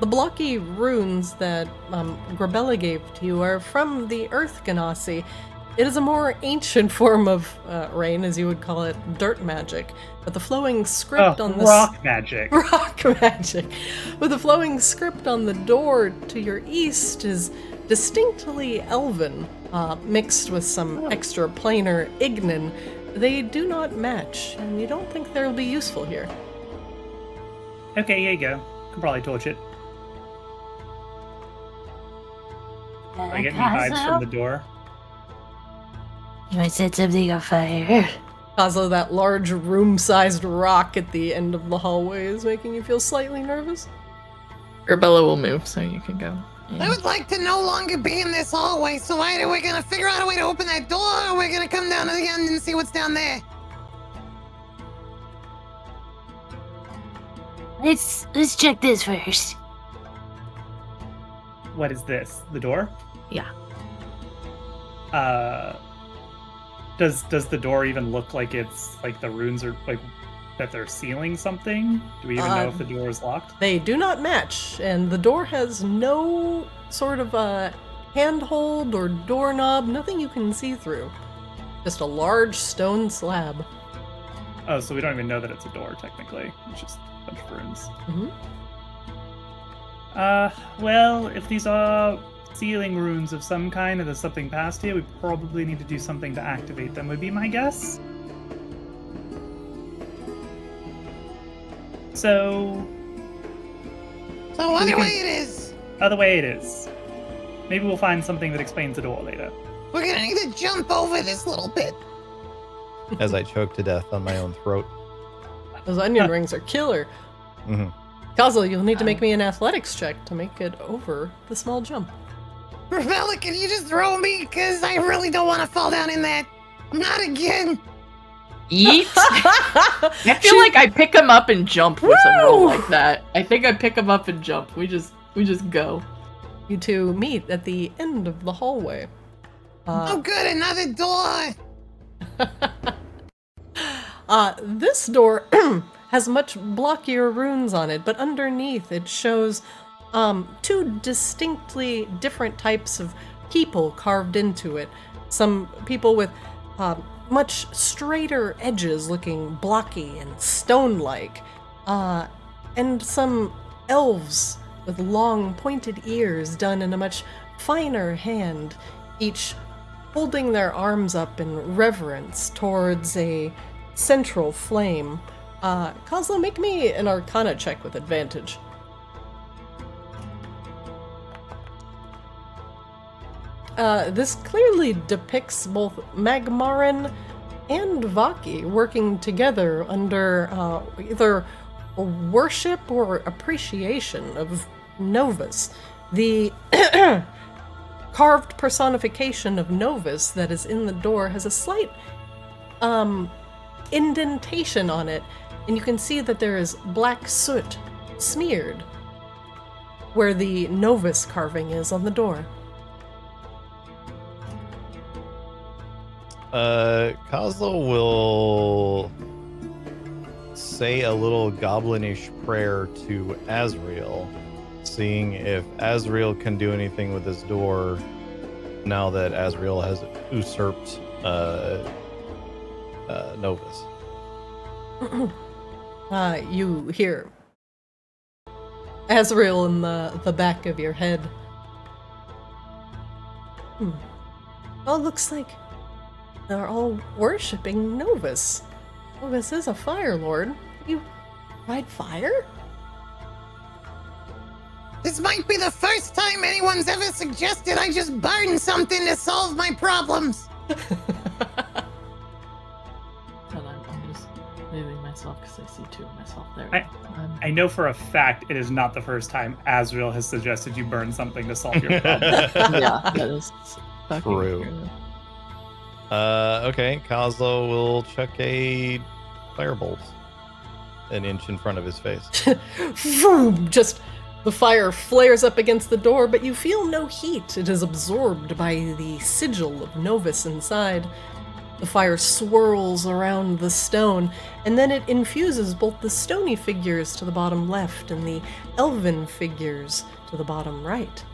The blocky runes that GREBELLA gave to you are from the Earth Ganassi. It is a more ancient form of rain, as you would call it, dirt magic. But the flowing script on the rock magic. rock magic. But the flowing script on the door to your east is distinctly elven, mixed with some extra planar ignan. They do not match, and you don't think they'll be useful here. Okay, here you go. Can probably torch it. I get any vibes from the door? You might set something on fire. Also, that large room-sized rock at the end of the hallway is making you feel slightly nervous. GREBELLA will move so you can go. I would like to no longer be in this hallway, so either we're gonna figure out a way to open that door, or we're gonna come down to the end and see what's down there. Let's check this first. What is this? The door? Yeah. Does the door even look like it's like the runes are like that they're sealing something? Do we even know if the door is locked? They do not match, and the door has no sort of handhold or doorknob, nothing you can see through. Just a large stone slab. Oh, so we don't even know that it's a door technically. It's just a bunch of runes. Mm-hmm. Well, if these are sealing runes of some kind and there's something past here, we probably need to do something to activate them, would be my guess. So Other way it is. Other way it is. Maybe we'll find something that explains the door later. We're gonna need to jump over this little bit. As I choke to death on my own throat. Those onion rings are killer. Mm-hmm. Kazel, you'll need to make me an athletics check to make it over the small jump. GREBELLA, can you just throw me? Because I really don't want to fall down in that. Not again. Eat. I feel like I pick him up and jump with a roll like that. I think I pick him up and jump. We just go. You two meet at the end of the hallway. Oh, good, another door. This door has much blockier runes on it, but underneath it shows two distinctly different types of people carved into it. Some people with much straighter edges looking blocky and stone-like, and some elves with long pointed ears done in a much finer hand, each holding their arms up in reverence towards a central flame. Kozlo, make me an Arcana check with advantage. This clearly depicts both Magmarin and Vaki working together under either worship or appreciation of Novus, the carved personification of Novus that is in the door has a slight indentation on it, and you can see that there is black soot smeared where the Novus carving is on the door. Kozlo will say a little goblinish prayer to Azrael, seeing if Azrael can do anything with this door now that Azrael has usurped Novus. You hear Azrael in the back of your head. Oh, looks like they're all worshipping Novus. Novus is a fire lord. You ride fire? This might be the first time anyone's ever suggested I just burn something to solve my problems. I'm just moving myself because I see two of myself there. I know for a fact it is not the first time Azrael has suggested you burn something to solve your problem. Yeah, that is fucking True. Okay, Kozlo will chuck a firebolt an inch in front of his face. Vroom! Just the fire flares up against the door, but you feel no heat. It is absorbed by the sigil of Novus inside. The fire swirls around the stone, and then it infuses both the stony figures to the bottom left and the elven figures to the bottom right.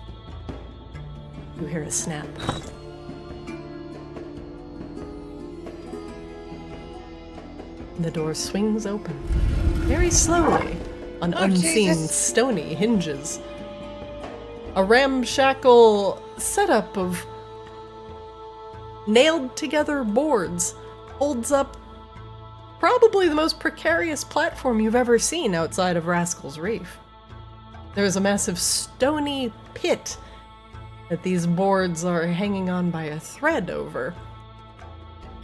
You hear a snap. The door swings open, very slowly, on unseen Jesus. stony hinges. A ramshackle setup of nailed together boards holds up probably the most precarious platform you've ever seen outside of Rascal's Reef. There is a massive stony pit that these boards are hanging on by a thread over.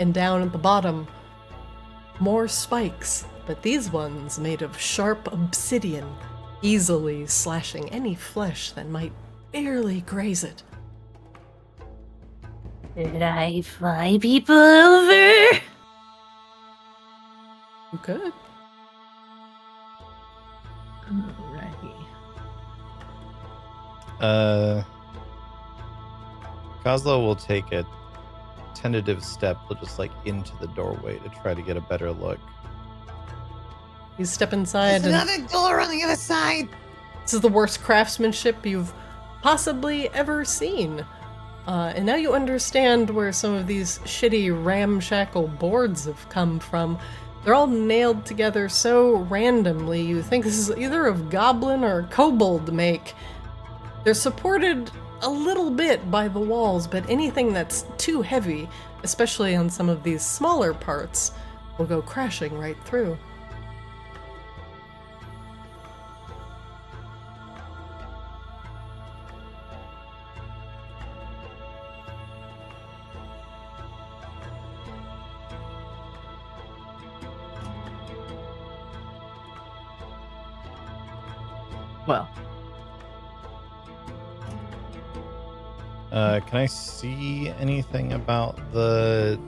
And down at the bottom, more spikes, but these ones made of sharp obsidian, easily slashing any flesh that might barely graze it. Did I fly people over? You could. Alrighty. Kozlo will take a tentative step just like into the doorway to try to get a better look. You step inside There's and another door on the other side. this is the worst craftsmanship you've possibly ever seen. And now you understand where some of these shitty ramshackle boards have come from. They're all nailed together so randomly you think this is either of goblin or kobold make. They're supported a little bit by the walls, but anything that's too heavy, especially on some of these smaller parts, will go crashing right through. Well, Can I see anything about the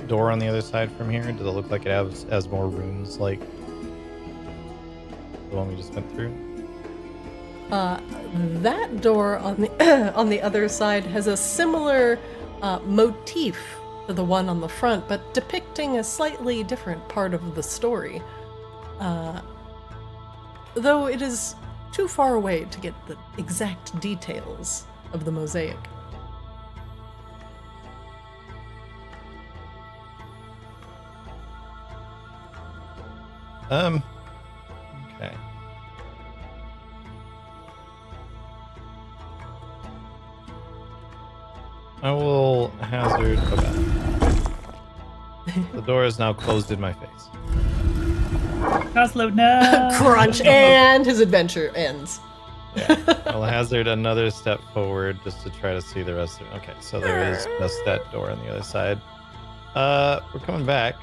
door on the other side from here? Does it look like it has more rooms like the one we just went through? That door on the on the other side has a similar motif to the one on the front, but depicting a slightly different part of the story. Though it is too far away to get the exact details of the mosaic. Okay. I will hazard a bet. The door is now closed in my face. Kozlo, no! Crunch, and his adventure ends. Yeah. I'll hazard another step forward just to try to see the rest of it. Okay, so there is just that door on the other side. We're coming back.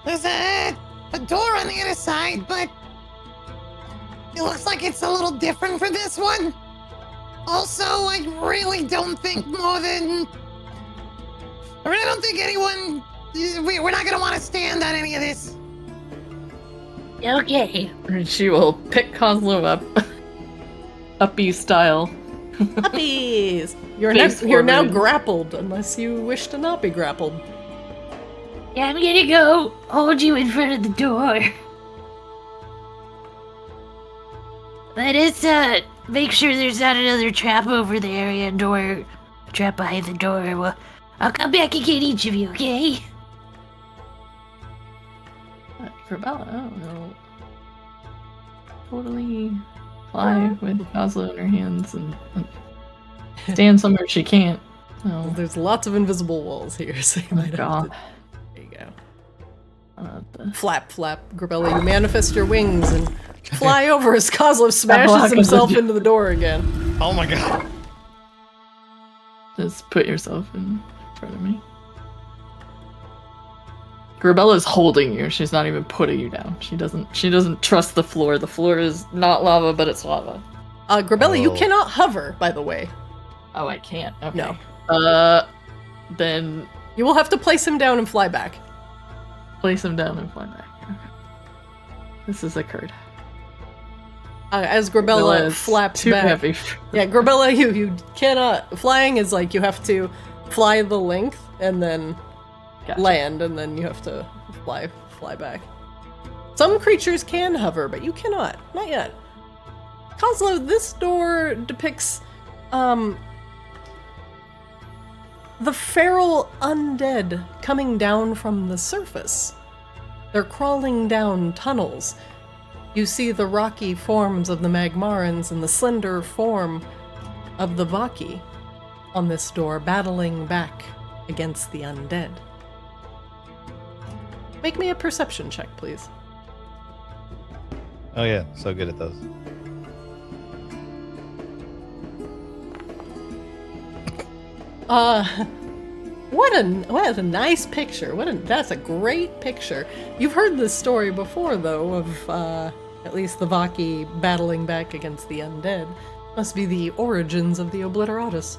There's a door on the other side, but it looks like it's a little different for this one. Also, I really don't think anyone... We're not gonna want to stand on any of this. Okay. she will pick Kozlo up, uppy style. Puppies! You're Face now forward. grappled, unless you wish to not be grappled. Yeah, I'm gonna go hold you in front of the door. Let us, make sure there's not another trap over there and/or trap behind the door. Well, I'll come back and get each of you, okay? GREBELLA, I don't know. Totally fly with Kozlo in her hands and stand somewhere she can't. Oh, There's lots of invisible walls here, so you might have God. to... There you go. Flap, flap, GREBELLA, you manifest your wings and fly over as Kozlo smashes himself into the door again. Oh my god. Just put yourself in front of me. GREBELLA's holding you. She's not even putting you down. She doesn't trust the floor. The floor is not lava, but it's lava. GREBELLA, you cannot hover, by the way. Oh, I can't. Okay. No. Then You will have to place him down and fly back. place him down and fly back. Okay. This has occurred. As GREBELLA is flaps too back. heavy. Yeah, GREBELLA, you cannot. Flying is like you have to fly the length and then Gotcha. land, and then you have to fly back. Some creatures can hover, but you cannot. Not yet. Kozlo, this door depicts the feral undead coming down from the surface. They're crawling down tunnels. You see the rocky forms of the Magmarans and the slender form of the Vaki on this door, battling back against the undead. Make me a perception check, please. Oh yeah, so good at those. What a nice picture. That's a great picture. You've heard this story before, though, of at least the Vaki battling back against the undead. Must be the origins of the Obliteratus.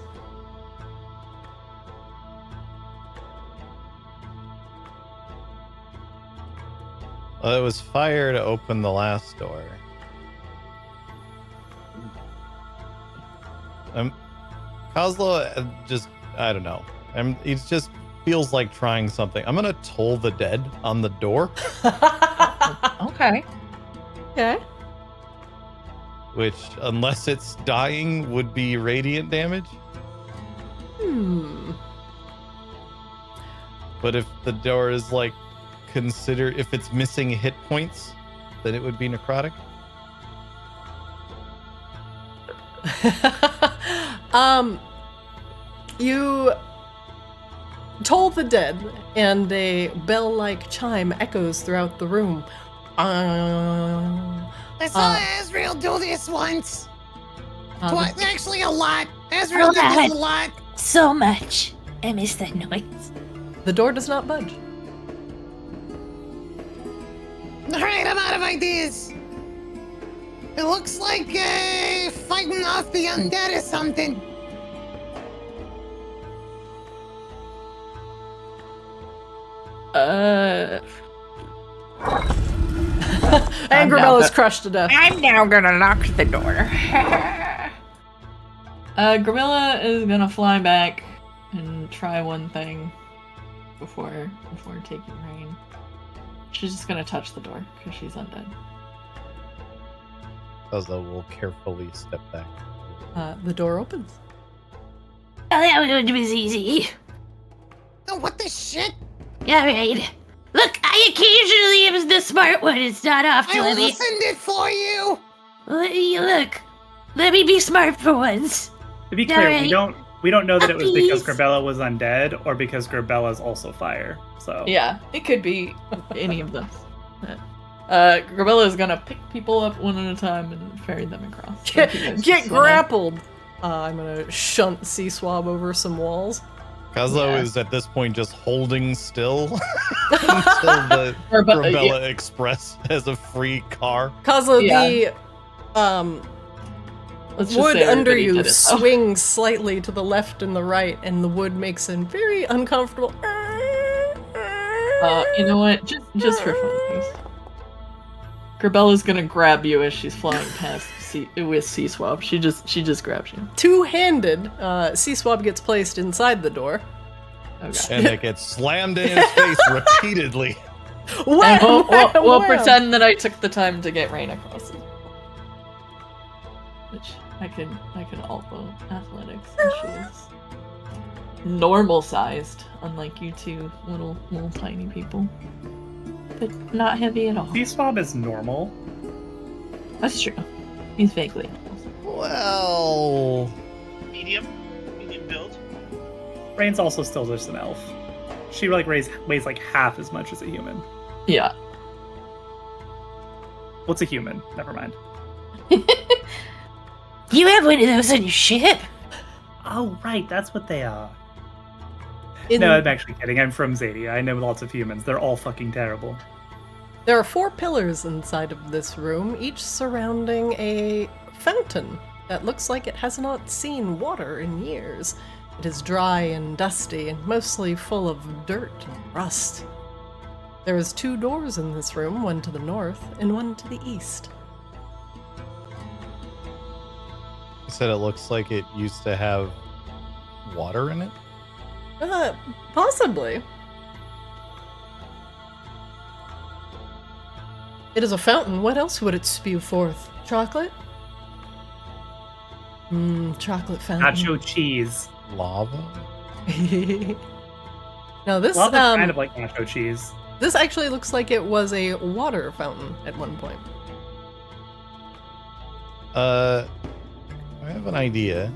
Well, it was fire to open the last door. Kozlo just, I don't know. He just feels like trying something. I'm gonna toll the dead on the door. Okay. Okay. Which, unless it's dying, would be radiant damage. But if the door is like, if it's missing hit points, then it would be necrotic. You toll the dead, and a bell-like chime echoes throughout the room. I saw Azrael do this once. Actually, a lot. Azrael Oh, did this God. a lot. So much. I miss that noise. The door does not budge. All right, I'm out of ideas. It looks like fighting off the undead or something. And GREBELLA's crushed to death. I'm now gonna lock the door. GREBELLA is gonna fly back and try one thing before taking rain. She's just gonna touch the door because she's undead. Kozlo will carefully step back. The door opens. Oh, that one was easy. Oh, what the shit? Alright. Look, I occasionally am the smart one. It's not often. I listened it for you. Look, let me be smart for once. To be clear, Alright. we don't know that it was because Please. GREBELLA was undead or because GREBELLA is also fire. So Yeah, it could be any of those. GREBELLA is gonna pick people up one at a time and ferry them across. So if you guys Get just wanna- grappled! I'm gonna shunt Sea Swab over some walls. Kozlo Yeah. is at this point just holding still until the GREBELLA Express has a free car. Kozlo, Yeah. the Let's just wood say under everybody you did it, though. swings slightly to the left and the right, and the wood makes a very uncomfortable. You know what? Just for fun, please. GREBELLA's gonna grab you as she's flying past with Sea Swab. She just grabs you. Two-handed, Sea Swab gets placed inside the door. Okay. And it gets slammed in his face repeatedly. And we'll Wham! pretend that I took the time to get Rain across it. Which I can also athletics. And she's normal sized, unlike you two little tiny people. But not heavy at all. Seaswab is normal. That's true. He's vaguely. Well, Medium build. Rain's also still just an elf. She like weighs like half as much as a human. Yeah. What's a human? Never mind. You have one of those on your ship? Oh, right, that's what they are. In- No, I'm actually kidding. I'm from Zadia. I know lots of humans. They're all fucking terrible. There are 4 pillars inside of this room, each surrounding a fountain that looks like it has not seen water in years. It is dry and dusty and mostly full of dirt and rust. There is 2 doors in this room, one to the north and one to the east. you said it looks like it used to have water in it. Possibly. It is a fountain. What else would it spew forth? Chocolate? Chocolate fountain. Nacho cheese. Lava. No, this Lava's kind of like nacho cheese. this actually looks like it was a water fountain at one point. I have an idea.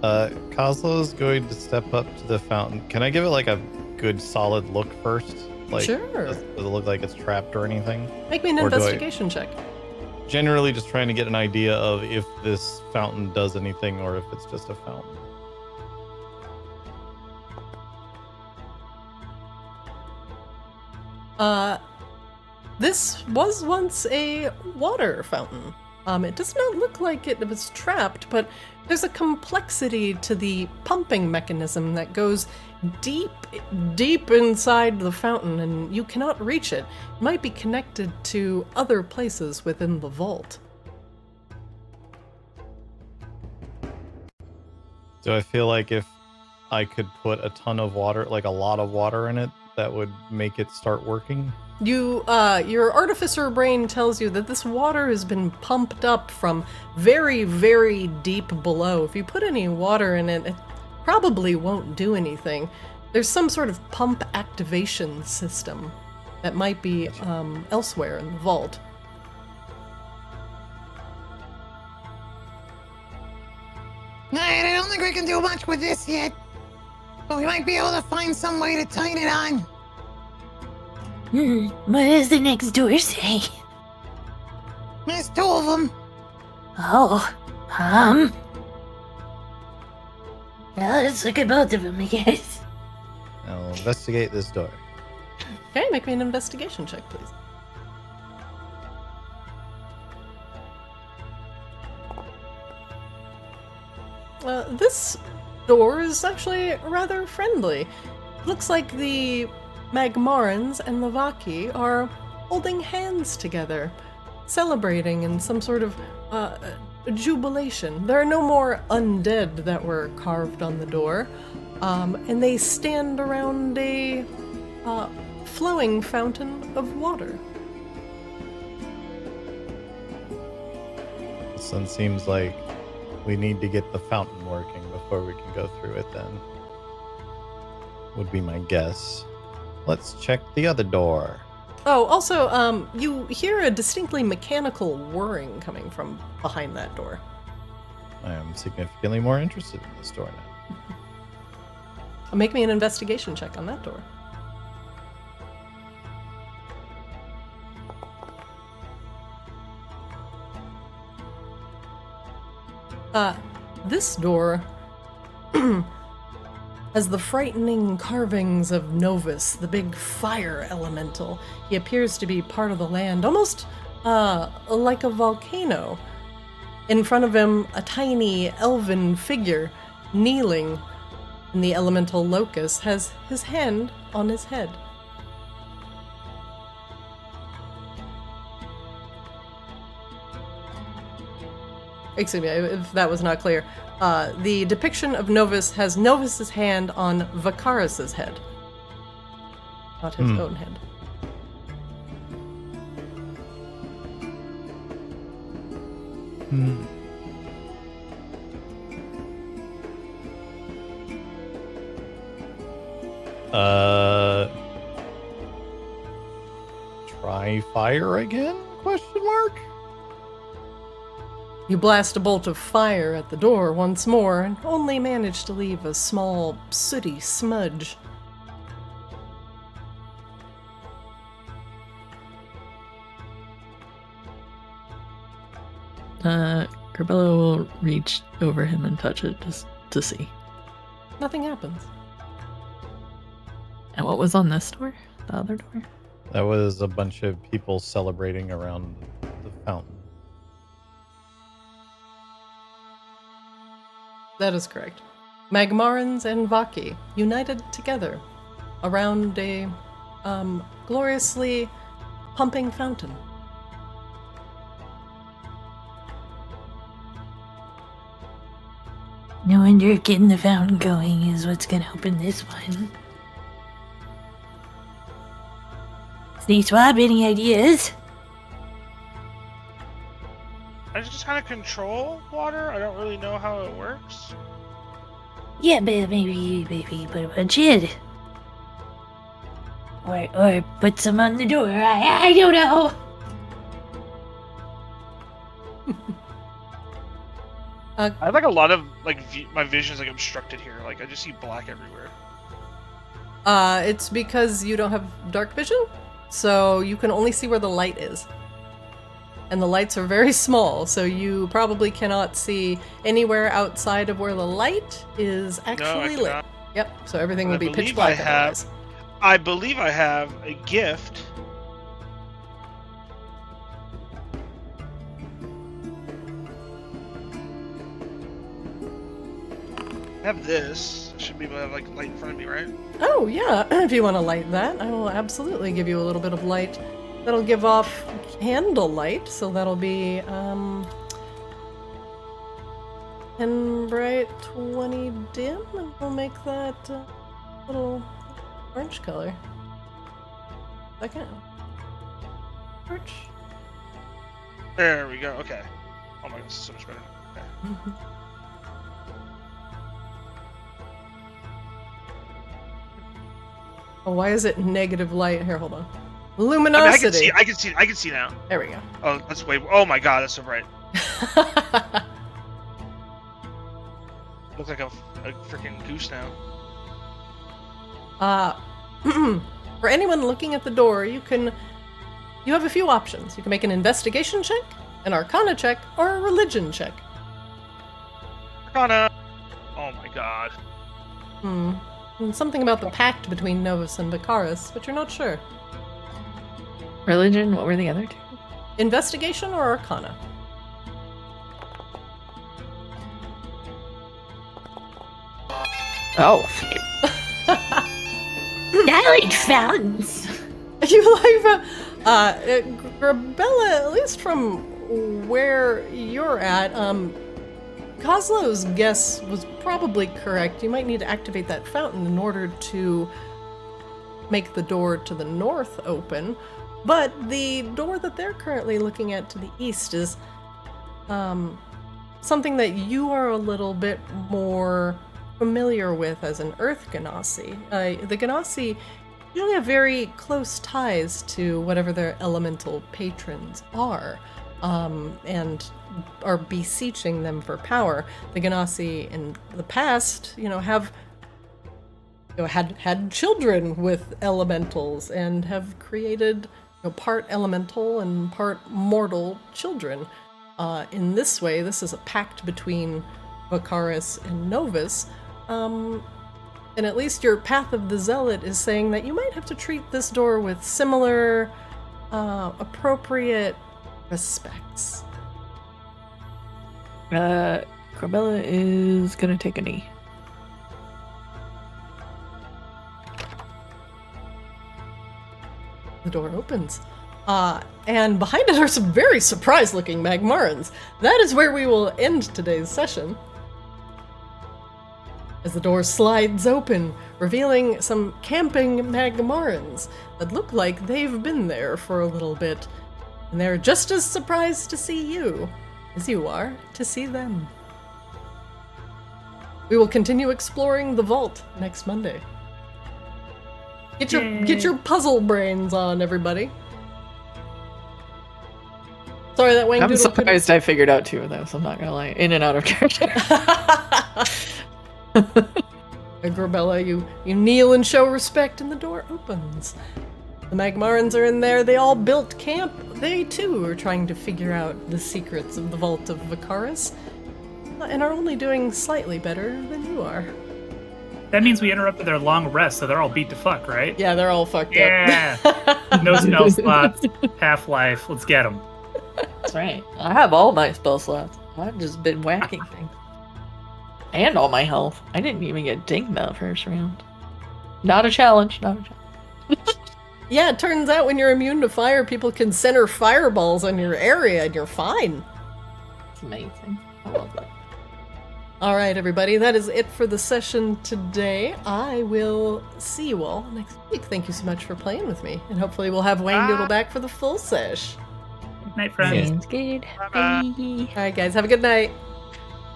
Kozlo's going to step up to the fountain. Can I give it like a good solid look first? Like, Sure. Does it look like it's trapped or anything? Make me an Or do I- investigation check. Generally just trying to get an idea of if this fountain does anything or if it's just a fountain. This was once a water fountain. It does not look like it was trapped, but there's a complexity to the pumping mechanism that goes deep, deep inside the fountain, and you cannot reach it. It might be connected to other places within the vault. Do I feel like if I could put a ton of water, like a lot of water in it, that would make it start working? Your artificer brain tells you that this water has been pumped up from very, very deep below. If you put any water in it, it probably won't do anything. There's some sort of pump activation system that might be elsewhere in the vault. Alright, I don't think we can do much with this yet. But we might be able to find some way to tighten it on. What does the next door say? There's 2 of them. Oh, well, let's look at both of them, I guess. I'll investigate this door. Okay, make me an investigation check, please. This door is actually rather friendly. Looks like the Magmarans and the Vaki are holding hands together, celebrating in some sort of jubilation. There are no more undead that were carved on the door, and they stand around a flowing fountain of water. This one seems like we need to get the fountain working before we can go through it then. Would be my guess. Let's check the other door. Oh, also, you hear a distinctly mechanical whirring coming from behind that door. I am significantly more interested in this door now. Make me an investigation check on that door. This door has the frightening carvings of Novus, the big fire elemental. He appears to be part of the land, almost like a volcano. In front of him, a tiny elven figure kneeling, and the elemental locust has his hand on his head. excuse me if that was not clear. The depiction of Novus has Novus's hand on Vacaris's head, not his own head. Try fire again? Question mark? You blast a bolt of fire at the door once more and only manage to leave a small, sooty smudge. GREBELLA will reach over him and touch it just to see. Nothing happens. And what was on this door? The other door? That was a bunch of people celebrating around the fountain. That is correct. Magmarans and Vaki united together around a gloriously pumping fountain. No wonder getting the fountain going is what's gonna open this one. Snake Swab, any ideas? I just kind of control water. I don't really know how it works. Yeah, but maybe put a bunch in. Or put some on the door. I don't know. I have like a lot of like my vision's like obstructed here. Like I just see black everywhere. It's because you don't have dark vision, so you can only see where the light is. And the lights are very small, so you probably cannot see anywhere outside of where the light is actually lit. Yep, so everything will be pitch black otherwise. I believe I have a gift. I have this. I should be able to have like light in front of me, right? Oh yeah, if you want to light that, I will absolutely give you a little bit of light. That'll give off candle light, so that'll be 10 bright, 20 dim, and we'll make that little orange color. Second. Orange. There we go. Okay. Oh my god, this is so much better. Okay. Oh, why is it negative light? Here, hold on. Luminosity. I can see now. There we go. Oh, that's way. Oh my god, that's so bright. Looks like a freaking goose now. For anyone looking at the door, you have a few options. You can make an investigation check, an arcana check, or a religion check. Arcana. Oh my god. And something about the pact between Novus and Vacaris, but you're not sure. Religion, what were the other two? Investigation or arcana? Oh. I like fountains. You like GREBELLA, at least from where you're at, Kozlo's guess was probably correct. You might need to activate that fountain in order to make the door to the north open. But the door that they're currently looking at to the east is something that you are a little bit more familiar with as an Earth Ganassi. The Ganassi usually have very close ties to whatever their elemental patrons are, and are beseeching them for power. The Ganassi in the past, have had children with elementals and have created part elemental and part mortal children. In this way, this is a pact between Vacaris and Novus. And at least your Path of the Zealot is saying that you might have to treat this door with similar, appropriate respects. GREBELLA is gonna take a knee. The door opens. And behind it are some very surprised-looking Magmarans. That is where we will end today's session. As the door slides open, revealing some camping Magmarans that look like they've been there for a little bit. And they're just as surprised to see you as you are to see them. We will continue exploring the vault next Monday. Get your puzzle brains on, everybody. Sorry, that Wang I'm Doodle surprised I figured out 2 of those, I'm not gonna lie. In and out of character. GREBELLA, you kneel and show respect, and the door opens. The Magmarans are in there. They all built camp. They, too, are trying to figure out the secrets of the Vault of Precarious, and are only doing slightly better than you are. That means we interrupted their long rest, so they're all beat to fuck, right? Yeah, they're all fucked up. Yeah! No spell slots, half-life, let's get them. That's right. I have all my spell slots. I've just been whacking things. And all my health. I didn't even get dinged that first round. Not a challenge, not a challenge. Yeah, it turns out when you're immune to fire, people can center fireballs on your area and you're fine. It's amazing. I love that. Alright, everybody, that is it for the session today. I will see you all next week. Thank you so much for playing with me, and hopefully we'll have Wang Doodle back for the full sesh. Good night, friends. Sounds good. Bye-bye. Bye. Alright, guys, have a good night.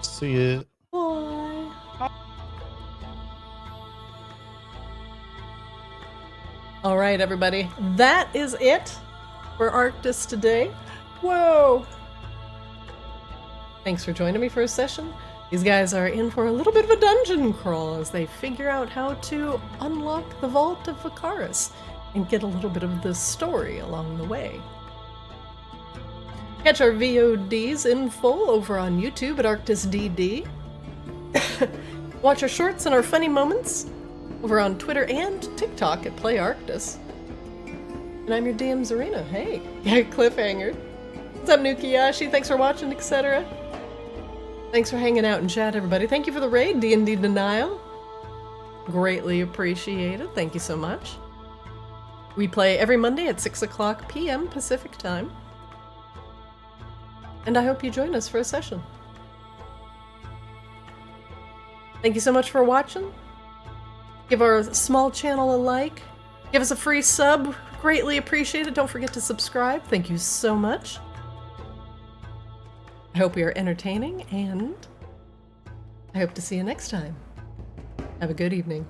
See ya. Bye. Alright, everybody, that is it for Arctis today. Whoa! Thanks for joining me for a session. These guys are in for a little bit of a dungeon crawl as they figure out how to unlock the Vault of Precarious and get a little bit of the story along the way. Catch our VODs in full over on YouTube at ArctisDD. Watch our shorts and our funny moments over on Twitter and TikTok at PlayArctis. And I'm your DM Zarina. Hey, yeah, cliffhanger. What's up, Nukiyashi? Thanks for watching, etc. Thanks for hanging out in chat, everybody. Thank you for the raid, D&D Denial. Greatly appreciated. Thank you so much. We play every Monday at 6 o'clock p.m. Pacific Time. And I hope you join us for a session. Thank you so much for watching. Give our small channel a like. Give us a free sub. Greatly appreciated. Don't forget to subscribe. Thank you so much. I hope we are entertaining, and I hope to see you next time. Have a good evening.